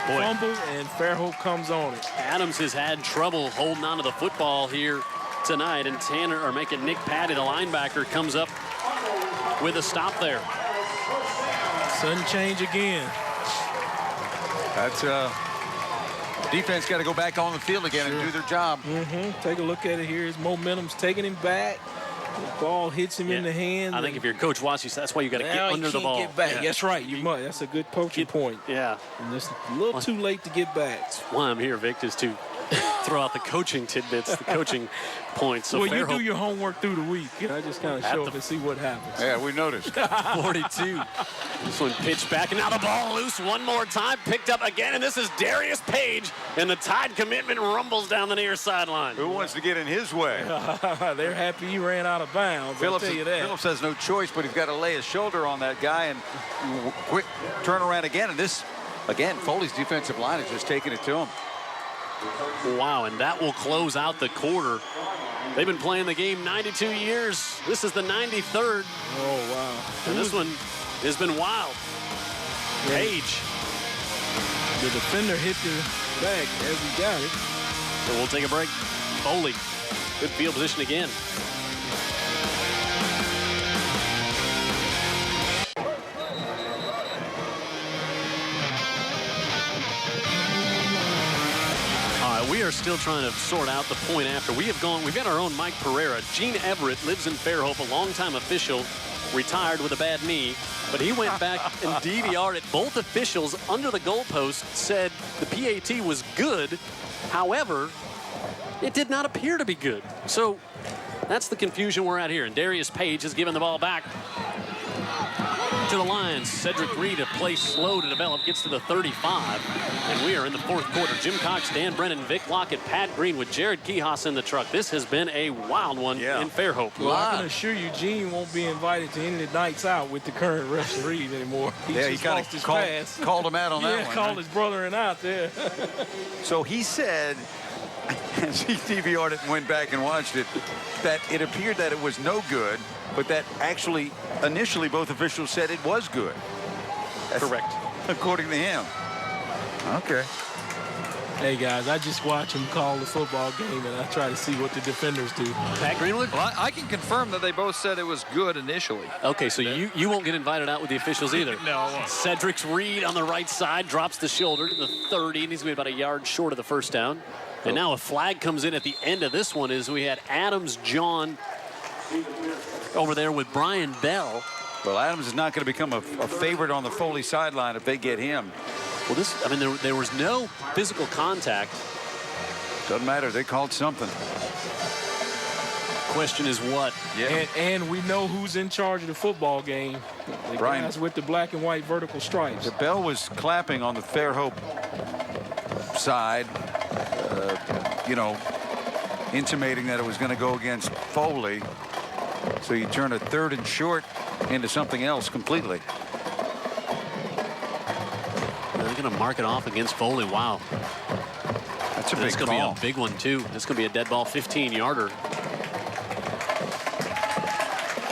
fumble, and Fairhope comes on it. Adams has had trouble holding on to the football here tonight, and Nick Patty, the linebacker, comes up with a stop there. Sudden change again. That's defense got to go back on the field again and do their job. Take a look at it here. His momentum's taking him back. The ball hits him in the hand. I think if you're Coach Watson, that's why you got to get under the ball. Get back. Yeah. That's right. You must. That's a good coaching point. Yeah. And it's a little too late to get back. That's why I'm here, Vic, is to throw out the coaching tidbits, the coaching points. So well, you do your homework through the week, and I just kind of show up and see what happens. Yeah, we noticed. 42. This one pitched back, and now the ball loose one more time, picked up again, and this is Darius Page, and the Tide commitment rumbles down the near sideline. Who wants to get in his way? They're happy he ran out of bounds. Phillips, I'll tell you that. Phillips has no choice, but he's got to lay his shoulder on that guy and quick turnaround again. And this, again, Foley's defensive line is just taking it to him. Wow, and that will close out the quarter. They've been playing the game 92 years. This is the 93rd. Oh, wow. And this one has been wild. Page. The defender hit the back as he got it. So we'll take a break. Foley, good field position again. We are still trying to sort out the point after. We've got our own Mike Pereira. Gene Everett lives in Fairhope, a longtime official, retired with a bad knee. But he went back and DVR'd it. Both officials under the goalpost said the PAT was good. However, it did not appear to be good. So that's the confusion we're at here. And Darius Page has given the ball back to the Lions. Cedric Reed, a play slow to develop, gets to the 35. And we are in the fourth quarter. Jim Cox, Dan Brennan, Vic Lockett, Pat Green with Jared Kihas in the truck. This has been a wild one in Fairhope. Well, I can assure you, Gene won't be invited to any of the nights out with the current referees anymore. He kind of called him out on that one. Yeah, called his brother and out there. So he said, as he DVR'd it and went back and watched it, that it appeared that it was no good, but that actually initially both officials said it was good. That's correct. According to him. Okay. Hey, guys, I just watch him call the football game, and I try to see what the defenders do. Pat Greenwood? Well, I can confirm that they both said it was good initially. Okay, so you won't get invited out with the officials either. No, I won't. Cedric's Reed on the right side drops the shoulder to the 30, and he's going to be about a yard short of the first down. And now a flag comes in at the end of this one as we had Adams John over there with Brian Bell. Well, Adams is not going to become a favorite on the Foley sideline if they get him. Well, I mean, there was no physical contact. Doesn't matter. They called something. Question is what? Yeah. And we know who's in charge of the football game. The Brian. guys with the black and white vertical stripes. The bell was clapping on the Fairhope side, you know, intimating that it was going to go against Foley. So you turn a 3rd and short into something else completely. They're going to mark it off against Foley. Wow. That's a It's big going ball. to be a big one, too. It's going to be a dead ball 15-yarder.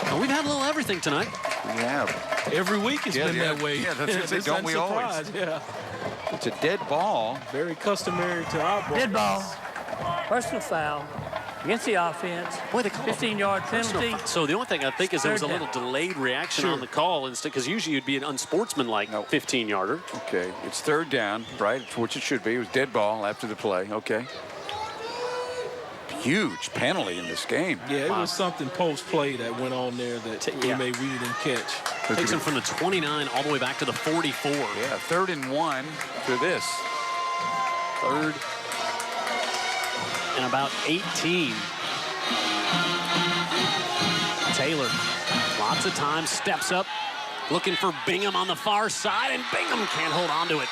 And we've had a little everything tonight. We have. Every week it's been that way. Yeah, that's what It's don't we always? unsurprised, yeah. It's a dead ball. Very customary to our ball. Dead ball. Personal foul against the offense. Boy, they call 15-yard penalty. So the only thing I think is there was a Third little down. delayed reaction on the call instead, because usually you'd be an unsportsmanlike 15-yarder. Okay, it's 3rd down, right? Which it should be. It was dead ball after the play. Okay. Huge penalty in this game. Yeah, it was something post-play that went on there that we may read and catch. Takes him from the 29 all the way back to the 44. Yeah, 3rd and 1 for this. 3rd and about 18. Taylor, lots of time, steps up, looking for Bingham on the far side, and Bingham can't hold on to it.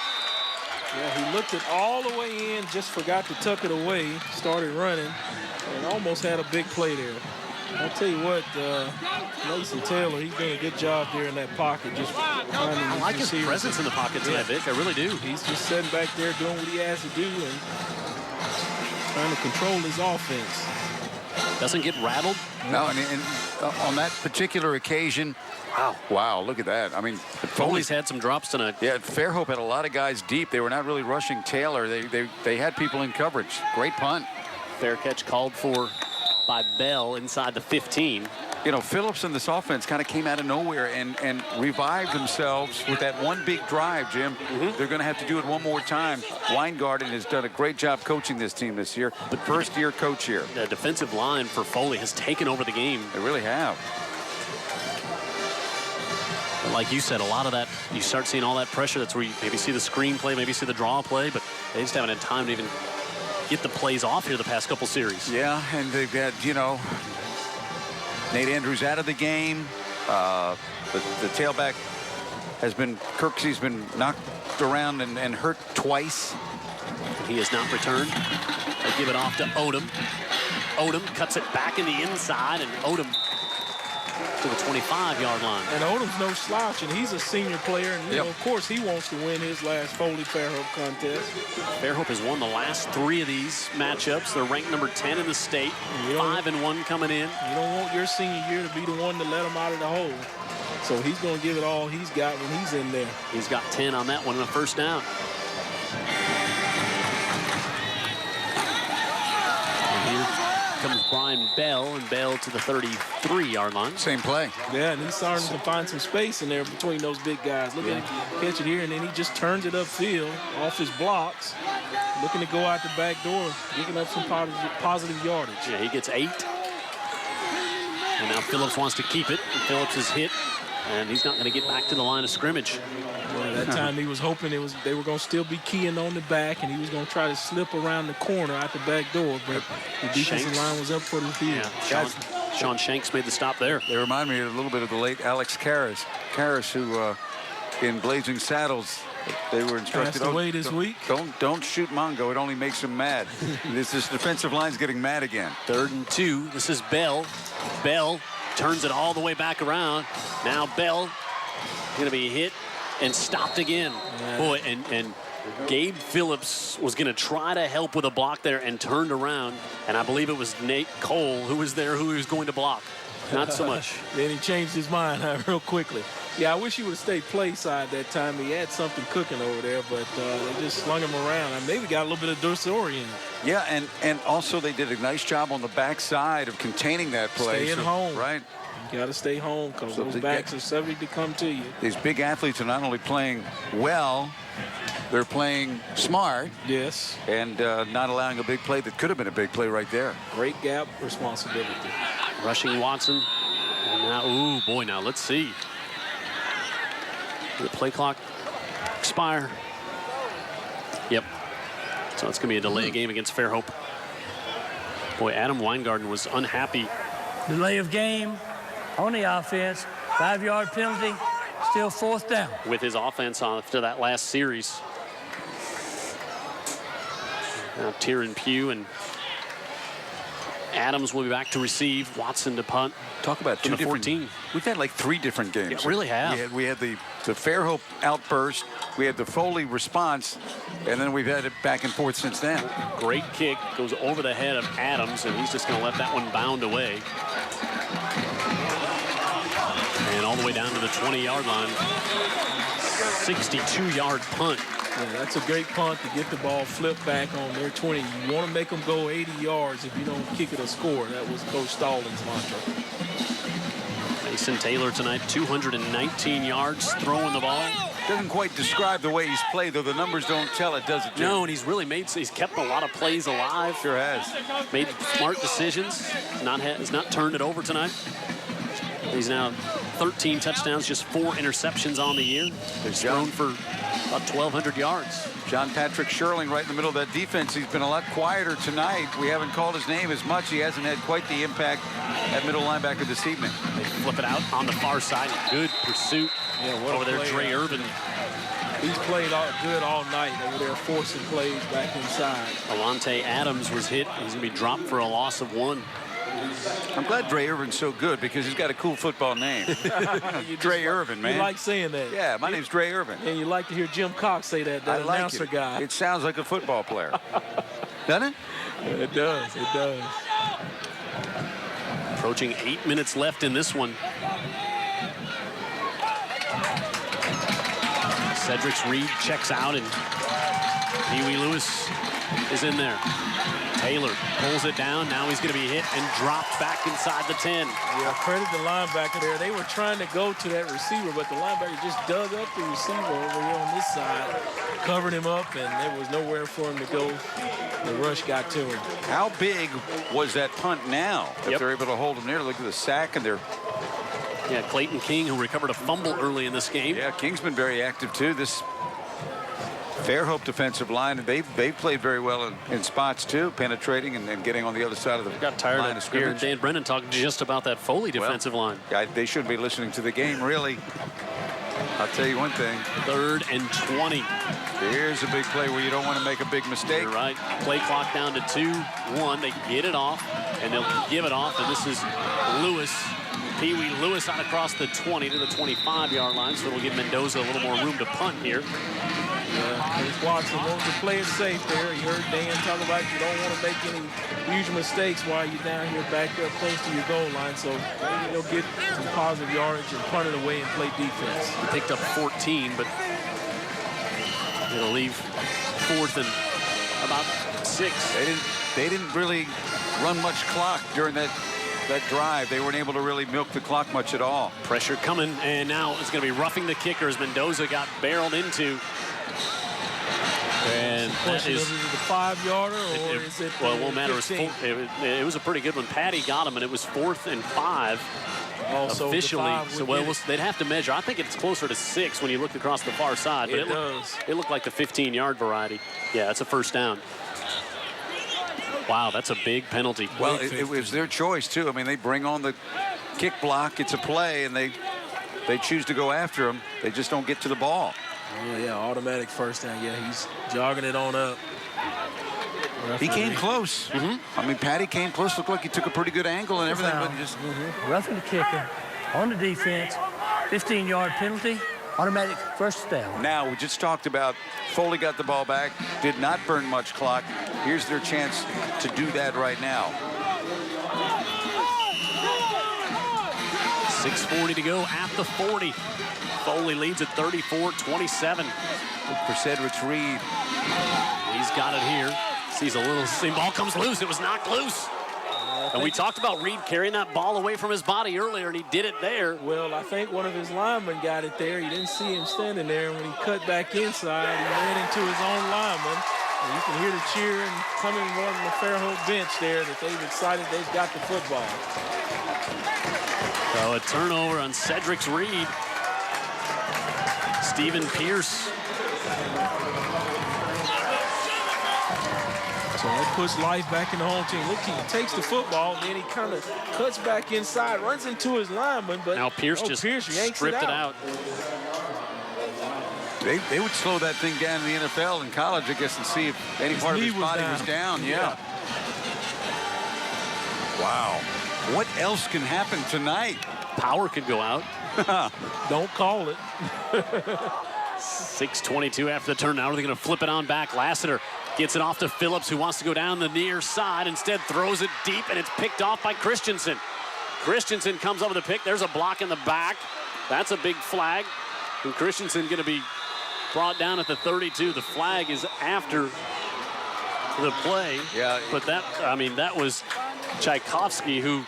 Yeah, he looked it all the way in, just forgot to tuck it away, started running, and almost had a big play there. I'll tell you what, Mason Taylor, he's doing a good job there in that pocket. Just I like his presence in the pocket tonight, Vic. I really do. He's just sitting back there doing what he has to do and trying to control his offense. Doesn't get rattled. No, and on that particular occasion, wow, look at that. I mean, Foley's had some drops tonight. Yeah, Fairhope had a lot of guys deep. They were not really rushing Taylor. They had people in coverage. Great punt. Fair catch called for by Bell inside the 15. You know, Phillips and this offense kind of came out of nowhere and revived themselves with that one big drive, Jim. They're going to have to do it one more time. Weingarten has done a great job coaching this team this year. The first-year coach here. The defensive line for Foley has taken over the game. They really have. But like you said, a lot of that, you start seeing all that pressure. That's where you maybe see the screen play, maybe see the draw play, but they just haven't had time to even get the plays off here the past couple series. Yeah, and they've had, you know, Nate Andrews out of the game. The tailback has been, Kirksey's been knocked around and hurt twice. He has not returned. They give it off to Odom. Odom cuts it back in the inside, and Odom to the 25-yard line. And Odom's no slouch, and he's a senior player, and you know, of course he wants to win his last Foley Fairhope contest. Fairhope has won the last 3 of these matchups. They're ranked number 10 in the state, 5-1 coming in. You don't want your senior year to be the one to let him out of the hole. So he's going to give it all he's got when he's in there. He's got 10 on that one and a first down. And here comes Brian Bell, and Bell to the 33-yard line. Same play. Yeah, and he's starting to find some space in there between those big guys. Look at him catch it here, and then he just turns it upfield off his blocks, looking to go out the back door, picking up some positive yardage. Yeah, he gets 8. And now Phillips wants to keep it. And Phillips is hit, and he's not going to get back to the line of scrimmage. Well, that time he was hoping they were going to still be keying on the back, and he was going to try to slip around the corner out the back door, but the defensive line was up for the field. Yeah, Sean Shanks made the stop there. They remind me a little bit of the late Alex Karras, who in Blazing Saddles, they were instructed, Passed away this week. Don't shoot Mongo. It only makes him mad. this defensive line's getting mad again. 3rd and 2. This is Bell. Bell turns it all the way back around. Now Bell going to be hit and stopped again. Yeah. Boy, and Gabe Phillips was going to try to help with a block there and turned around. And I believe it was Nate Cole who was there, who he was going to block. not so much. Then he changed his mind real quickly. Yeah, I wish he would have stayed play side that time. He had something cooking over there, but they just slung him around. I maybe got a little bit of Dorsori in it. Yeah, and also they did a nice job on the backside of containing that play. Staying home. Right. You got to stay home because those backs are subject to come to you. These big athletes are not only playing well, they're playing smart. Yes. And not allowing a big play that could have been a big play right there. Great gap responsibility. Rushing Watson. And now, ooh, boy, now let's see. Did the play clock expire? Yep. So it's going to be a delay game against Fairhope. Boy, Adam Weingarten was unhappy. Delay of game on the offense. 5-yard penalty. Still 4th down. With his offense after that last series. Now Tyron Pugh and Adams will be back to receive. Watson to punt. Talk about two different 14. We've had like 3 different games. Yeah, really have. We had the Fairhope outburst. We had the Foley response. And then we've had it back and forth since then. Great kick. Goes over the head of Adams, and he's just going to let that one bound away. And all the way down to the 20-yard line. 62-yard punt. Yeah, that's a great punt to get the ball flipped back on their 20. You want to make them go 80 yards if you don't kick it or score. That was Coach Stallings' mantra. Mason Taylor tonight, 219 yards throwing the ball. Doesn't quite describe the way he's played, though the numbers don't tell it, does it, Jim? No, and he's kept a lot of plays alive. Sure has. Made smart decisions. Has not turned it over tonight. He's now 13 touchdowns, just 4 interceptions on the year. He's thrown for about 1,200 yards. John Patrick Sherling right in the middle of that defense. He's been a lot quieter tonight. We haven't called his name as much. He hasn't had quite the impact at middle linebacker this evening. They flip it out on the far side. Good pursuit over there, Dre Irvin. He's played good all night over there, forcing plays back inside. Alante Adams was hit. He's going to be dropped for a loss of 1. I'm glad Dre Irvin's so good because he's got a cool football name. Dre Irvin, man. You like saying that. Yeah, my name's Dre Irvin. And you like to hear Jim Cox say that, I like announcer guy. It sounds like a football player. Doesn't it? It does. It does. Approaching 8 minutes left in this one. Cedric Reed checks out, and Pee Wee Lewis is in there. Taylor pulls it down. Now he's going to be hit and dropped back inside the 10. Yeah, credit the linebacker there. They were trying to go to that receiver, but the linebacker just dug up the receiver over here on this side, covered him up, and there was nowhere for him to go. The rush got to him. How big was that punt now? If Yep. they're able to hold him there, look at the sack, and they're... Yeah, Clayton King, who recovered a fumble early in this game. Yeah, King's been very active, too. This Fairhope defensive line, and they've played very well in spots, too, penetrating and getting on the other side of the Got tired line of scrimmage. hearing Dan Brennan talking just about that Foley defensive line. They shouldn't be listening to the game, really. I'll tell you one thing. 3rd and 20. Here's a big play where you don't want to make a big mistake. You're right. Play clock down to 2-1. They get it off, and they'll give it off. And this is Lewis. Pee Wee Lewis out across the 20 to the 25-yard line, so it'll give Mendoza a little more room to punt here. Coach Watson wants to play it safe there. You heard Dan talk about you don't want to make any huge mistakes while you're down here backed up close to your goal line. So maybe they'll get some positive yardage and punt it away and play defense. He picked up 14, but it'll leave 4th and about 6. They didn't really run much clock during that drive. They weren't able to really milk the clock much at all. Pressure coming, and now it's going to be roughing the kicker as Mendoza got barreled into. And that is it the 5-yarder or is it? Well, it won't matter. It was a pretty good one. Patty got him, and it was 4th and 5. Also officially. They'd have to measure. I think it's closer to 6 when you look across the far side. But it looked like the 15-yard variety. Yeah, it's a first down. Wow, that's a big penalty. Well, it was their choice, too. I mean, they bring on the kick block. It's a play, and they choose to go after him. They just don't get to the ball. Oh, yeah, automatic first down. Yeah, he's jogging it on up. He came close. I mean, Patty came close. Looked like he took a pretty good angle and everything. But just roughing the kicker on the defense. 15-yard penalty. Automatic first down. Now, we just talked about Foley got the ball back, did not burn much clock. Here's their chance to do that right now. 6:40 to go at the 40. Foley leads at 34-27. Look for Cedric Reed. He's got it here. Sees a little, ball comes loose. It was knocked loose. And we talked about Reed carrying that ball away from his body earlier, and he did it there. Well, I think one of his linemen got it there. He didn't see him standing there. When he cut back inside, he ran into his own lineman. And you can hear the cheering coming from the Fairhope bench there that they've excited they've got the football. So a turnover on Cedric Reed. Stephen Pierce. So that puts life back in the home team. Look, he takes the football, then he kind of cuts back inside, runs into his lineman, but now Pierce just yanks stripped it out. They would slow that thing down in the NFL and college, I guess, and see if any part of his body was down. Yeah. Wow. What else can happen tonight? Power could go out. Don't call it. 6:22 after the turn. Now they're going to flip it on back. Lassiter gets it off to Phillips, who wants to go down the near side. Instead, throws it deep, and it's picked off by Christensen. Christensen comes up with a pick. There's a block in the back. That's a big flag. And Christensen going to be brought down at the 32. The flag is after the play. Yeah. But that was Tchaikovsky who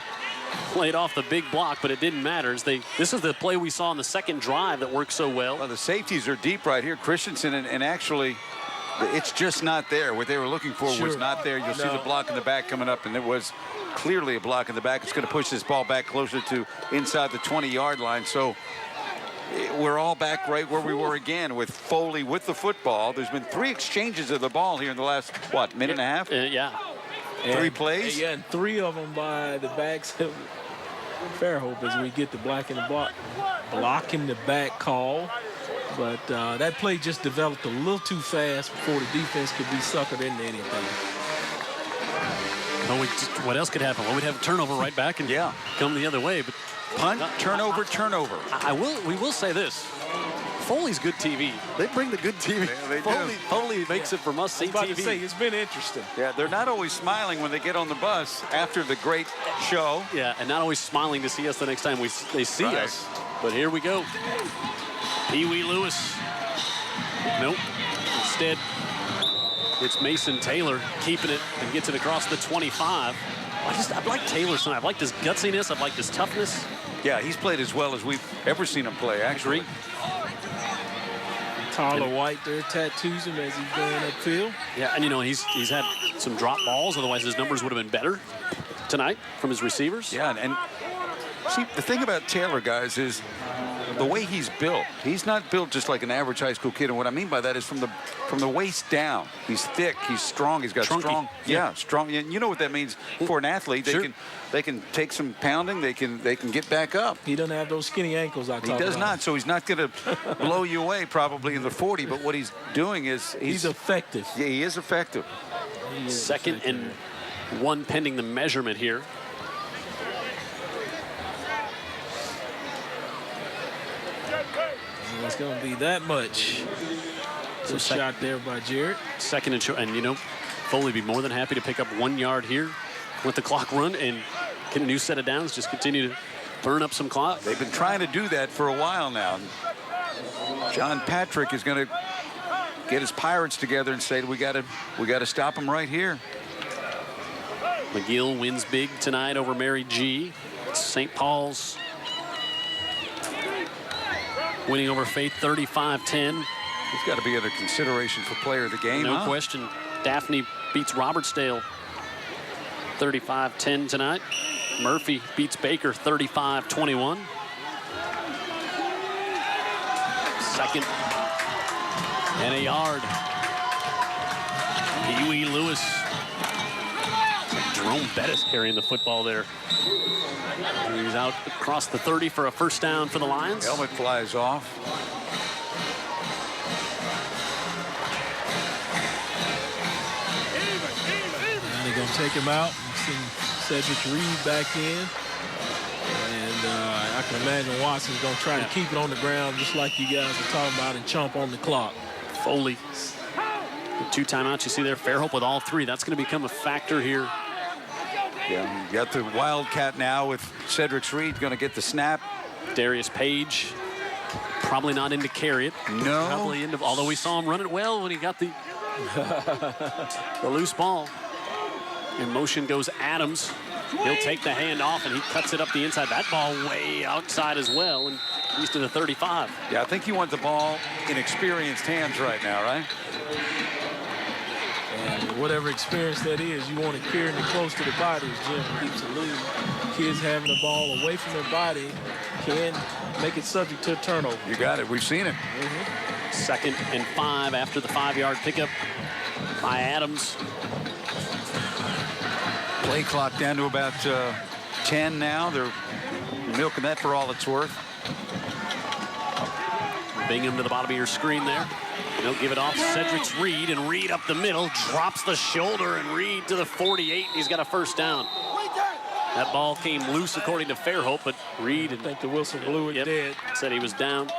played off the big block, but it didn't matter. This is the play we saw on the second drive that worked so well. Well, the safeties are deep right here. Christensen, and actually, it's just not there. What they were looking for was not there. You'll see the block in the back coming up, and it was clearly a block in the back. It's going to push this ball back closer to inside the 20-yard line. So we're all back right where we were again with Foley with the football. There's been 3 exchanges of the ball here in the last, minute and a half? Yeah. 3 plays? Yeah, and 3 of them by the backs of Fairhope as we get the block in the back call. But that play just developed a little too fast before the defense could be suckered into anything. Well, what else could happen? Well, we'd have a turnover right back and come the other way. But punt, turnover. We will say this. Foley's good TV. They bring the good TV. Yeah, Foley makes it for must-see TV. I was about to say, it's been interesting. Yeah, they're not always smiling when they get on the bus after the great show. Yeah, and not always smiling to see us the next time they see us. But here we go. Pee Wee Lewis. Nope. Instead, it's Mason Taylor keeping it and gets it across the 25. I like Taylor tonight. I've liked his gutsiness. I've liked his toughness. Yeah, he's played as well as we've ever seen him play, actually. Tyler White there tattoos him as he's going upfield. Yeah, and he's had some drop balls. Otherwise, his numbers would have been better tonight from his receivers. Yeah, and see, the thing about Taylor, guys, is the way he's built. He's not built just like an average high school kid, and what I mean by that is from the waist down. He's thick, he's strong, he's got strong. Yeah, strong. And you know what that means for an athlete. They can take some pounding. They can get back up. He doesn't have those skinny ankles I talked about. He does not, so he's not going to blow you away probably in the 40. But what he's doing is he's effective. Yeah, he is effective. Second and 1 pending the measurement here. It's going to be that much. Good shot there by Jarrett. Second and short, and Foley be more than happy to pick up 1 yard here. Let the clock run and get a new set of downs. Just continue to burn up some clock. They've been trying to do that for a while now. John Patrick is going to get his Pirates together and say we got to stop them right here. McGill wins big tonight over Mary G. St. Paul's winning over Faith 35-10. He's got to be under consideration for player of the game. No question. Daphne beats Robertsdale 35-10 tonight. Murphy beats Baker 35-21. Second and a yard. Pee Wee Lewis. Jerome Bettis carrying the football there. He's out across the 30 for a first down for the Lions. Helmet flies off. And they're going to take him out and send Cedric Reed back in. And I can imagine Watson's going to try to keep it on the ground just like you guys are talking about and chomp on the clock. Foley. The 2 timeouts you see there. Fairhope with all 3. That's going to become a factor here. Yeah, you got the Wildcat now with Cedric Reed going to get the snap. Darius Page, probably not into carry it. No. Probably into, although we saw him run it well when he got the loose ball. In motion goes Adams. He'll take the hand off, and he cuts it up the inside. That ball way outside as well, and he's to the 35. Yeah, I think you want the ball in experienced hands right now, right? And whatever experience that is, you want it carrying it close to the body, as Jim keeps alluding. Kids having the ball away from their body can make it subject to a turnover. You got it. We've seen it. 2nd and 5 after the 5-yard pickup by Adams. Play clock down to about 10 now. They're milking that for all it's worth. Bingham to the bottom of your screen there. They'll give it off. Cedric's Reed, and Reed up the middle, drops the shoulder, and Reed to the 48. He's got a first down. That ball came loose according to Fairhope, but Reed, I think the whistle blew it dead. Said he was down.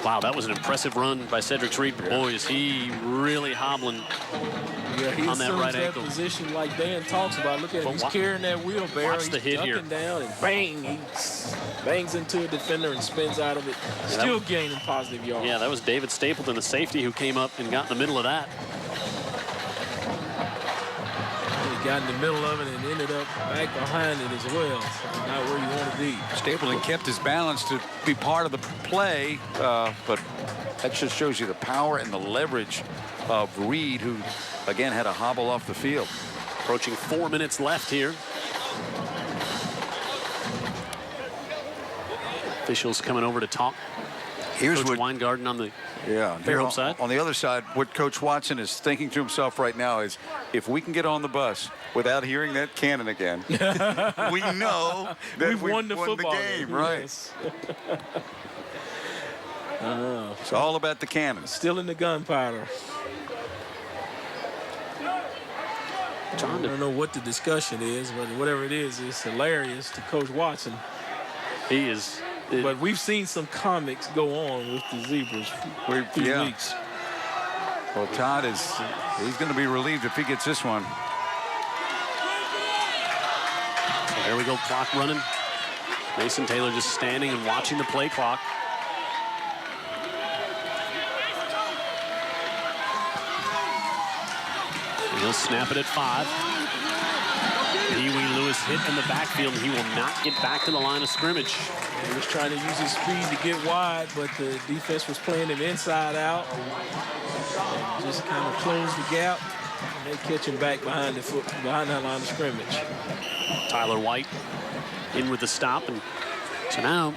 Wow, that was an impressive run by Cedric's Reed. Boy, is he really hobbling on that right ankle. Position like Dan talks about. Look at him. He's carrying that wheelbarrow. Watch the hit here. Down and bang, he bangs into a defender and spins out of it. Still gaining positive yards. Yeah, that was David Stapleton, the safety, who came up and got in the middle of that. He got in the middle of it and ended up back behind it as well. So not where you want to be. Stapleton kept his balance to be part of the play, but that just shows you the power and the leverage of Reed, who, again, had a hobble off the field. Approaching 4 minutes left here. Officials coming over to talk. Here's Coach what Weingarten on the Fairhope side. On the other side, what Coach Watson is thinking to himself right now is, if we can get on the bus without hearing that cannon again, we know that we've won the game, right? Yes. It's all about the cannon. Still in the gunpowder. I don't know what the discussion is, but whatever it is, it's hilarious to Coach Watson. He is. But we've seen some comics go on with the Zebras for weeks. Well, Todd he's going to be relieved if he gets this one. So there we go, clock running. Mason Taylor just standing and watching the play clock. And he'll snap it at 5. Pee-wee Lewis hit in the backfield. He will not get back to the line of scrimmage. He was trying to use his speed to get wide, but the defense was playing him inside out. And just kind of closed the gap. And they catch him back behind that line of scrimmage. Tyler White in with the stop. And so now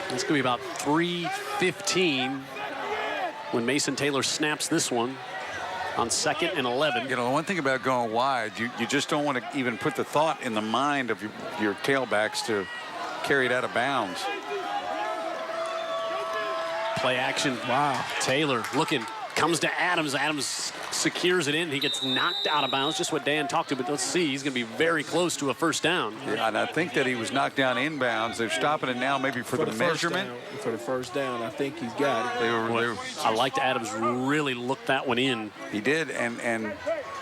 it's going to be about 3:15 when Mason Taylor snaps this one. On 2nd and 11. You know, the one thing about going wide, you just don't want to even put the thought in the mind of your tailbacks to carry it out of bounds. Play action. Wow. Taylor looking, comes to Adams. Adams secures it in. He gets knocked out of bounds. Just what Dan talked to, but let's see. He's going to be very close to a first down. Yeah, and I think that he was knocked down inbounds. They're stopping it now maybe for the measurement. For the first down, I think he's got it. I liked Adams really looked that one in. He did, and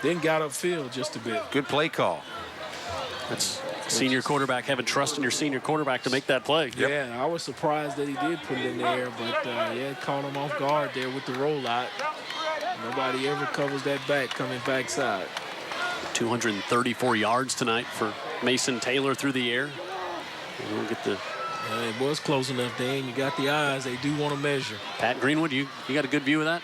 then got upfield just a bit. Good play call. That's senior quarterback, having trust in your senior quarterback to make that play. Yep. Yeah, I was surprised that he did put it in the air, but it caught him off guard there with the rollout. Nobody ever covers that back coming backside. 234 yards tonight for Mason Taylor through the air. And we'll get the... it was close enough, Dan. You got the eyes. They do want to measure. Pat Greenwood, you got a good view of that?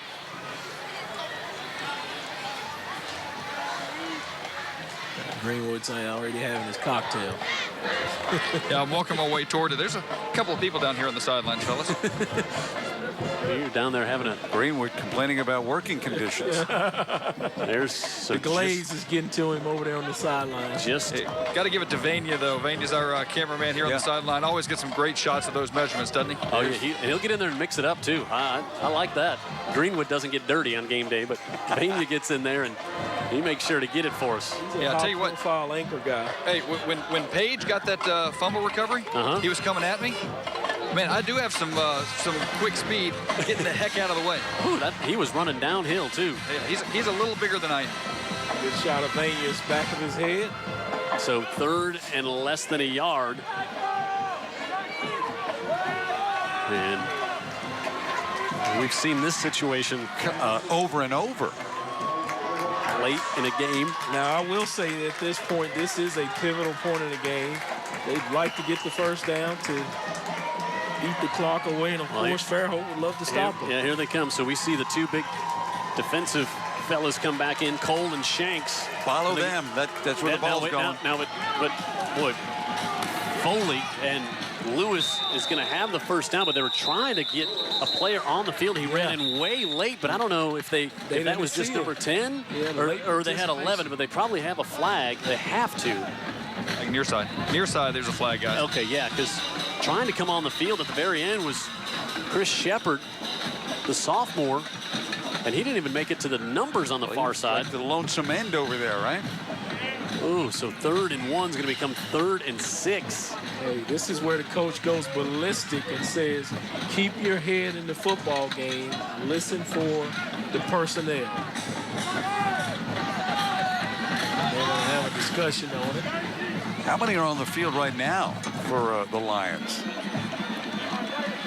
Greenwood's already having his cocktail. Yeah, I'm walking my way toward it. There's a couple of people down here on the sidelines, fellas. You're down there having a... Greenwood complaining about working conditions. There's the glaze is getting to him over there on the sideline. Got to give it to Vania, though. Vania's our cameraman here on the sideline. Always gets some great shots of those measurements, doesn't he? Oh, yeah. He'll get in there and mix it up, too. I like that. Greenwood doesn't get dirty on game day, but Vania gets in there and he makes sure to get it for us. Yeah, I'll tell you what. Profile anchor guy. Hey, when Page got that fumble recovery, he was coming at me. Man, I do have some quick speed getting the heck out of the way. Ooh, he was running downhill, too. Yeah, he's a little bigger than I am. Good shot of Vania's back of his head. So 3rd and less than a yard. And we've seen this situation over and over. late in a game. Now, I will say that at this point, this is a pivotal point in the game. They'd like to get the first down to eat the clock away, and of course, Fairhope would love to stop them. Yeah, here they come. So we see the two big defensive fellas come back in, Cole and Shanks. Follow them. That's where the ball's going. But boy, Foley and Lewis is going to have the first down, but they were trying to get a player on the field. He ran in way late, but I don't know if if that was just number 10 or they had 11, but they probably have a flag. They have to. Like near side. Near side, there's a flag, guys. Okay, yeah, because trying to come on the field at the very end was Chris Shepard, the sophomore, and he didn't even make it to the numbers on the far side. Like the lonesome end over there, right? Ooh, so 3rd and 1 is going to become 3rd and 6. Hey, this is where the coach goes ballistic and says, keep your head in the football game. Listen for the personnel. They're going to have a discussion on it. How many are on the field right now for the Lions?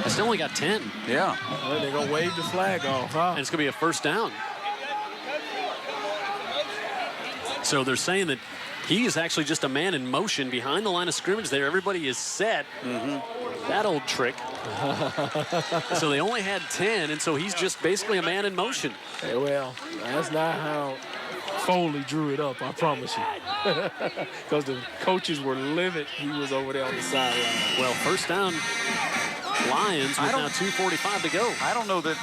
I still only got 10. Yeah. Well, they're going to wave the flag off, huh? And it's going to be a first down. So they're saying that he is actually just a man in motion behind the line of scrimmage there. Everybody is set. That old trick. So they only had 10, and so he's just basically a man in motion. Hey, well, that's not how Foley drew it up, I promise you. Because the coaches were livid. He was over there on the sideline. Well, first down, Lions with now 2:45 to go. I don't know that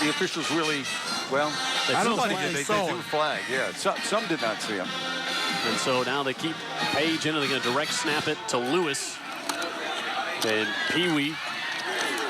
the officials really, well, they threw a flag. Yeah, some did not see him. And so now they keep Page in, and they're going to direct snap it to Lewis. And Pee-wee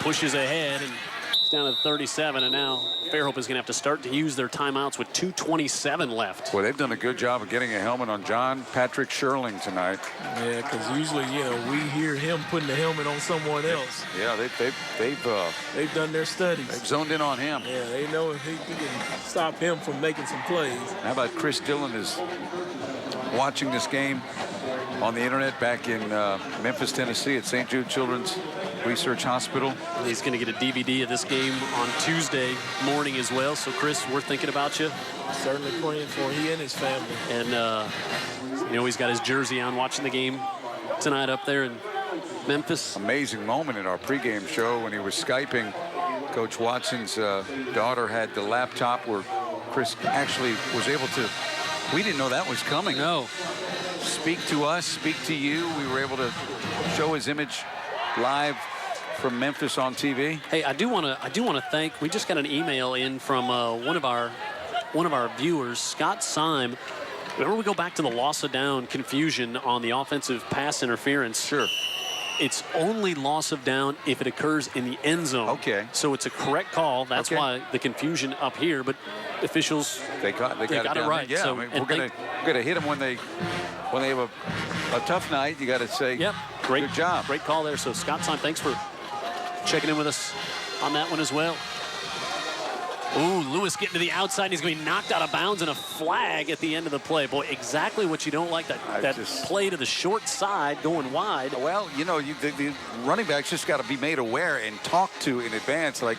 pushes ahead, and it's down to 37, and now Fairhope is going to have to start to use their timeouts with 2:27 left. Well, they've done a good job of getting a helmet on John Patrick Sherling tonight. Yeah, because usually, we hear him putting the helmet on someone else. Yeah, they've done their studies. They've zoned in on him. Yeah, they know if he can stop him from making some plays. How about Chris Dillon is watching this game on the internet back in Memphis, Tennessee at St. Jude Children's Research Hospital. He's going to get a DVD of this game on Tuesday morning as well. So, Chris, we're thinking about you. Certainly praying for he and his family. And, he's got his jersey on watching the game tonight up there in Memphis. Amazing moment in our pregame show when he was Skyping. Coach Watson's daughter had the laptop where Chris actually was able to, we didn't know that was coming. No. Speak to us, speak to you. We were able to show his image live from Memphis on TV. Hey, I do want to thank. We just got an email in from one of our viewers, Scott Syme. Remember, we go back to the loss of down confusion on the offensive pass interference. Sure. It's only loss of down if it occurs in the end zone. Okay. So it's a correct call. That's why the confusion up here. But officials, they got it right. Yeah, so, we're gonna hit them when they have a tough night. You got to say, yep, great good job, great call there. So Scott Syme, thanks for checking in with us on that one as well. Ooh, Lewis getting to the outside. And he's going to be knocked out of bounds, and a flag at the end of the play. Boy, exactly what you don't like, that play to the short side going wide. Well, the running backs just got to be made aware and talked to in advance. Like,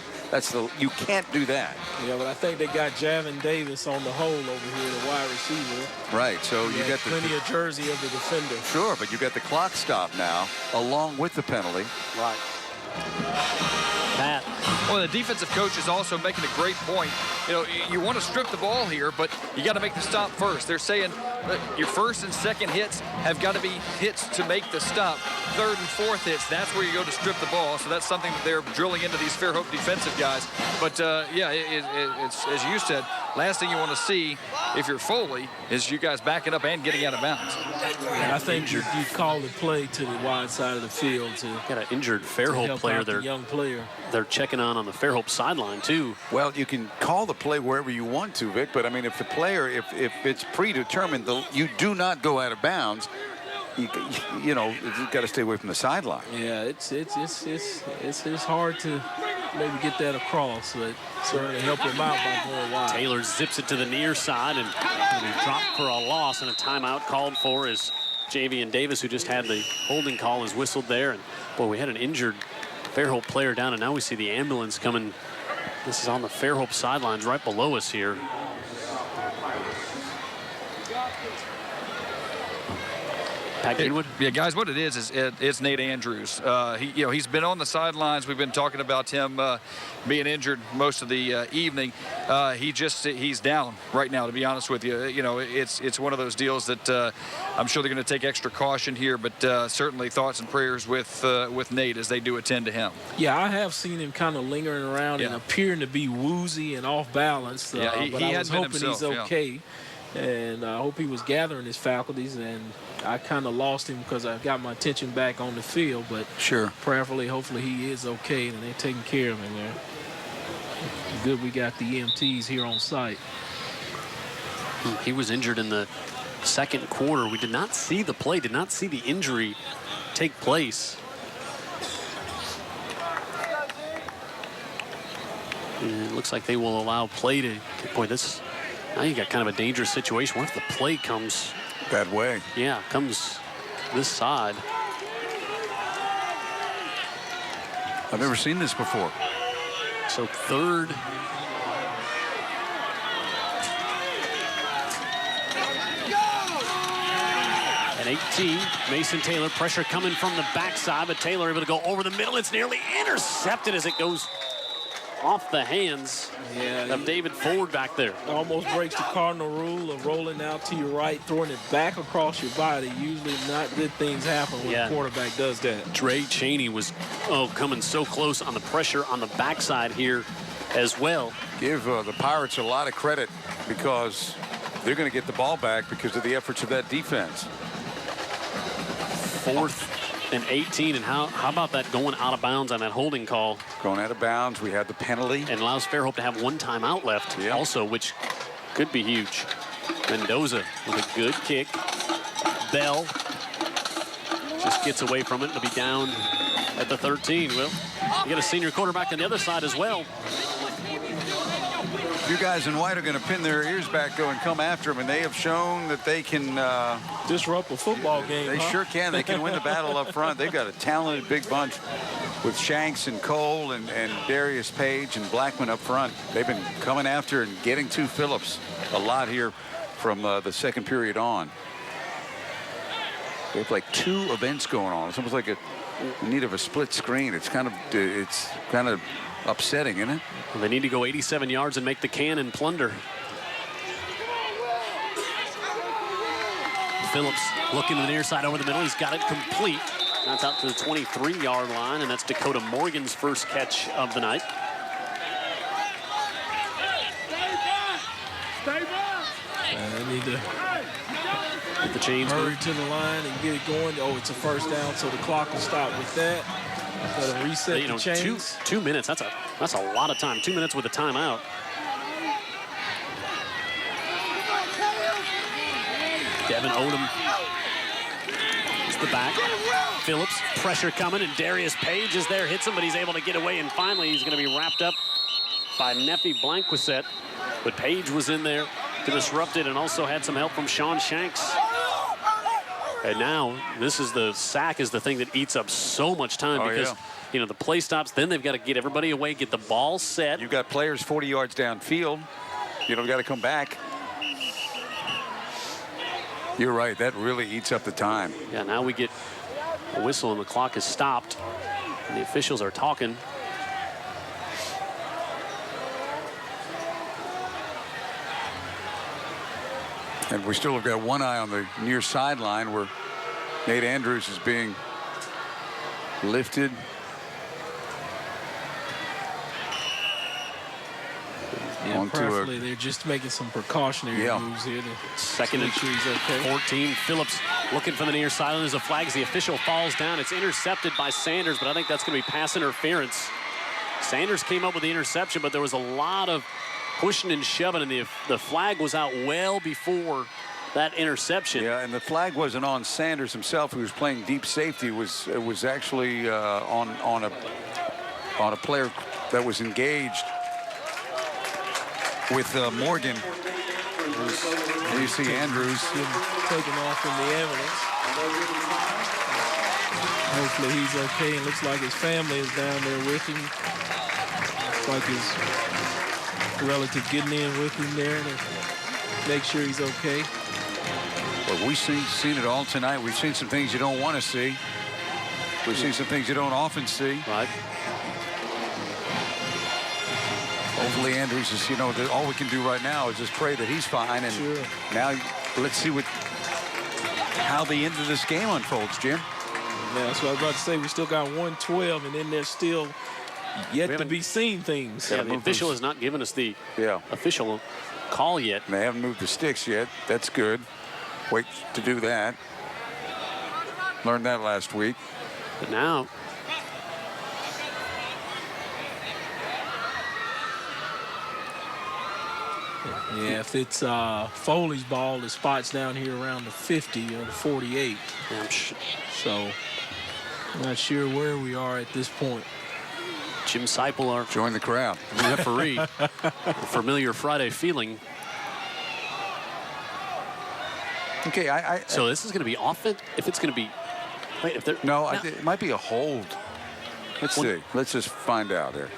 you can't do that. Yeah, but I think they got Javin Davis on the hole over here, the wide receiver. Right, so you got plenty of jersey of the defender. Sure, but you got the clock stop now, along with the penalty. Right. Pat. Well, the defensive coach is also making a great point. You want to strip the ball here, but you got to make the stop first. They're saying that your first and second hits have got to be hits to make the stop. Third and fourth hits, that's where you go to strip the ball. So that's something that they're drilling into these Fairhope defensive guys. But, it's as you said, last thing you want to see if you're Foley is you guys backing up and getting out of bounds. I think you call the play to the wide side of the field. Got an injured Fairhope player there. Young player. They're checking on the Fairhope sideline, too. Well, you can call the play wherever you want to, Vic, but, I mean, if the player, if it's predetermined, you do not go out of bounds, you've got to stay away from the sideline. Yeah, it's hard to maybe get that across, but certainly help him out by going wide. Taylor zips it to the near side and dropped for a loss, and a timeout called for as Javian Davis, who just had the holding call, is whistled there. And, boy, we had an injured Fairhope player down, and now we see the ambulance coming. This is on the Fairhope sidelines right below us here. Pat Greenwood? Yeah, guys, what it is it's Nate Andrews. He's been on the sidelines. We've been talking about him being injured most of the evening. He's down right now, to be honest with you. It's one of those deals that I'm sure they're going to take extra caution here, but certainly thoughts and prayers with Nate as they do attend to him. Yeah, I have seen him kind of lingering around and appearing to be woozy and off balance. But I was hoping he's okay. Yeah. And I hope he was gathering his faculties, and I kind of lost him because I got my attention back on the field. But prayerfully, hopefully he is okay, and they're taking care of him there. Good we got the EMTs here on site. He was injured in the second quarter. We did not see the play, did not see the injury take place. And it looks like they will allow play to, boy, this, now you got kind of a dangerous situation. What if the play comes that way? Yeah, comes this side. I've never seen this before. So third. And 18, Mason Taylor, pressure coming from the backside, but Taylor able to go over the middle. It's nearly intercepted as it goes off the hands of David Ford back there. Almost breaks the cardinal rule of rolling out to your right, throwing it back across your body. Usually not good things happen when a quarterback does that. Dre Cheney was coming so close on the pressure on the backside here as well. Give the Pirates a lot of credit because they're going to get the ball back because of the efforts of that defense. 4th and 18, and how about that going out of bounds on that holding call? Going out of bounds, we had the penalty. And allows Fairhope to have one timeout left also, which could be huge. Mendoza with a good kick. Bell just gets away from it. It'll be down at the 13. Well, you got a senior quarterback on the other side as well. You guys in white are going to pin their ears back, go and come after them, and they have shown that they can disrupt a football game. They sure can. They can win the battle up front. They've got a talented big bunch with Shanks and Cole and Darius Page and Blackman up front. They've been coming after and getting to Phillips a lot here from the second period on. They have like 2 events going on. It's almost like a need of a split screen. It's kind of upsetting, isn't it? Well, they need to go 87 yards and make the can and plunder. Phillips looking to the near side over the middle. He's got it complete. That's out to the 23-yard line, and that's Dakota Morgan's first catch of the night. They need to get the chains hurry to the line and get it going. Oh, it's a first down, so the clock will stop with that. Got to reset the chains. 2 minutes. That's a lot of time. 2 minutes with a timeout. Devin Odom is the back. Phillips, pressure coming, and Darius Page is there, hits him, but he's able to get away, and finally he's going to be wrapped up by Nefi Blanquisette. But Page was in there to disrupt it and also had some help from Sean Shanks. And now this is the sack is the thing that eats up so much time because the play stops. Then they've got to get everybody away, get the ball set. You've got players 40 yards downfield. Got to come back. You're right. That really eats up the time. Yeah, now we get a whistle and the clock is stopped. And the officials are talking. And we still have got one eye on the near sideline where Nate Andrews is being lifted. Yeah, prayerfully, they're just making some precautionary moves here. Second and 14. Phillips looking for the near sideline as a flag as the official falls down. It's intercepted by Sanders, but I think that's going to be pass interference. Sanders came up with the interception, but there was a lot of pushing and shoving, and the flag was out well before that interception. Yeah, and the flag wasn't on Sanders himself, who was playing deep safety. It was actually on a player that was engaged with Morgan. You see Andrews taken off in the ambulance. Hopefully he's okay. And looks like his family is down there with him. Looks like his relative getting in with him there to make sure he's okay. Well, we've seen it all tonight. We've seen some things you don't want to see. We've seen some things you don't often see. Right. Hopefully Andrews is, all we can do right now is just pray that he's fine. And sure. Now let's see how the end of this game unfolds, Jim. Yeah, that's what I was about to say. We still got 112, and then there's still yet to be seen things. Yeah, the official has not given us the official call yet. They haven't moved the sticks yet. That's good. Wait to do that. Learned that last week. But now, yeah, if it's Foley's ball, the spot's down here around the 50 or the 48. So I'm not sure where we are at this point. Jim Seipel, our join the crowd referee. Familiar Friday feeling. Okay, so this is going to be offense. If it's going to be, wait, if there. No, it might be a hold. Let's see. Let's just find out here.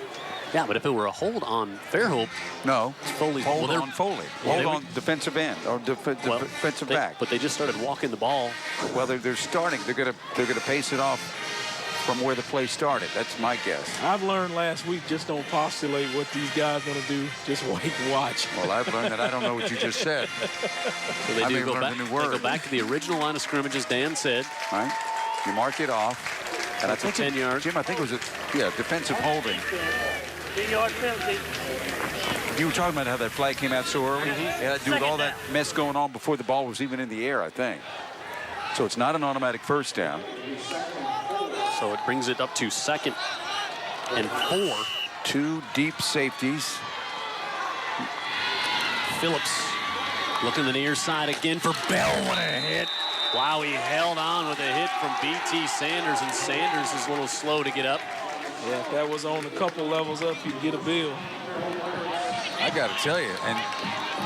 Yeah, but if it were a hold on Fairhope, no, Foley. Hold on Foley. Hold on defensive end or defensive back. But they just started walking the ball. Well, they're starting. They're gonna pace it off from where the play started. That's my guess. I've learned last week, just don't postulate what these guys are going to do. Just wait and watch. Well, I've learned that I don't know what you just said. So they do go back. They go back to the original line of scrimmage, as Dan said. All right. You mark it off. And that's a 10 yard. Jim, I think it was defensive holding. 10-yard penalty. You were talking about how that flag came out so early. Yeah, with all that mess going on before the ball was even in the air, I think. So it's not an automatic first down. So it brings it up to 2nd and 4. 2 deep safeties. Phillips looking the near side again for Bell. What a hit. Wow, he held on with a hit from B.T. Sanders, and Sanders is a little slow to get up. Yeah, if that was on a couple levels up, you'd get a bill. I got to tell you, and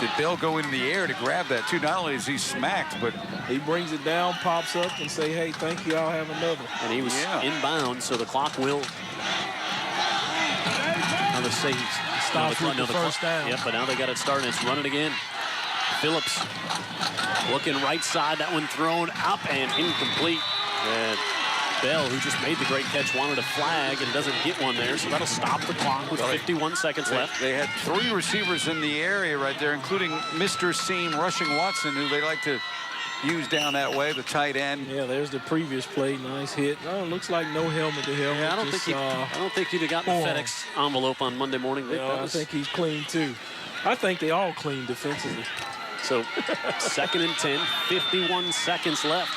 did Bell go into the air to grab that too? Not only is he smacked, but he brings it down, pops up, and say, hey, thank you, I'll have another. And he was inbound, so the clock will. Now they say he stops with the first down. Yep, but now they got it started. It's running again. Phillips looking right side. That one thrown up and incomplete. And Bell, who just made the great catch, wanted a flag and doesn't get one there, so that'll stop the clock with 51 seconds left. They had 3 receivers in the area right there, including Mr. Seam rushing Watson, who they like to use down that way, the tight end. Yeah, there's the previous play. Nice hit. Oh, looks like no helmet to helmet. Yeah, I don't think he'd have gotten the FedEx envelope on Monday morning. I think he's clean too. I think they all clean defensively. So 2nd and 10, 51 seconds left.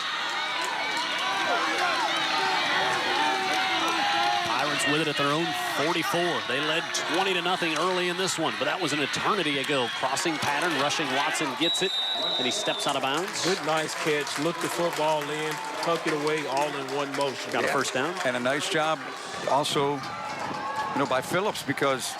Pirates with it at their own 44. They led 20-0 early in this one, but that was an eternity ago. Crossing pattern, rushing Watson gets it, and he steps out of bounds. Good, nice catch. Look the football in, tuck it away, all in one motion. Got a first down. And a nice job also, by Phillips, because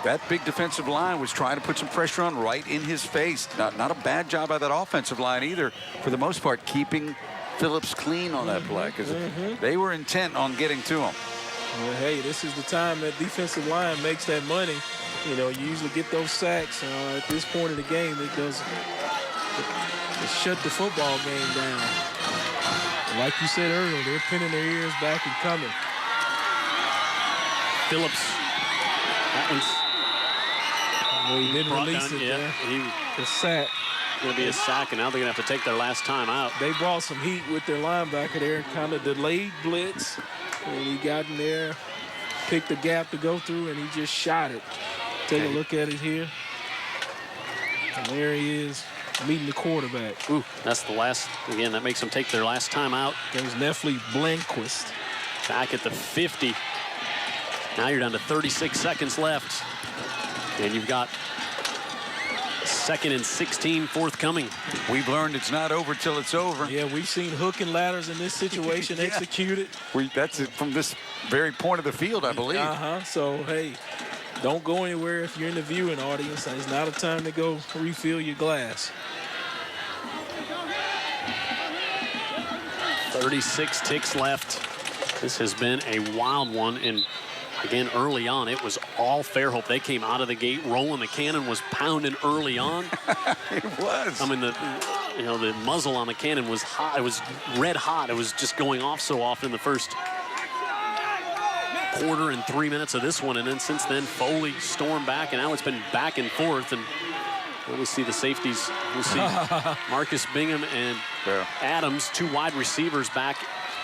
that big defensive line was trying to put some pressure on right in his face. Not a bad job by that offensive line either, for the most part, keeping Phillips clean on that play, because they were intent on getting to him. Well, hey, this is the time that defensive line makes that money. You usually get those sacks. At this point of the game, it shut the football game down. Like you said earlier, they're pinning their ears back and coming. Phillips, that one's. Well, he didn't release it there. The sack. Going to be a sack, and now they're going to have to take their last time out. They brought some heat with their linebacker there, kind of delayed blitz. And he got in there, picked the gap to go through, and he just shot it. Take a look at it here. And there he is, meeting the quarterback. Ooh, that's the last. Again, that makes them take their last time out. There's Nefli Blanquist. Back at the 50. Now you're down to 36 seconds left. And you've got 2nd and 16 forthcoming. We've learned it's not over till it's over. Yeah, we've seen hook and ladders in this situation executed. That's it from this very point of the field, I believe. So, hey, don't go anywhere if you're in the viewing audience. It's not a time to go refill your glass. 36 ticks left. This has been a wild one, and again, early on, it was all Fairhope. They came out of the gate rolling. The cannon was pounding early on. It was. I mean, the muzzle on the cannon was hot. It was red hot. It was just going off so often in the first quarter and 3 minutes of this one. And then since then, Foley stormed back, and now it's been back and forth. And we see the safeties. We see Marcus Bingham and Adams, 2 wide receivers back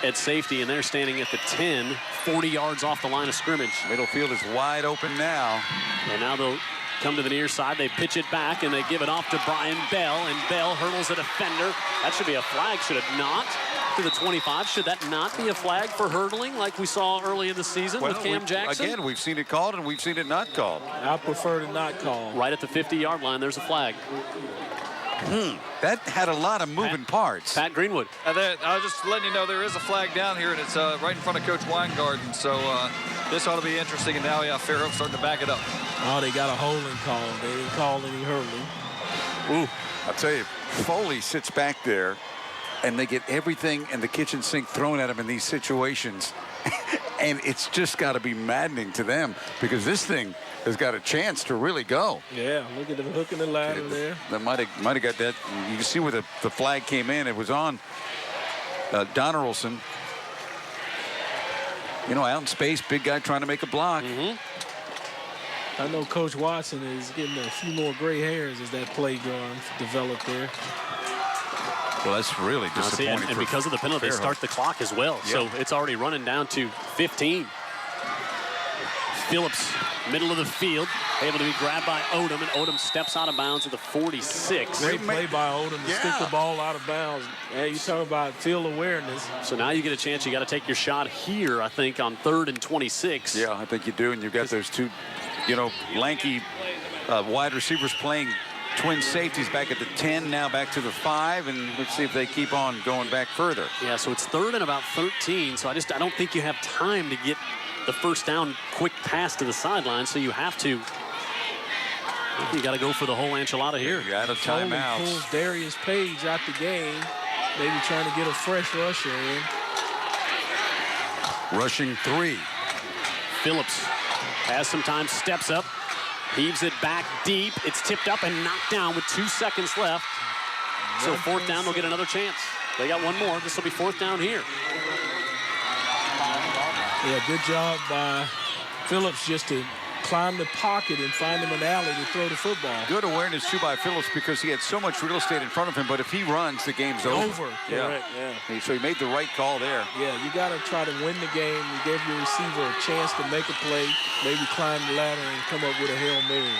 at safety, and they're standing at the 10, 40 yards off the line of scrimmage. Middle field is wide open now. And now they'll come to the near side. They pitch it back, and they give it off to Brian Bell, and Bell hurdles a defender. That should be a flag, should it not? To the 25. Should that not be a flag for hurdling like we saw early in the season with Cam Jackson? Again, we've seen it called, and we've seen it not called. I prefer to not call. Right at the 50-yard line, there's a flag. That had a lot of moving parts. Pat Greenwood. I was just letting you know there is a flag down here, and it's right in front of Coach Weingarten. So this ought to be interesting. And now, Fairhope's starting to back it up. Oh, they got a holding call. They didn't call any hurdling. Ooh, I'll tell you, Foley sits back there, and they get everything in the kitchen sink thrown at him in these situations. And it's just got to be maddening to them because this thing has got a chance to really go. Yeah, look at the hook and the ladder there. That might have got that. You can see where the flag came in. It was on Donaldson. Out in space, big guy trying to make a block. I know Coach Watson is getting a few more gray hairs as that play developed there. Well, that's really disappointing. And because of the penalty, they start the clock as well. Yep. So it's already running down to 15. Phillips, middle of the field, able to be grabbed by Odom, and Odom steps out of bounds at the 46. Great play by Odom to stick the ball out of bounds. Yeah, you talk about field awareness. So now you get a chance. You got to take your shot here, I think, on 3rd and 26. Yeah, I think you do, and you've got those 2, lanky wide receivers playing twin safeties back at the 10, now back to the 5, and let's see if they keep on going back further. Yeah, so it's 3rd and about 13, so I don't think you have time to get the first down quick pass to the sideline, so you have to. You got to go for the whole enchilada here. You're out of timeouts. Pulls Darius Page out the game, maybe trying to get a fresh rusher in. Rushing 3. Phillips has some time, steps up, heaves it back deep. It's tipped up and knocked down with 2 seconds left. So 4th down, they'll get another chance. They got one more. This will be 4th down here. Yeah, good job by Phillips just to climb the pocket and find him an alley to throw the football. Good awareness, too, by Phillips because he had so much real estate in front of him, but if he runs, the game's over. Correct, yeah. So he made the right call there. Yeah, you got to try to win the game. You give your receiver a chance to make a play, maybe climb the ladder and come up with a Hail Mary.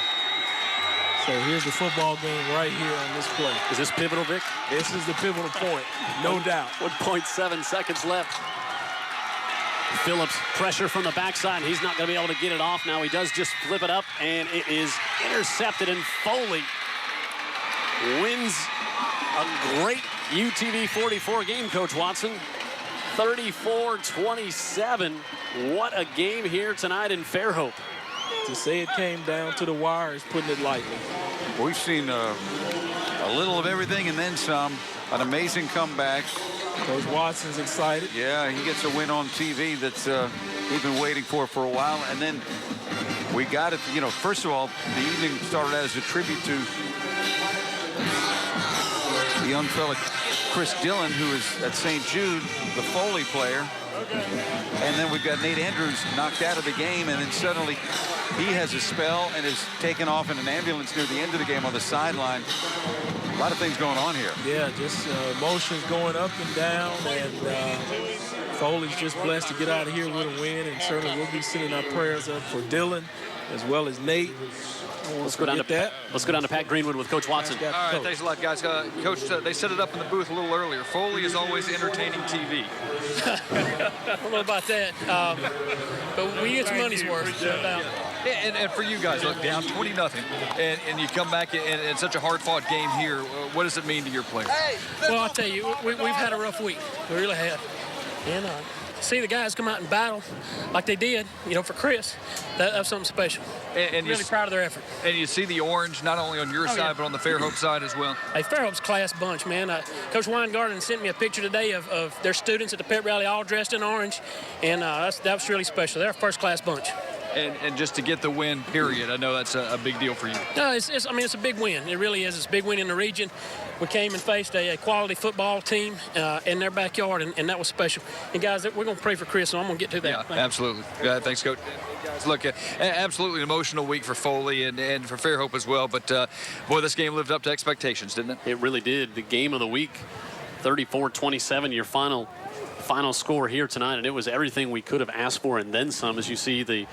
So here's the football game right here on this play. Is this pivotal, Vic? This is the pivotal point, no doubt. 1.7 seconds left. Phillips, pressure from the backside, and he's not going to be able to get it off. Now he does just flip it up, and it is intercepted, and Foley wins a great UTV 44 game, Coach Watson. 34-27. What a game here tonight in Fairhope. To say it came down to the wire is putting it lightly. We've seen a little of everything and then some. An amazing comeback. Coach Watson's excited. Yeah, he gets a win on TV that's he's been waiting for a while. And then we got it, first of all, the evening started out as a tribute to the young fella, Chris Dillon, who is at St. Jude, the Foley player. And then we've got Nate Andrews knocked out of the game, and then suddenly he has a spell and is taken off in an ambulance near the end of the game on the sideline. A lot of things going on here. Yeah, just emotions going up and down, and Foley's just blessed to get out of here with a win, and certainly we'll be sending our prayers up for Dillon as well as Nate. Let's go down to Pat Greenwood with Coach Watson. All right, thanks a lot, guys. Coach, they set it up in the booth a little earlier. Foley is always entertaining TV. I don't know about that, but we get some money's worth. And for you guys, look, down 20-0, and you come back in such a hard-fought game here. What does it mean to your players? Well, I'll tell you, we've had a rough week. We really have. see the guys come out and battle like they did, for Chris, that's something special. And really proud of their effort. And you see the orange not only on your side, but on the Fairhope side as well. Hey, Fairhope's a class bunch, man. Coach Weingarten sent me a picture today of their students at the pep rally all dressed in orange, and that was really special. They're a first-class bunch. And just to get the win, period, I know that's a big deal for you. No, it's a big win. It really is. It's a big win in the region. We came and faced a quality football team in their backyard, and that was special. And, guys, we're going to pray for Chris, so I'm going to get to that. Yeah, absolutely. Thanks, Coach. Guys, look, absolutely an emotional week for Foley and for Fairhope as well. But, boy, this game lived up to expectations, didn't it? It really did. The game of the week, 34-27, your final score here tonight, and it was everything we could have asked for and then some, as you see the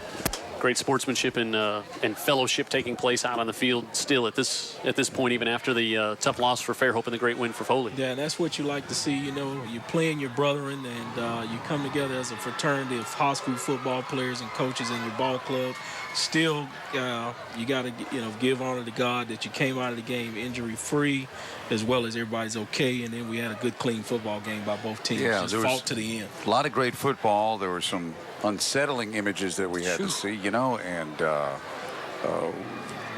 great sportsmanship and fellowship taking place out on the field still at this point, even after the tough loss for Fairhope and the great win for Foley. Yeah, that's what you like to see. You're playing your brethren, and you come together as a fraternity of high school football players and coaches in your ball club. Still, you got to give honor to God that you came out of the game injury-free, as well as everybody's okay, and then we had a good, clean football game by both teams. Yeah, just fought to the end. A lot of great football. There were some unsettling images that we had to see, and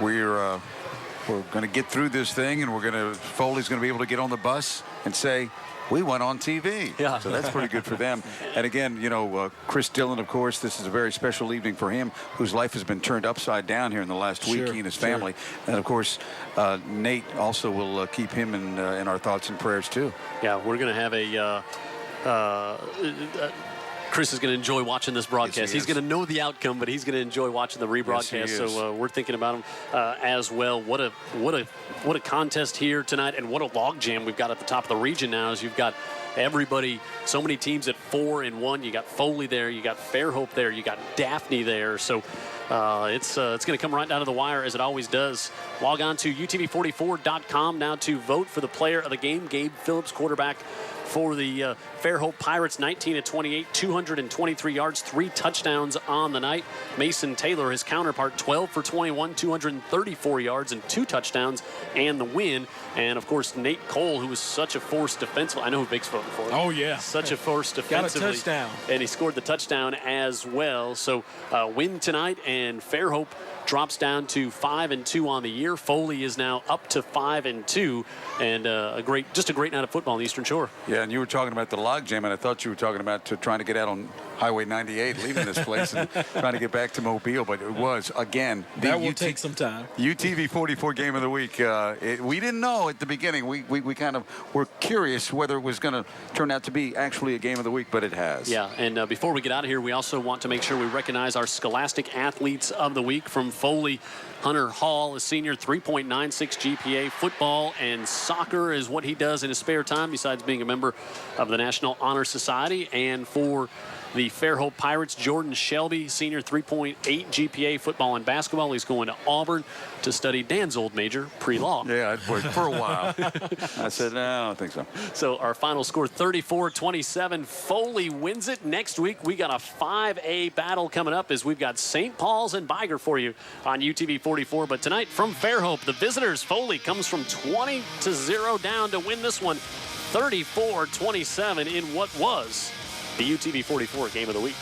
we're going to get through this thing, and Foley's going to be able to get on the bus and say, we went on TV. Yeah. So that's pretty good for them. And again, Chris Dillon, of course, this is a very special evening for him, whose life has been turned upside down here in the last week, he and his family. And, of course, Nate also will keep him in our thoughts and prayers, too. Yeah, we're going to have Chris is going to enjoy watching this broadcast. Yes, he's going to know the outcome, but he's going to enjoy watching the rebroadcast. Yes, so we're thinking about him as well. What a contest here tonight, and what a logjam we've got at the top of the region now. As you've got everybody, so many teams at 4-1. You got Foley there, you got Fairhope there, you got Daphne there. So it's going to come right down to the wire, as it always does. Log on to utv44.com now to vote for the player of the game. Gabe Phillips, quarterback for the Fairhope Pirates, 19-28, 223 yards, 3 touchdowns on the night. Mason Taylor, his counterpart, 12 for 21, 234 yards and 2 touchdowns, and the win. And, of course, Nate Cole, who was such a force defensively. I know who Big's voting for. Oh, yeah. Such a force defensively. Got a touchdown. And he scored the touchdown as well. So, win tonight, and Fairhope drops down to 5-2 on the year. Foley is now up to 5-2, and a great night of football on the Eastern Shore. Yeah, and you were talking about the logjam, and I thought you were talking about trying to get out on Highway 98, leaving this place and trying to get back to Mobile. But it was, again, that will take some time. UTV 44 game of the week. We didn't know at the beginning. We kind of were curious whether it was going to turn out to be actually a game of the week, but it has. Yeah, and before we get out of here, we also want to make sure we recognize our Scholastic Athletes of the Week. From Foley, Hunter Hall, a senior, 3.96 GPA. Football and soccer is what he does in his spare time, besides being a member of the National Honor Society. And for the Fairhope Pirates, Jordan Shelby, senior, 3.8 GPA, football and basketball. He's going to Auburn to study Dan's old major, pre-law. Yeah, I'd worked for a while. I said, no, I don't think so. So our final score, 34-27. Foley wins it. Next week, we got a 5A battle coming up, as we've got St. Paul's and Biger for you on UTV 44. But tonight, from Fairhope, the visitors, Foley comes from 20-0 down to win this one, 34-27 in what was the UTV 44 game of the week.